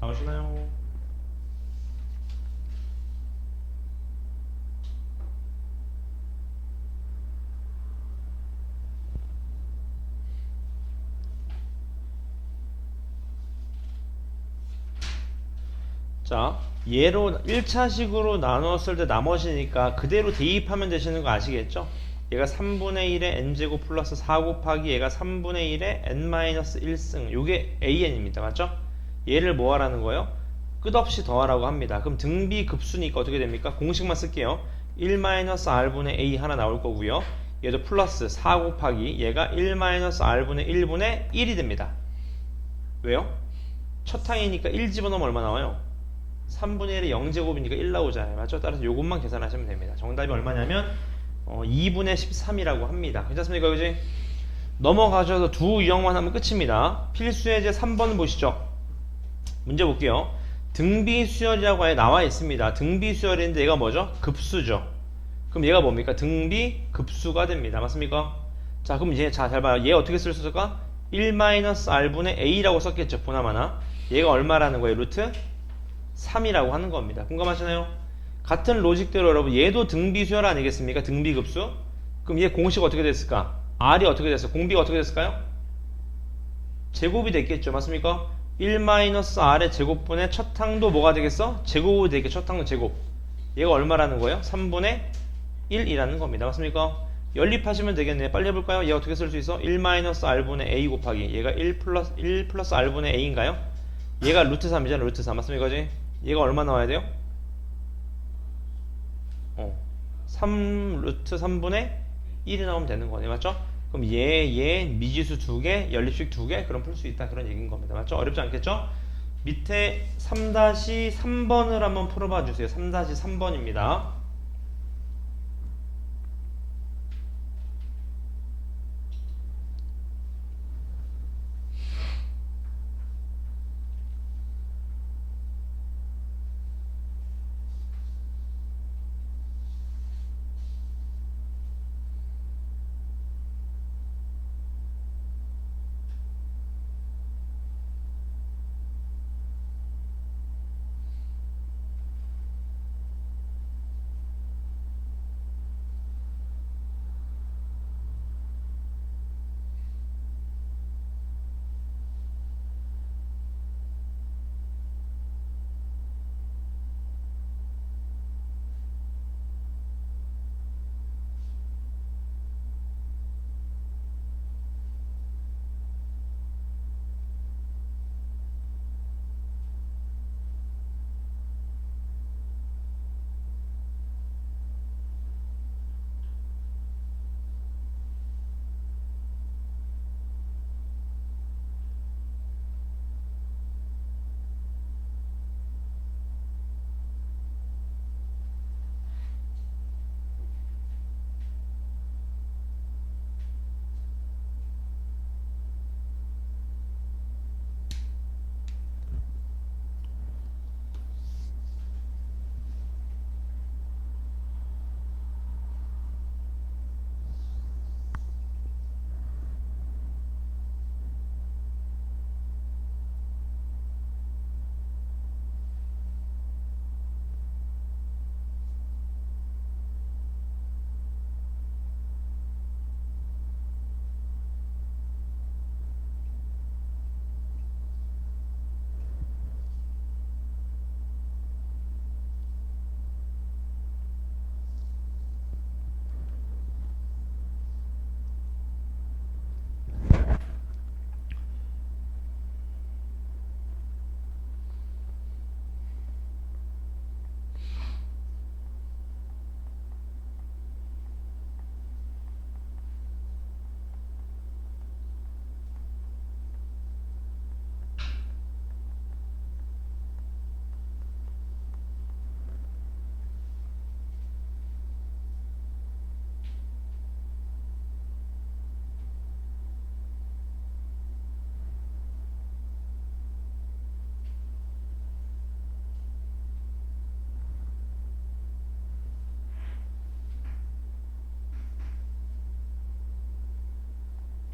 Speaker 1: 나오시나요? 자, 얘로 1차식으로 나눴을 때 나머지니까 그대로 대입하면 되시는 거 아시겠죠? 얘가 3분의 1의 n제곱 플러스 4 곱하기 얘가 3분의 1의 n-1승 요게 an입니다. 맞죠? 얘를 뭐 하라는 거예요? 끝없이 더하라고 합니다. 그럼 등비 급수니까 어떻게 됩니까? 공식만 쓸게요. 1-r분의 a 하나 나올 거고요. 얘도 플러스 4 곱하기 얘가 1-r분의 1분의 1이 됩니다. 왜요? 첫 항이니까 1 집어넣으면 얼마 나와요? 3분의 1의 0제곱이니까 1 나오잖아요. 맞죠? 따라서 요것만 계산하시면 됩니다. 정답이 얼마냐면 2분의 13이라고 합니다. 괜찮습니까? 그지? 넘어가셔서 두 유형만 하면 끝입니다. 필수예제 3번 보시죠. 문제 볼게요. 등비수열이라고 아예 나와 있습니다. 등비수열인데 얘가 뭐죠? 급수죠. 그럼 얘가 뭡니까? 등비급수가 됩니다. 맞습니까? 자, 그럼 이제 잘 봐요. 얘 어떻게 쓸 수 있을까? 1-r분의 a라고 썼겠죠. 보나마나. 얘가 얼마라는 거예요? 루트 3이라고 하는 겁니다. 공감하시나요? 같은 로직대로 여러분 얘도 등비수열 아니겠습니까? 등비급수. 그럼 얘 공식 어떻게 됐을까? r이 어떻게 됐어요? 공비가 어떻게 됐을까요? 제곱이 됐겠죠. 맞습니까? 1-r의 제곱분의 첫 항도 뭐가 되겠어? 제곱이 되겠죠. 첫 항도 제곱. 얘가 얼마라는 거예요? 3분의 1이라는 겁니다. 맞습니까? 연립하시면 되겠네. 빨리 해볼까요? 얘 어떻게 쓸 수 있어? 1-r분의 a 곱하기 얘가 1 플러스 r분의 a인가요? 얘가 루트 3이잖아. 루트 3 맞습니까? 그지? 얘가 얼마 나와야 돼요? 3 루트 3분의 1이 나오면 되는 거네. 맞죠? 그럼 얘 미지수 2개 연립식 2개 그럼 풀 수 있다 그런 얘기인 겁니다. 맞죠? 어렵지 않겠죠? 밑에 3-3번을 한번 풀어봐 주세요. 3-3번입니다.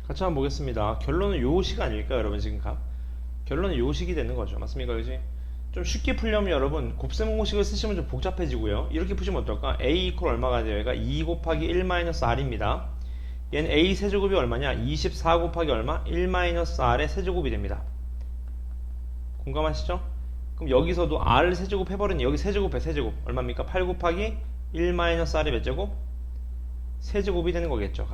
Speaker 1: 같이 한번 보겠습니다. 결론은 요식 아닐까요, 여러분? 지금 결론은 요식이 되는 거죠. 맞습니까? 그지? 좀 쉽게 풀려면 여러분 곱셈 공식을 쓰시면 좀 복잡해지고요. 이렇게 푸시면 어떨까? a 이퀄 얼마가 돼요? 얘가 2 곱하기 1-r입니다. 얘는 a 세제곱이 얼마냐? 24 곱하기 얼마? 1-r의 세제곱이 됩니다. 공감하시죠? 그럼 여기서도 r 세제곱 해버리니 여기 세제곱에 세제곱 얼마입니까? 8 곱하기 1-r의 몇 제곱? 세제곱이 되는 거겠죠.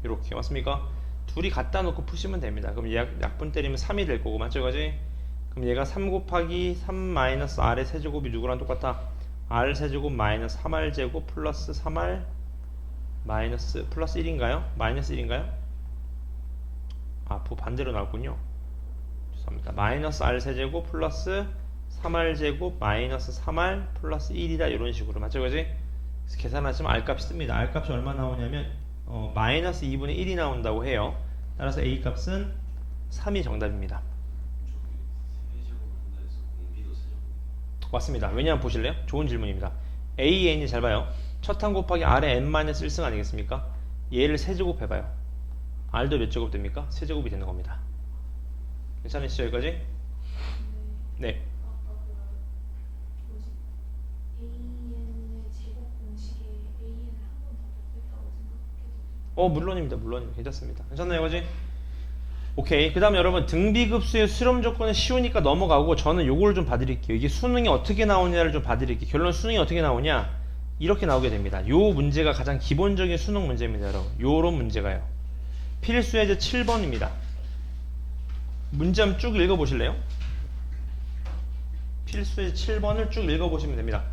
Speaker 1: 이렇게 맞습니까? 둘이 갖다 놓고 푸시면 됩니다. 그럼 약분 때리면 3이 될 거고 맞죠? 그지? 그럼 얘가 3 곱하기 3-r의 세제곱이 누구랑 똑같아? r 세제곱 마이너스 3r 제곱 플러스 3r 마이너스 플러스 1인가요? 마이너스 1인가요? 반대로 나왔군요. 죄송합니다. 마이너스 r 세제곱 플러스 3r제곱 마이너스 3r 플러스 1이다 이런 식으로 맞죠 그지? 그래서 계산하시면 r 값이 씁니다. r 값이 얼마 나오냐면 마이너스 2분의 1이 나온다고 해요. 따라서 a 값은 3이 정답입니다.
Speaker 2: 세제곱 한다 해서 공비도 세제곱.
Speaker 1: 맞습니다. 왜냐하면 보실래요? 좋은 질문입니다. a, n이 잘 봐요. 첫 항 곱하기 r의 n-1승 아니겠습니까? 얘를 세제곱 해봐요. r도 몇 제곱 됩니까? 세제곱이 되는 겁니다. 괜찮으시죠 여기까지? 네.
Speaker 3: 아까 그 뭐지? AN의 제곱 공식에 AN을 한 번 더 곱했다고 생각해도 돼요?
Speaker 1: 물론입니다. 물론입니다. 괜찮습니다. 괜찮나요 여기까지? 오케이. 그 다음에 여러분 등비급수의 수렴 조건은 쉬우니까 넘어가고 저는 요걸 좀 봐드릴게요. 이게 수능이 어떻게 나오냐를 좀 봐드릴게요. 결론 수능이 어떻게 나오냐 이렇게 나오게 됩니다. 요 문제가 가장 기본적인 수능 문제입니다 여러분. 요런 문제가요. 필수예제 7번입니다. 문제 한번 쭉 읽어보실래요? 필수예제 7번을 쭉 읽어보시면 됩니다.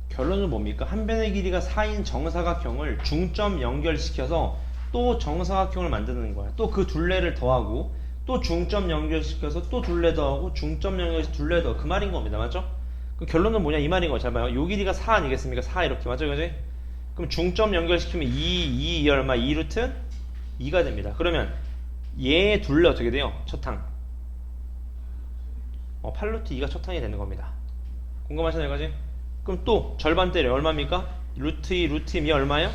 Speaker 1: 결론은 뭡니까? 한 변의 길이가 4인 정사각형을 중점 연결시켜서 또 정사각형을 만드는 거야. 또 그 둘레를 더하고 또 중점 연결시켜서 또 둘레 더하고 중점 연결해서 둘레 더 그 말인 겁니다. 맞죠? 그 결론은 뭐냐 이 말인 거 잘 봐요. 요 길이가 4 아니겠습니까? 4 이렇게 맞죠? 그지? 그럼 중점 연결시키면 2 얼마? 2루트 2가 됩니다. 그러면 얘의 둘레 어떻게 돼요? 첫 항 8루트 2가 첫 항이 되는 겁니다. 공감하시나요? 여기까지? 그럼 또 절반 때려 얼마입니까? 루트 2 루트 2이 얼마예요?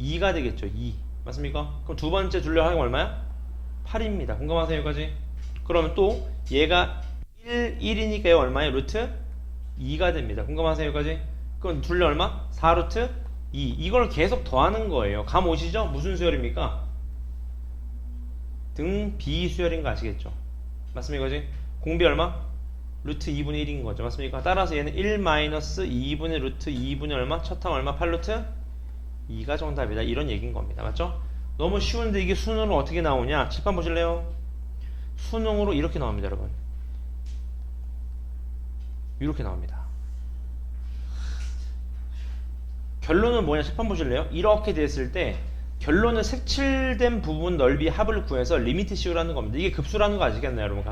Speaker 1: 2가 되겠죠. 2 맞습니까? 그럼 두 번째 둘레 항이 얼마야? 8입니다. 공감하세요? 여기까지? 그러면 또 얘가 1이니까 얘 얼마예요? 루트 2가 됩니다. 공감하세요? 여기까지? 그럼 둘레 얼마? 4루트 2 이걸 계속 더하는 거예요. 감 오시죠? 무슨 수열입니까? 등비 수열인 거 아시겠죠? 맞습니까? 여기까지? 공비 얼마? 루트 2분의 1인 거죠. 맞습니까? 따라서 얘는 1 마이너스 2분의 루트 2분의 얼마? 첫 항 얼마? 8루트 2가 정답이다. 이런 얘기인 겁니다. 맞죠? 너무 쉬운데 이게 수능으로 어떻게 나오냐? 칠판 보실래요? 수능으로 이렇게 나옵니다. 여러분. 이렇게 나옵니다. 결론은 뭐냐? 칠판 보실래요? 이렇게 됐을 때 결론은 색칠된 부분 넓이 합을 구해서 리미트 씌우라는 겁니다. 이게 급수라는 거 아시겠나요? 여러분?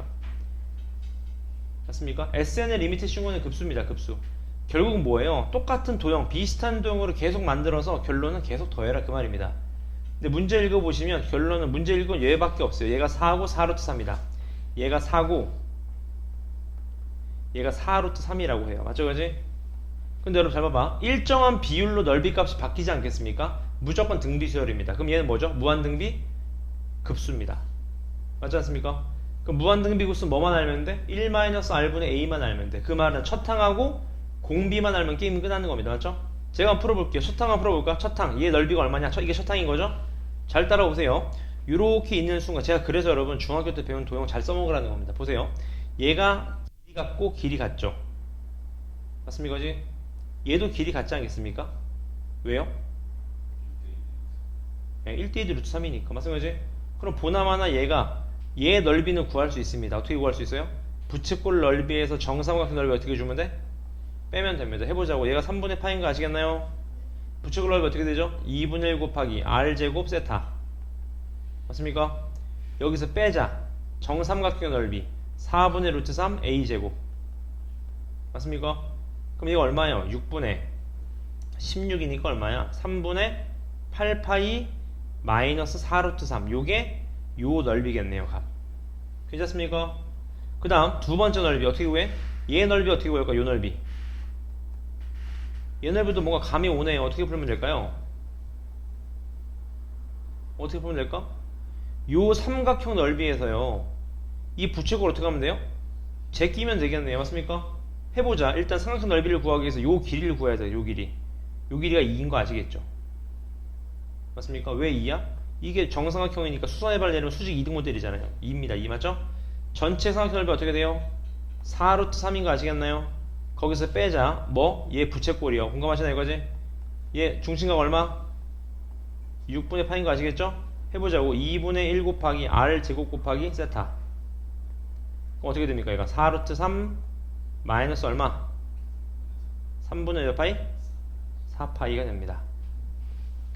Speaker 1: 맞습니까? SN의 리미트 씌우는 급수입니다. 급수. 결국은 뭐예요? 똑같은 도형, 비슷한 도형으로 계속 만들어서 결론은 계속 더해라 그 말입니다. 근데 문제 읽어보시면 결론은 문제 읽으면 얘밖에 없어요. 얘가 4고 4루트 3이다. 얘가 4고 얘가 4루트 3이라고 해요. 맞죠? 그지? 근데 여러분 잘 봐봐. 일정한 비율로 넓이 값이 바뀌지 않겠습니까? 무조건 등비 수열입니다. 그럼 얘는 뭐죠? 무한등비 급수입니다. 맞지 않습니까? 그럼 무한등비 급수 뭐만 알면 돼? 1-r분의 a만 알면 돼. 그 말은 첫 항하고 공비만 알면 게임이 끝나는 겁니다. 맞죠? 제가 한번 풀어볼게요. 첫 항 한번 풀어볼까? 첫 항. 얘 넓이가 얼마냐? 이게 첫 항인 거죠? 잘 따라오세요. 이렇게 있는 순간 제가 그래서 여러분 중학교 때 배운 도형 잘 써먹으라는 겁니다. 보세요. 얘가 길이 같고 길이 같죠? 맞습니까? 그지? 얘도 길이 같지 않겠습니까? 왜요? 1대2 루트 3이니까. 맞습니까? 그지? 그럼 보나마나 얘가 얘 넓이는 구할 수 있습니다. 어떻게 구할 수 있어요? 부채꼴 넓이에서 정삼각형 넓이 어떻게 주면 돼? 빼면 됩니다. 해보자고. 얘가 3분의 파인 거 아시겠나요? 부채꼴 넓이 어떻게 되죠? 2분의 1 곱하기 r제곱 세타. 맞습니까? 여기서 빼자. 정삼각형 넓이 4분의 루트 3 a제곱. 맞습니까? 그럼 이거 얼마예요? 6분의 16이니까 얼마야? 3분의 8파이 마이너스 4루트 3. 요게 요 넓이겠네요. 값. 괜찮습니까? 그 다음 두 번째 넓이 어떻게 구해? 얘 넓이 어떻게 구할까? 요 넓이. 얘 넓이도 뭔가 감이 오네요. 어떻게 풀면 될까요? 어떻게 풀면 될까? 요 삼각형 넓이에서요. 이 부채꼴 어떻게 하면 돼요? 제끼면 되겠네요. 맞습니까? 해보자. 일단 삼각형 넓이를 구하기 위해서 요 길이를 구해야 돼요. 요 길이. 요 길이가 2인 거 아시겠죠? 맞습니까? 왜 2야? 이게 정삼각형이니까 수선해발 내리면 수직 2등 모델이잖아요. 2입니다. 2 맞죠? 전체 삼각형 넓이 어떻게 돼요? 4루트 3인 거 아시겠나요? 거기서 빼자. 뭐? 얘 부채꼴이요. 공감하시나요? 이거지? 얘 중심각 얼마? 6분의 파인 거 아시겠죠? 해보자고. 2분의 1 곱하기 r 제곱 곱하기 세타. 그럼 어떻게 됩니까? 얘가 4루트 3 마이너스 얼마? 3분의 몇 파이? 4파이가 됩니다.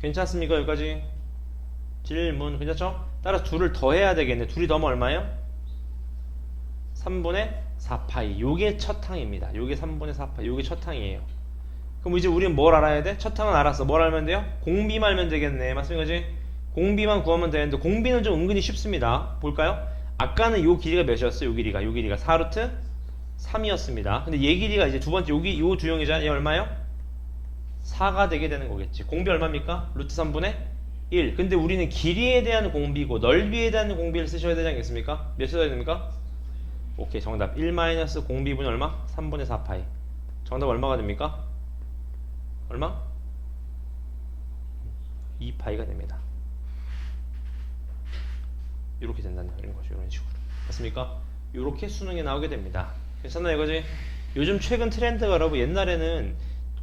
Speaker 1: 괜찮습니까? 여기까지 질문 괜찮죠? 따라서 둘을 더해야 되겠네. 둘이 더하면 얼마예요? 3분의 4파이. 요게 첫 항입니다. 요게 3분의 4파이. 요게 첫 항이에요. 그럼 이제 우리는 뭘 알아야 돼? 첫 항은 알았어. 뭘 알면 돼요? 공비만 알면 되겠네. 맞습니까? 그지? 공비만 구하면 되는데 공비는 좀 은근히 쉽습니다. 볼까요? 아까는 요 길이가 몇이었어요? 요 길이가 4루트 3이었습니다. 근데 얘 길이가 이제 두 번째 여기 요 두 형이잖아. 얘 얼마요? 4가 되게 되는 거겠지. 공비 얼마입니까? 루트 3분의 1. 근데 우리는 길이에 대한 공비고 넓이에 대한 공비를 쓰셔야 되지 않겠습니까? 몇 써야 됩니까? 오케이, 정답 1 마이너스 공비분이 얼마? 3분의 4파이. 정답 얼마가 됩니까? 얼마? 2파이가 됩니다. 이렇게 된다는 거죠. 이런 식으로. 맞습니까? 이렇게 수능에 나오게 됩니다. 괜찮나 이거지? 요즘 최근 트렌드가 여러분 옛날에는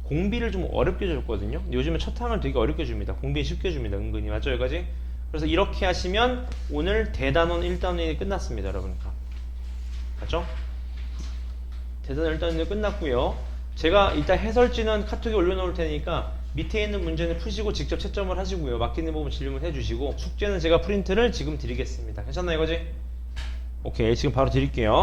Speaker 1: 공비를 좀 어렵게 줬거든요. 요즘에 첫 항을 되게 어렵게 줍니다. 공비 쉽게 줍니다. 은근히. 맞죠 여기까지? 그래서 이렇게 하시면 오늘 대단원 1단원이 끝났습니다. 여러분. 맞죠? 대단원 1단원이 끝났고요. 제가 이따 해설지는 카톡에 올려놓을 테니까 밑에 있는 문제는 푸시고 직접 채점을 하시고요. 막히는 부분 질문해 주시고 숙제는 제가 프린트를 지금 드리겠습니다. 괜찮나 이거지? 오케이, 지금 바로 드릴게요.